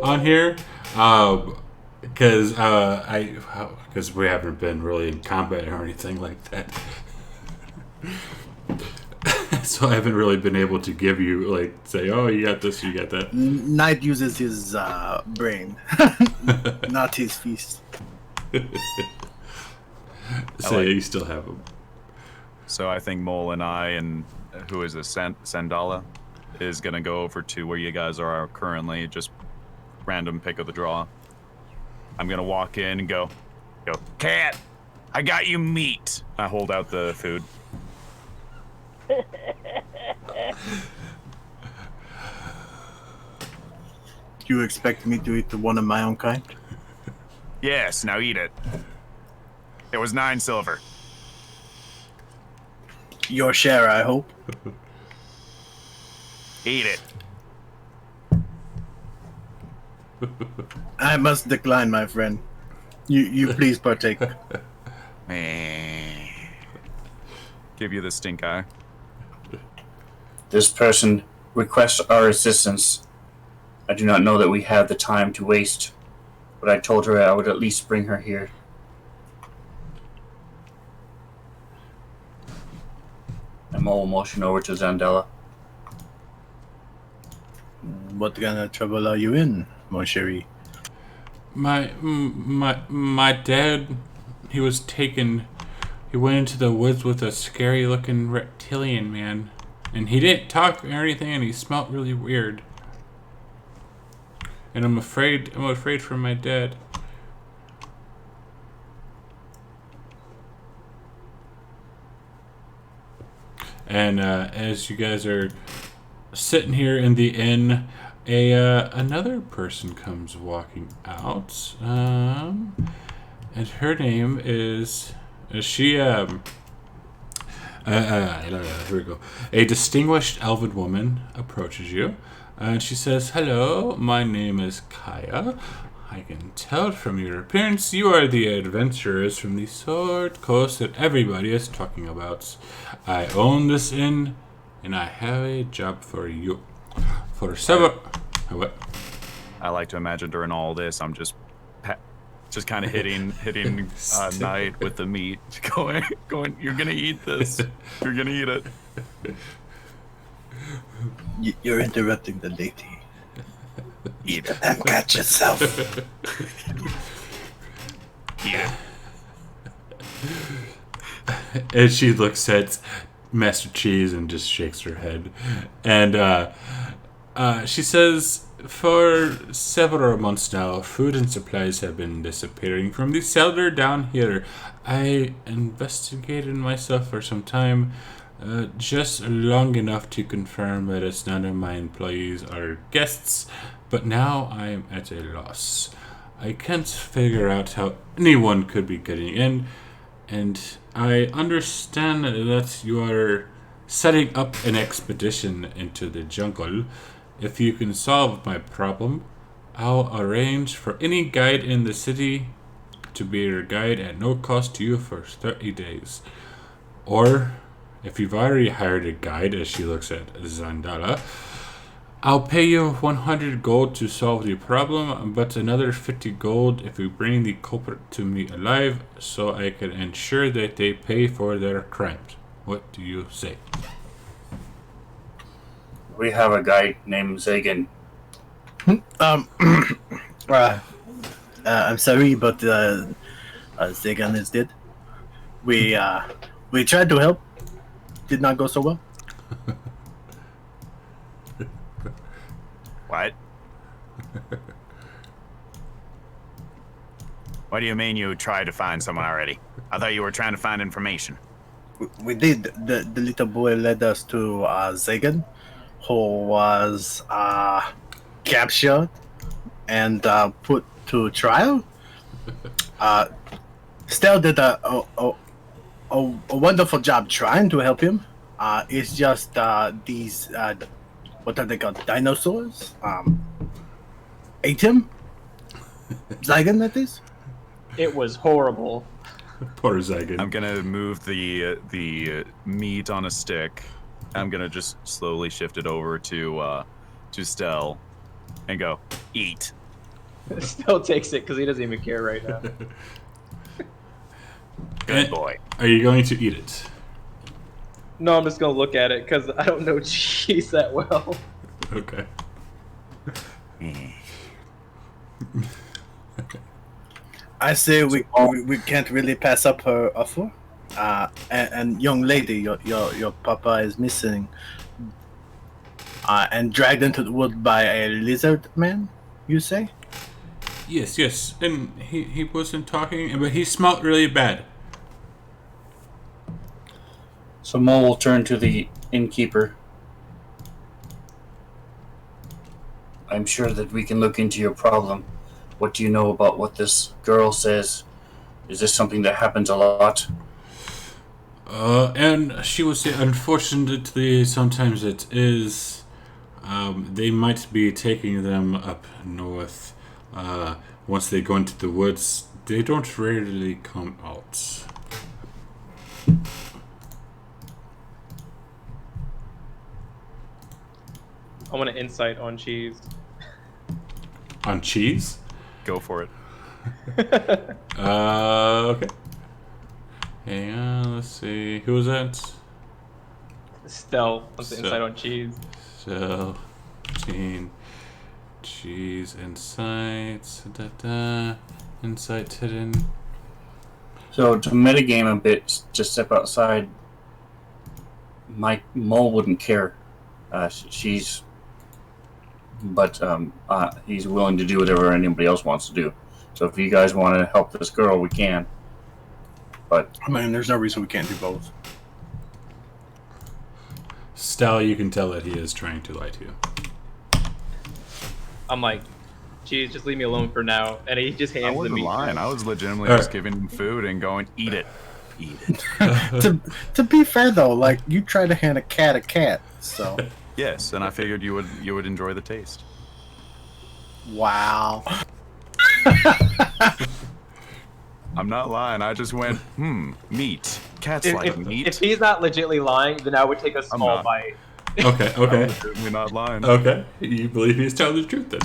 on here, because we haven't been really in combat or anything like that. So I haven't really been able to give you say, oh, you got this, you got that. Knight uses his brain, not his fist. So yeah, you still have them. So I think Mole and I and who is this, Sandala, is gonna go over to where you guys are currently. Just random pick of the draw. I'm gonna walk in and go, Cat, I got you meat. I hold out the food. You expect me to eat the one of my own kind? Yes, now eat it. It was 9 silver. Your share, I hope. Eat it. I must decline, my friend. You please partake. Give you the stink eye. This person requests our assistance. I do not know that we have the time to waste, but I told her I would at least bring her here. I'm all motion over to Zandela. What kind of trouble are you in, mon chéri? My dad, he was taken. He went into the woods with a scary-looking reptilian man, and he didn't talk or anything, and he smelled really weird. And I'm afraid for my dad. And as you guys are sitting here in the inn, another person comes walking out, and her name is here we go. A distinguished elven woman approaches you, and she says, "Hello, my name is Kaya. I can tell from your appearance you are the adventurers from the Sword Coast that everybody is talking about. I own this inn, and I have a job for you. For several..." What? I like to imagine during all this, I'm just kind of hitting Knight with the meat, going. You're gonna eat this. You're gonna eat it. You're interrupting the lady. Eat it. And catch yourself. Eat it. And she looks at Master Cheese and just shakes her head. And she says, "For several months now, food and supplies have been disappearing from the cellar down here. I investigated myself for some time, just long enough to confirm that it's none of my employees or guests, but now I am at a loss. I can't figure out how anyone could be getting in, and I understand that you are setting up an expedition into the jungle. If you can solve my problem, I'll arrange for any guide in the city to be your guide at no cost to you for 30 days. Or, if you've already hired a guide," as she looks at Zandala, "I'll pay you 100 gold to solve the problem, but another 50 gold if you bring the culprit to me alive, so I can ensure that they pay for their crimes. What do you say?" We have a guy named Zagan. I'm sorry, but Zagan is dead. We tried to help. Did not go so well. What? What do you mean you tried to find someone already? I thought you were trying to find information. We did. The little boy led us to Zagan, who was captured and put to trial. Stell did a wonderful job trying to help him. It's just these what are they called? Dinosaurs. Ate him. Zygon, that is. It was horrible. Poor Zygon. I'm gonna move the meat on a stick. I'm gonna just slowly shift it over to Stell, and go eat. Still takes it because he doesn't even care right now. Good boy. Are you going to eat it? No, I'm just gonna look at it because I don't know cheese that well. Okay. I say we can't really pass up her offer. And young lady, your papa is missing. And dragged into the wood by a lizard man, you say? Yes. And he wasn't talking, but he smelled really bad. So Mo will turn to the innkeeper. I'm sure that we can look into your problem. What do you know about what this girl says? Is this something that happens a lot? And she would say, unfortunately, sometimes it is. They might be taking them up north. Once they go into the woods, they don't rarely come out. I want an insight on cheese. On cheese? Go for it. Okay. Hang on, let's see. Who was that? Stell wants the insight on cheese. So, cheese insights. Insight hidden. So to metagame a bit, just step outside. Mo wouldn't care. He's willing to do whatever anybody else wants to do. So if you guys want to help this girl, we can. But I mean, there's no reason we can't do both. Stell, you can tell that he is trying to lie to you. I'm like, cheese, just leave me alone for now. And he just I hands the wasn't meat. lying. I was legitimately All just right. giving him food and going, eat it. Eat it. To be fair though, like you try to hand a cat, so Yes, and I figured you would enjoy the taste. wow. I'm not lying. I just went, meat. Cats like meat. If he's not legitly lying, then I would take a small not. bite. Okay. I'm legitimately not lying. Okay. You believe he's telling the truth then?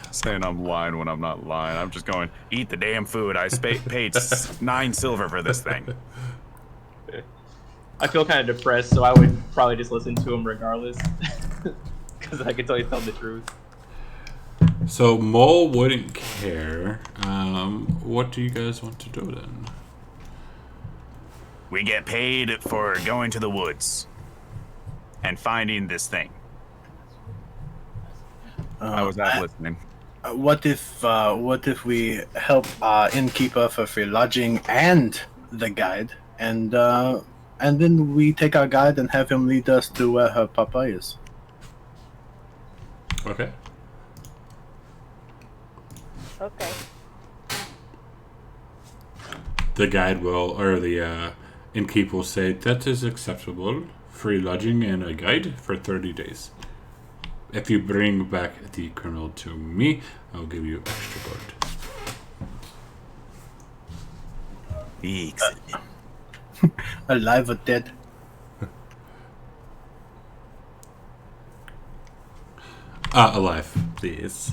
Saying I'm lying when I'm not lying. I'm just going, eat the damn food. I paid 9 silver for this thing. I feel kind of depressed, so I would probably just listen to him regardless. Because I can tell he's telling the truth. So Mole wouldn't care. What do you guys want to do then? We get paid for going to the woods and finding this thing. I was not listening. What if we help innkeeper for free lodging and the guide, and then we take our guide and have him lead us to where her papa is. Okay. Okay. The guide will, or the innkeep will say, that is acceptable. Free lodging and a guide for 30 days. If you bring back the criminal to me, I'll give you extra gold. Excellent. Alive or dead? Alive, please.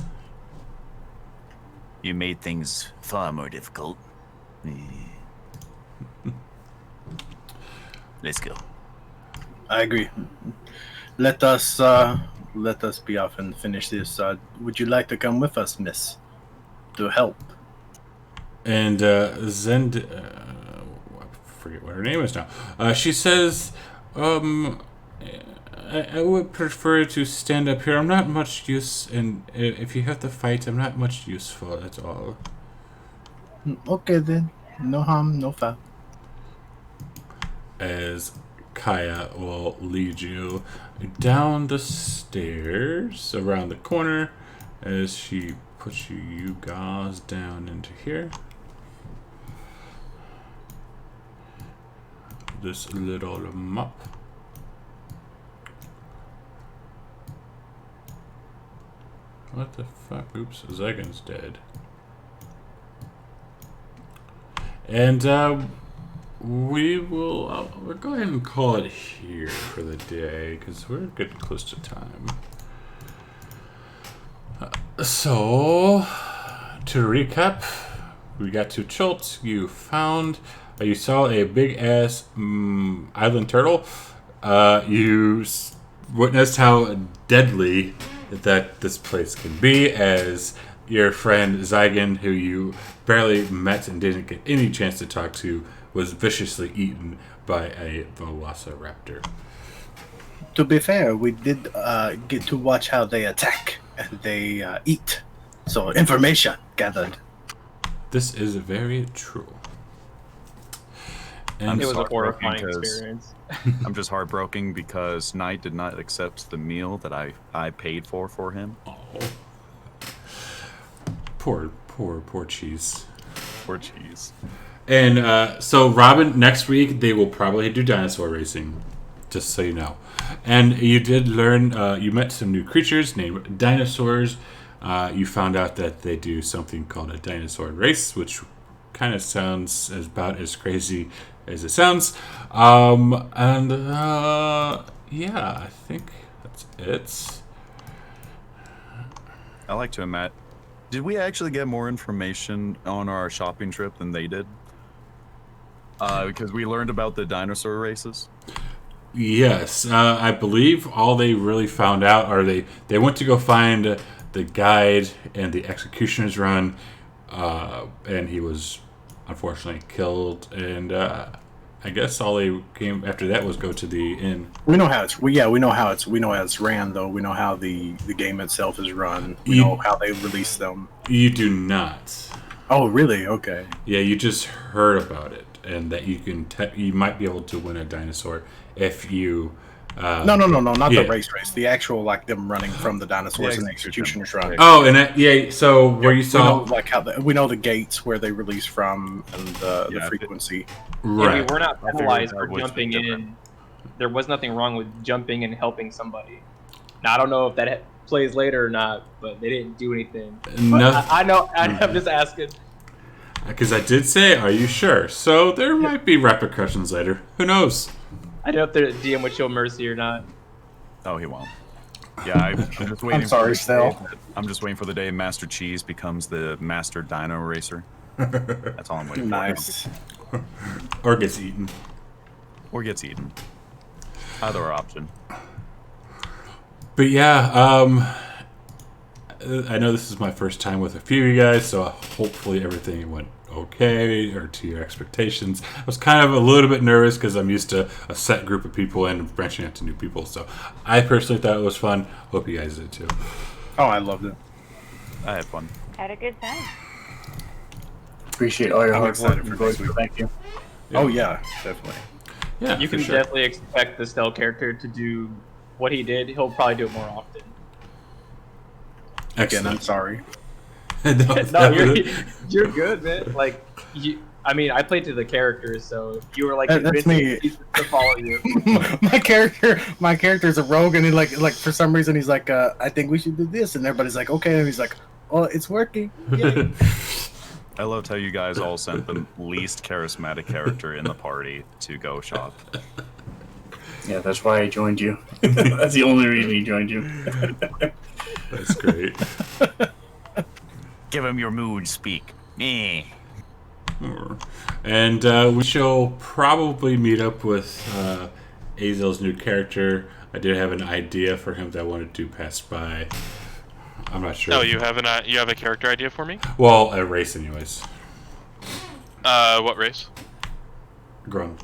You made things far more difficult. Let's go. I agree. Let us be off and finish this. Would you like to come with us, miss? To help. And Zend, I forget what her name is now. She says, I would prefer to stand up here. I'm not much use, and if you have to fight, I'm not much useful at all. Okay then. No harm, no foul. As Kaya will lead you down the stairs around the corner as she puts you guys down into here. This little mop. What the fuck? Oops, Zegan's dead. And we'll go ahead and call it here for the day because we're getting close to time. So, to recap, we got to Chult. You saw a big ass island turtle. You witnessed how deadly that this place can be, as your friend Zygon, who you barely met and didn't get any chance to talk to, was viciously eaten by a velociraptor. To be fair, we did get to watch how they attack and they eat. So information gathered. This is very true. And It was a heartbroken horrifying 'cause experience. I'm just heartbroken because Knight did not accept the meal that I paid for him. oh, poor cheese. Poor cheese. And so, Robin, next week they will probably do dinosaur racing, just so you know. And you did learn, you met some new creatures named dinosaurs. You found out that they do something called a dinosaur race, which kind of sounds about as crazy as it sounds. Yeah, I think that's it. I like to imagine. Did we actually get more information on our shopping trip than they did? Because we learned about the dinosaur races. Yes, I believe all they really found out are they went to go find the guide and the executioner's run, and he was unfortunately killed. And I guess all they came after that was go to the inn. We know how we know how it's ran though. We know how the game itself is run. We know how they release them. You do not. Oh, really? Okay. Yeah, you just heard about it, and that you might be able to win a dinosaur if you. No, not the race. The actual, like, them running from the dinosaurs and the executioner's run. Oh, and so where you saw, we know the gates where they release from and the frequency. Right. Yeah, we're not penalized for jumping in. There was nothing wrong with jumping and helping somebody. Now I don't know if that plays later or not, but they didn't do anything. I know. I'm just asking. Because I did say, "Are you sure?" So there might be repercussions later. Who knows? I don't know if the DM would show mercy or not. Oh, he won't. Yeah, I'm just waiting. I'm sorry, I'm just waiting for the day Master Cheese becomes the Master Dino Racer. That's all I'm waiting for. Nice. Or gets eaten. Or gets eaten. Either option. But yeah, I know this is my first time with a few of you guys, so hopefully everything went okay or to your expectations. I was kind of a little bit nervous because I'm used to a set group of people and branching out to new people. So I personally thought it was fun. Hope you guys did too. Oh, I loved it. I had fun. Had a good time. Appreciate all your I'm hard excited work. for next week. Thank you. Oh yeah, definitely. Yeah, You for can sure. definitely expect the stealth character to do what he did. He'll probably do it more often. Again, I'm Excellent. sorry. No, you're good, man. Like, I played to the characters, so if you were like That's convincing me. people to follow you. my character's a rogue, and he like for some reason he's like, I think we should do this, and everybody's like, okay, and he's like, oh, it's working. Yay. I loved how you guys all sent the least charismatic character in the party to go shop. Yeah, that's why I joined you. That's the only reason he joined you. That's great. Give him your mood speak. Meh. And we shall probably meet up with Azel's new character. I did have an idea for him that I wanted to pass by. I'm not sure. Oh, you have a character idea for me? Well, a race, anyways. What race? Grung.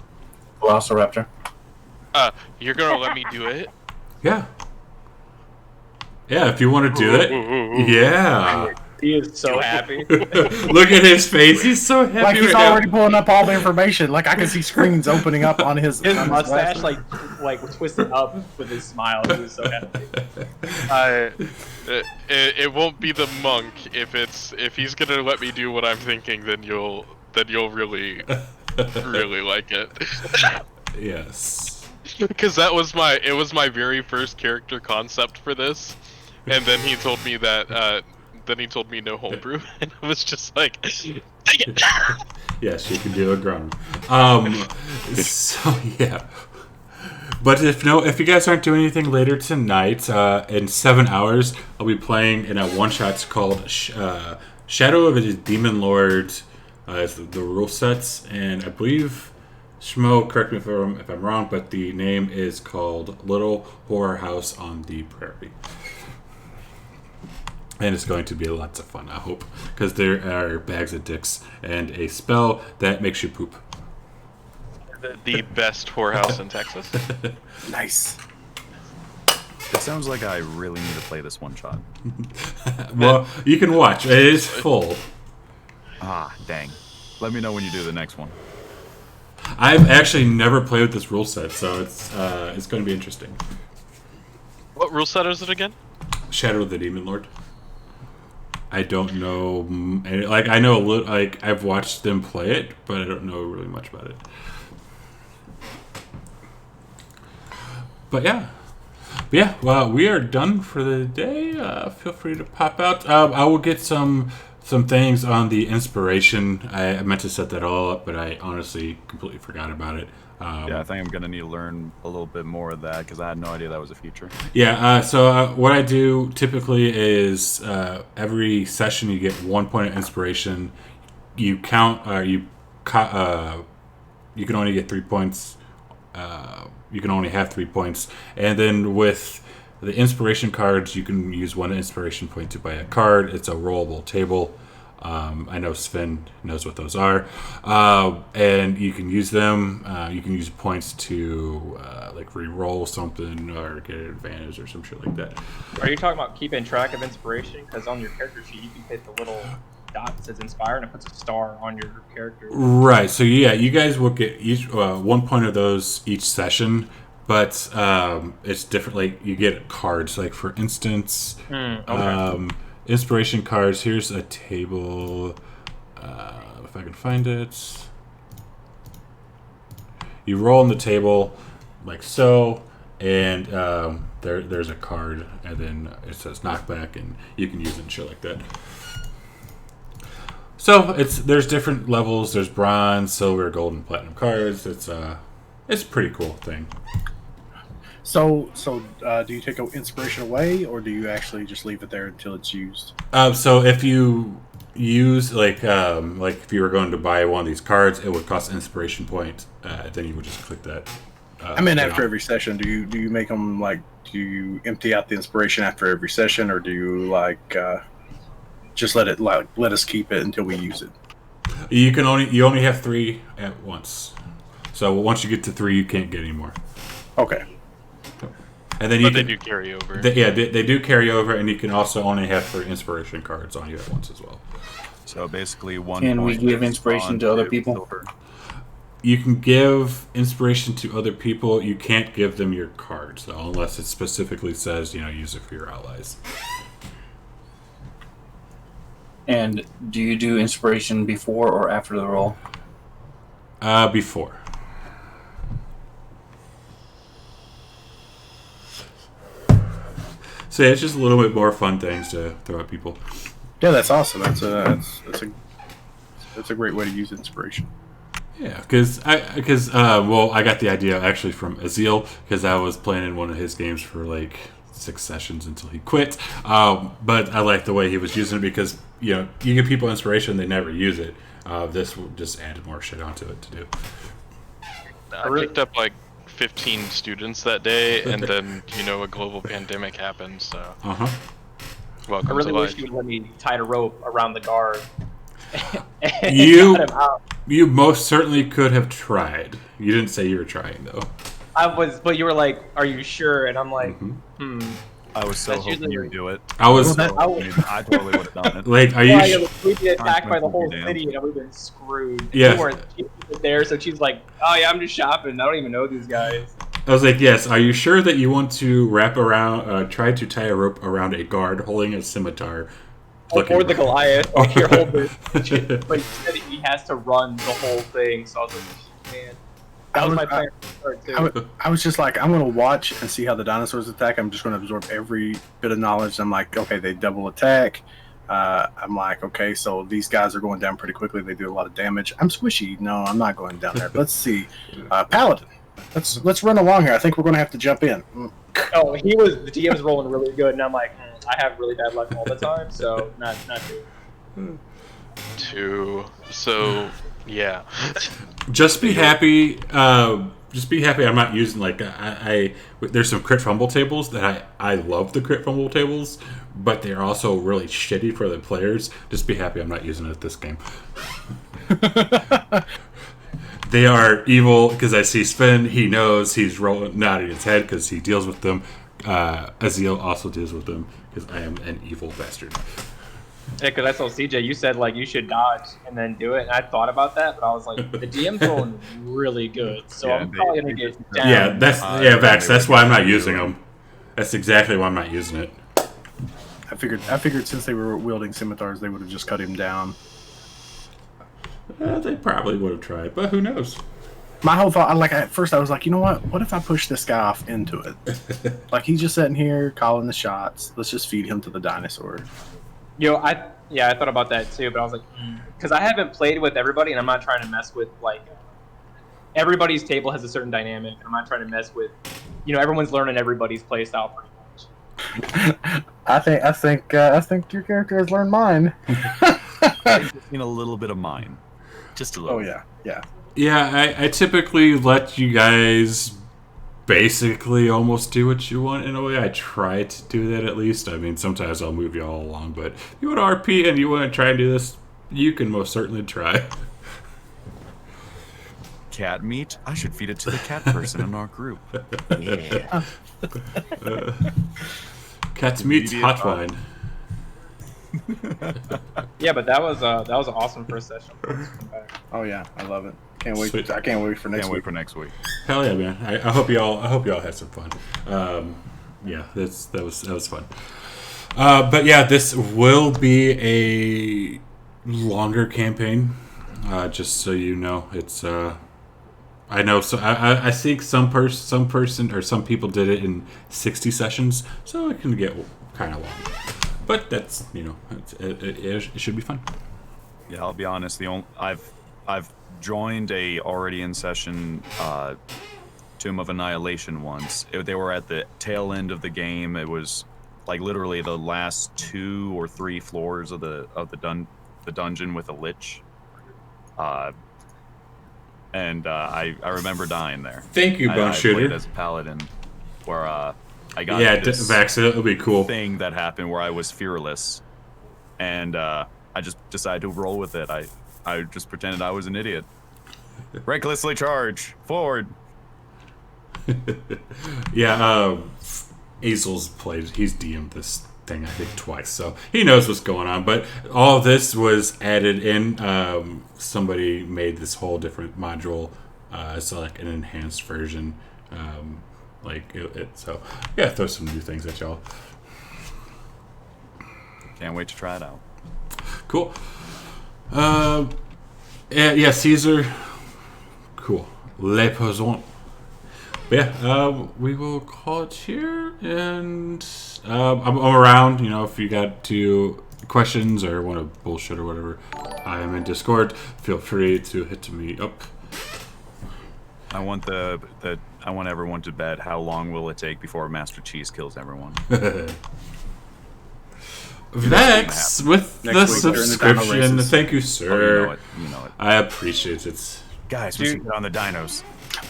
Velociraptor. You're gonna let me do it? Yeah. Yeah, if you want to do it. Yeah. He is so happy. Look at his face. He's so happy. Like he's right now. already pulling up all the information. Like I can see screens opening up on his mustache glasses. like twisted up with his smile. He was so happy. It won't be the monk if he's gonna let me do what I'm thinking, then you'll really really like it. Yes. Because it was my very first character concept for this, and then he told me that no homebrew, and I was just like, dang it. Yes, you can do a groan. So yeah. But if you guys aren't doing anything later tonight, in 7 hours, I'll be playing in a one-shot called Shadow of the Demon Lord. Is the rule sets, and I believe Schmo, correct me if I'm wrong, but the name is called Little Horror House on the Prairie. And it's going to be lots of fun, I hope, because there are bags of dicks and a spell that makes you poop. The best whorehouse in Texas. Nice. It sounds like I really need to play this one shot. Well, you can watch. It is full. Ah, dang. Let me know when you do the next one. I've actually never played with this rule set, so it's going to be interesting. What rule set is it again? Shadow of the Demon Lord. I don't know. Like I know a little. Like I've watched them play it, but I don't know really much about it. But yeah. Well, we are done for the day. Feel free to pop out. I will get some things on the inspiration. I meant to set that all up, but I honestly completely forgot about it. Yeah, I think I'm gonna need to learn a little bit more of that because I had no idea that was a feature. Yeah. So what I do typically is every session you get 1 point of inspiration. You count. You can only get 3 points. You can only have 3 points, and then with the inspiration cards, you can use 1 inspiration point to buy a card. It's a rollable table. I know Sven knows what those are, and you can use them. You can use points to like re-roll something or get an advantage or some shit like that. Are you talking about keeping track of inspiration? Because on your character sheet, you can hit the little dot that says inspire, and it puts a star on your character. Right. So yeah, you guys will get each 1 point of those each session, but it's different. Like you get cards. Like for instance, Okay. Inspiration cards. Here's a table. If I can find it. You roll on the table like so, and there's a card, and then it says knockback, and you can use it and shit like that. So there's different levels. There's bronze, silver, gold, and platinum cards. It's a pretty cool thing. So do you take inspiration away, or do you actually just leave it there until it's used? So if you use like if you were going to buy one of these cards, it would cost inspiration point. Then you would just click that. I mean, after every session, do you make them like? Do you empty out the inspiration after every session, or do you like just let us keep it until we use it? You only have 3 at once. So once you get to 3, you can't get any more. Okay. And then they do carry over. They do carry over, and you can also only have 3 inspiration cards on you at once as well. So basically, one. Can we point give is inspiration on to other two people? silver. You can give inspiration to other people. You can't give them your cards, though, unless it specifically says, use it for your allies. And do you do inspiration before or after the roll? Before. So yeah, it's just a little bit more fun things to throw at people. Yeah, that's awesome. That's a great way to use inspiration. Yeah, because I got the idea actually from Azil, because I was playing in one of his games for like 6 sessions until he quit. But I like the way he was using it because you give people inspiration, they never use it. This just added more shit onto it to do. I picked up like 15 students that day, and then a global pandemic happened. So welcome I really to wish life. you would let me tie a rope around the guard. and You cut him out. you most certainly could have tried. You didn't say you were trying though. I was, but you were like, "Are you sure?" And I'm like, Mhm. I was so That's hoping usually- you'd do it. I was So, I mean, I totally would have done it. like, are you? Well, we'd be attacked I'm by the gonna whole be damned. city, and we've been screwed. Yeah. She wasn't there, so she's like, "Oh yeah, I'm just shopping. I don't even know these guys." I was like, yes. Are you sure that you want to wrap around, try to tie a rope around a guard holding a scimitar? Or the Goliath. Like, here, hold this. But he said he has to run the whole thing, so I was like, man. That was my plan from the start, too. I was just like, I'm going to watch and see how the dinosaurs attack. I'm just going to absorb every bit of knowledge. I'm like, okay, they double attack. I'm like, okay, so these guys are going down pretty quickly. They do a lot of damage. I'm squishy. No, I'm not going down there. Let's see. Paladin. Let's run along here. I think we're going to have to jump in. Oh, the DM was rolling really good, and I'm like, I have really bad luck all the time, so not good. So yeah. Just be happy. Just be happy. I'm not using like there's some crit fumble tables that I love the crit fumble tables, but they're also really shitty for the players. Just be happy I'm not using it this game. They are evil because I see Sven. He knows he's nodding his head because he deals with them. Azil also deals with them because I am an evil bastard. Yeah, because I told CJ, you said like you should dodge and then do it, and I thought about that, but I was like, the DM's rolling really good, so I'm probably gonna get down. Yeah, Vax. That's why I'm not using them. That's exactly why I'm not using it. I figured since they were wielding scimitars, they would have just cut him down. They probably would have tried, but who knows? My whole thought, at first I was like, you know what? What if I push this guy off into it? Like, he's just sitting here calling the shots. Let's just feed him to the dinosaur. I thought about that too, but I was like, because I haven't played with everybody, and I'm not trying to mess with like everybody's table has a certain dynamic. And I'm not trying to mess with, everyone's learning everybody's play style pretty much. I think your character has learned mine. I've seen a little bit of mine, just a little. Oh yeah. Yeah, I typically let you guys basically almost do what you want in a way. I try to do that at least. I mean, sometimes I'll move you all along, but if you want to RP and you want to try and do this, you can most certainly try. Cat meat? I should feed it to the cat person in our group. Yeah. Cat's meat's hot wine. Yeah, but that was an awesome first session. Oh yeah, I love it. Can't wait. Sweet. I can't wait for next Can't week. wait for next week. Hell yeah, man! I hope y'all had some fun. Yeah, that was fun. But yeah, this will be a longer campaign. Just so you know, it's. I know. So I think some person or some people did it in 60 sessions, so it can get kind of long. But that's it should be fun. Yeah, I'll be honest. I've joined a already in session Tomb of Annihilation once. They were at the tail end of the game. It was like literally the last 2 or 3 floors of the dungeon with a lich. And I remember dying there. Thank you, Bone I Shooter. played as a paladin, where I got this Vax, it'll be cool. thing that happened where I was fearless, and I just decided to roll with it. I just pretended I was an idiot. Recklessly charge forward. Yeah, Azel's played. He's DM'd this thing I think twice, so he knows what's going on. But all this was added in. Somebody made this whole different module, so like an enhanced version. So yeah, throw some new things at y'all. Can't wait to try it out. Cool. Yeah, Caesar. Cool. Le Posant. But yeah, we will call it here, and I'm around. If you got questions or want to bullshit or whatever, I am in Discord. Feel free to hit me up. I want I want everyone to bet how long will it take before Master Cheese kills everyone. Vex with the Next week during the dino subscription. races. Thank you, Oh, sir. you know it. I appreciate it. Guys, we should get on the dinos.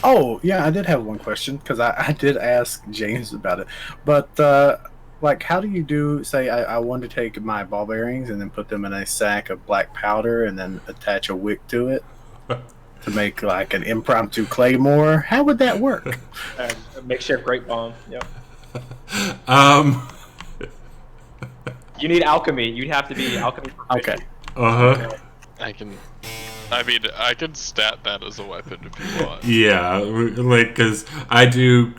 Oh yeah, I did have one question because I did ask James about it. But how do you do? Say I want to take my ball bearings and then put them in a sack of black powder and then attach a wick to it. to make like an impromptu claymore? How would that work? Makeshift great bomb. Yep. Um. You need alchemy. You'd have to be alchemy proficient. Okay. I can stat that as a weapon if you want. Yeah, like because I do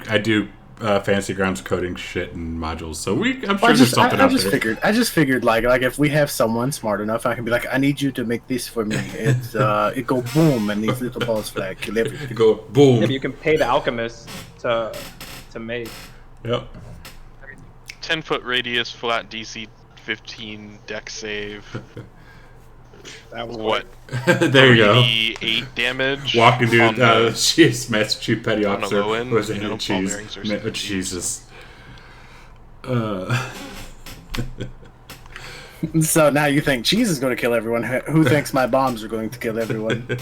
Fantasy Grounds coding shit and modules, so I'm sure there's something out there. I just figured like if we have someone smart enough, I can be like, I need you to make this for me. It's it go boom, and these little balls fly kill everything. Go boom. Yeah, but you can pay the alchemist to make. Yep. 10-foot radius, flat DC 15 deck save. That was What? There you go. 8 damage. Walking dude, on she's Master Chief Petty on the Officer. low end, Was you know, it cheese? ball bearings are 60. Jesus. So now you think cheese is going to kill everyone? Who thinks my bombs are going to kill everyone?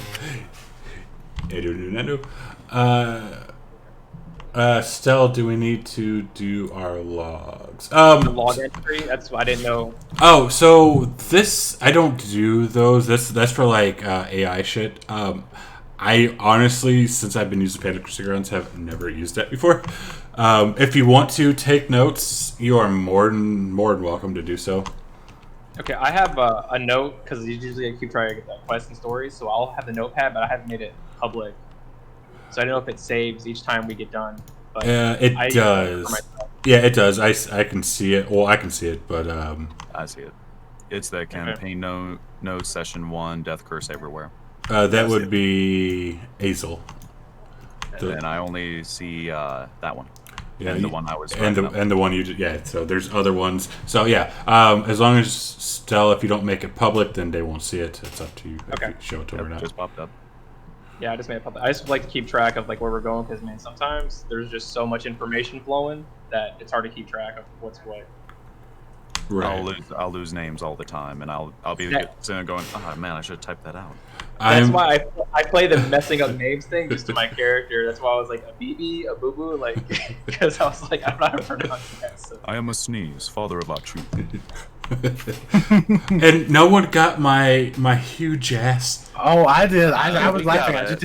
Stell, do we need to do our logs? the log entry. That's what I didn't know. Oh, so this I don't do those. That's for like AI shit. I honestly, since I've been using Fantasy Grounds, have never used that before. If you want to take notes, you are more than welcome to do so. Okay, I have a note because usually I keep trying to get that quest and stories, so I'll have the notepad, but I haven't made it public. So I don't know if it saves each time we get done. But It does. Yeah, it does. I can see it. Well, I can see it, but I see it. It's the campaign no session 1 death curse everywhere. that would be Azel. And I only see that one. Yeah, and the one I was and the one you did. Yeah, so there's other ones. So yeah, as long as Stell, if you don't make it public, then they won't see it. It's up to you. Okay. If you show it to them or not. Just popped up. Yeah, I just made it public. I just like to keep track of like where we're going because man, sometimes there's just so much information flowing that it's hard to keep track of what's what. Right. I'll lose names all the time, and I'll be sitting there going, oh man, I should have typed that out. That's why I play the messing up names thing just to my character. That's why I was like a BB, a boo boo, like because I was like I'm not pronouncing that. So. I am a sneeze, father of Achu. And no one got my huge ass. Oh, I did. I was laughing. I just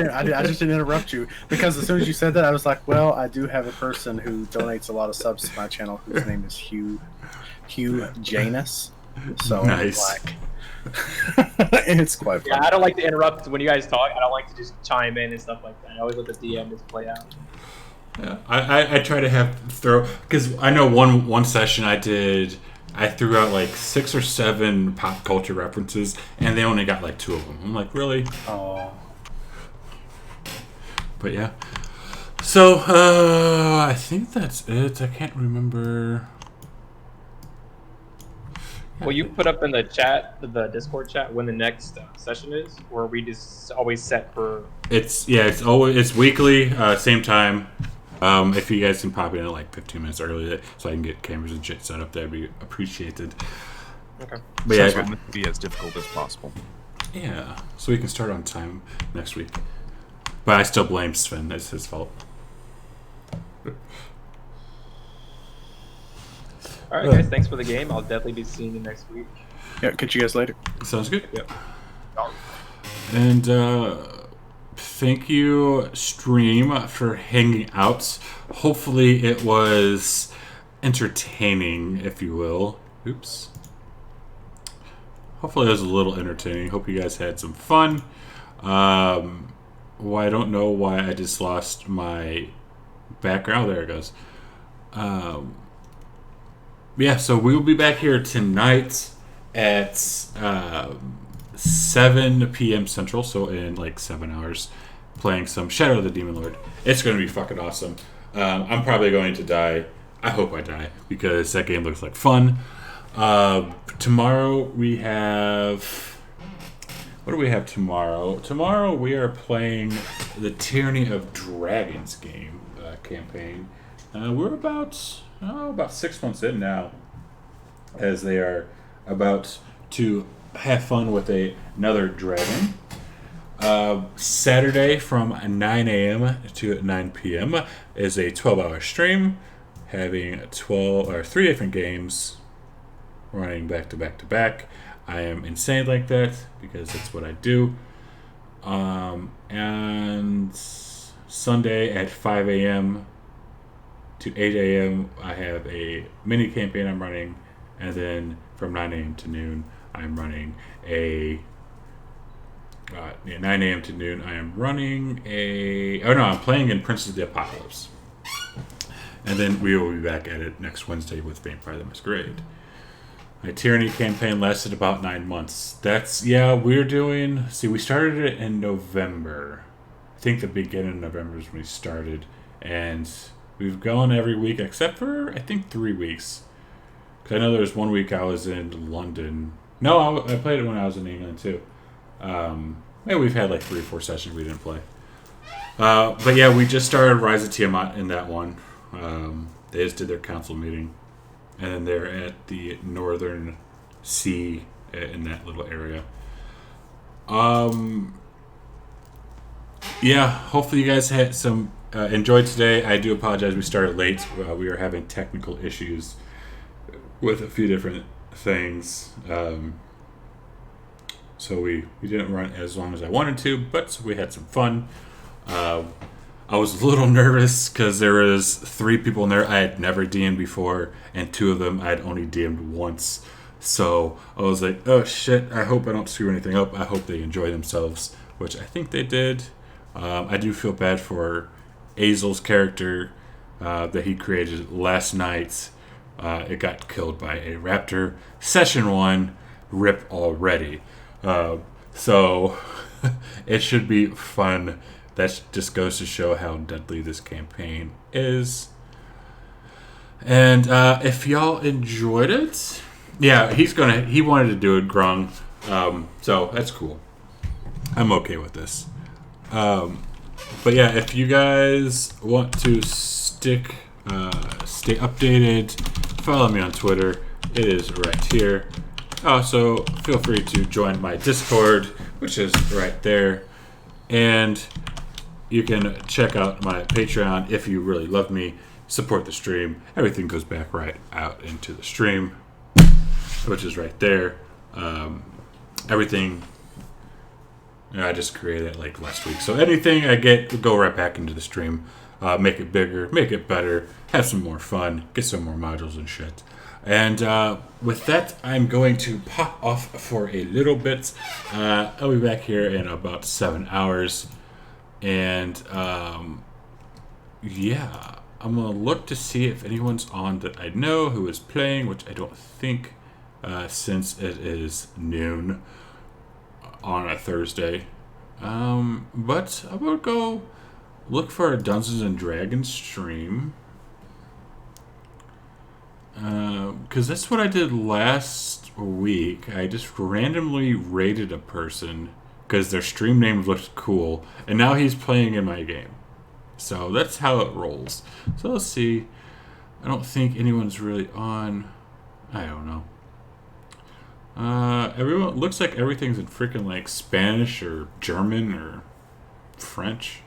didn't interrupt you because as soon as you said that, I was like, well, I do have a person who donates a lot of subs to my channel whose name is Hugh Janus. So Nice. like, it's quite funny. Yeah, I don't like to interrupt when you guys talk. I don't like to just chime in and stuff like that. I always let the DM just play out. Yeah, I try to throw because I know one session I threw out like 6 or 7 pop culture references, and they only got like 2 of them. I'm like, really? Oh. But yeah. So I think that's it. I can't remember. Will you put up in the chat, the Discord chat, when the next session is, or we just always set for? It's weekly, same time. If you guys can pop in at like 15 minutes early, so I can get cameras and shit set up, that'd be appreciated. Okay. But So yeah, it's going to be as difficult as possible. yeah. So we can start on time next week. But I still blame Sven. It's his fault. All right, guys. Thanks for the game. I'll definitely be seeing you next week. Yeah, catch you guys later. Sounds good. Yep. And thank you, stream, for hanging out. Hopefully it was entertaining, if you will. Oops. Hopefully it was a little entertaining. Hope you guys had some fun. Well, I don't know why I just lost my background. There it goes. Yeah, so we will be back here tonight at 7 p.m. Central, so in like 7 hours, playing some Shadow of the Demon Lord. It's going to be fucking awesome. I'm probably going to die. I hope I die, because that game looks like fun. Tomorrow we have... What do we have tomorrow? Tomorrow we are playing the Tyranny of Dragons game campaign. We're about 6 months in now, as they are about to have fun with another dragon. Saturday from 9 a.m. to 9 p.m. is a 12-hour stream, having 3 different games running back to back to back. I am insane like that because that's what I do. And Sunday at 5 a.m. to 8 a.m. I have a mini campaign I'm running, and then from 9 a.m. to noon I'm running a 9 a.m. to noon I am running I'm playing in Prince of the Apocalypse, and then we will be back at it next Wednesday with Vampire the Masquerade. My Tyranny campaign lasted about 9 months. We started it in November. I think the beginning of November is when we started, and we've gone every week except for, I think, 3 weeks. Because I know there was 1 week I was in London. No, I played it when I was in England, too. Maybe we've had like 3 or 4 sessions we didn't play. But yeah, we just started Rise of Tiamat in that one. They just did their council meeting. And then they're at the Northern Sea in that little area. Yeah, hopefully you guys had some enjoyed today. I do apologize we started late. We were having technical issues with a few different things. So we didn't run as long as I wanted to, but we had some fun. I was a little nervous because there was 3 people in there I had never DM'd before, and 2 of them I had only DM'd once. So I was like, oh shit, I hope I don't screw anything up. I hope they enjoy themselves, which I think they did. I do feel bad for Azel's character that he created last night. It got killed by a raptor. Session 1, rip already. So it should be fun. That just goes to show how deadly this campaign is. And if y'all enjoyed it, yeah, he wanted to do it, Grung. So that's cool. I'm okay with this. But yeah, if you guys want to stay updated, follow me on Twitter. It is right here. Also, feel free to join my Discord, which is right there. And you can check out my Patreon if you really love me. Support the stream. Everything goes back right out into the stream, which is right there. Everything I just created it like last week. So anything I get will go right back into the stream. Make it bigger, make it better, have some more fun, get some more modules and shit. And with that, I'm going to pop off for a little bit. I'll be back here in about 7 hours. And yeah, I'm going to look to see if anyone's on that I know who is playing, which I don't think since it is noon on a Thursday. But I'm going to go look for a Dungeons and Dragons stream. Because that's what I did last week. I just randomly raided a person because their stream name looked cool, and now he's playing in my game. So that's how it rolls. So let's see. I don't think anyone's really on. I don't know. Everyone looks like everything's in freaking like Spanish or German or French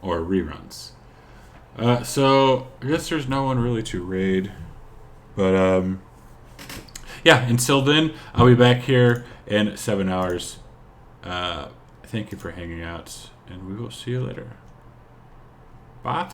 or reruns. So I guess there's no one really to raid. But yeah, until then, I'll be back here in 7 hours. Thank you for hanging out, and we will see you later. Bye.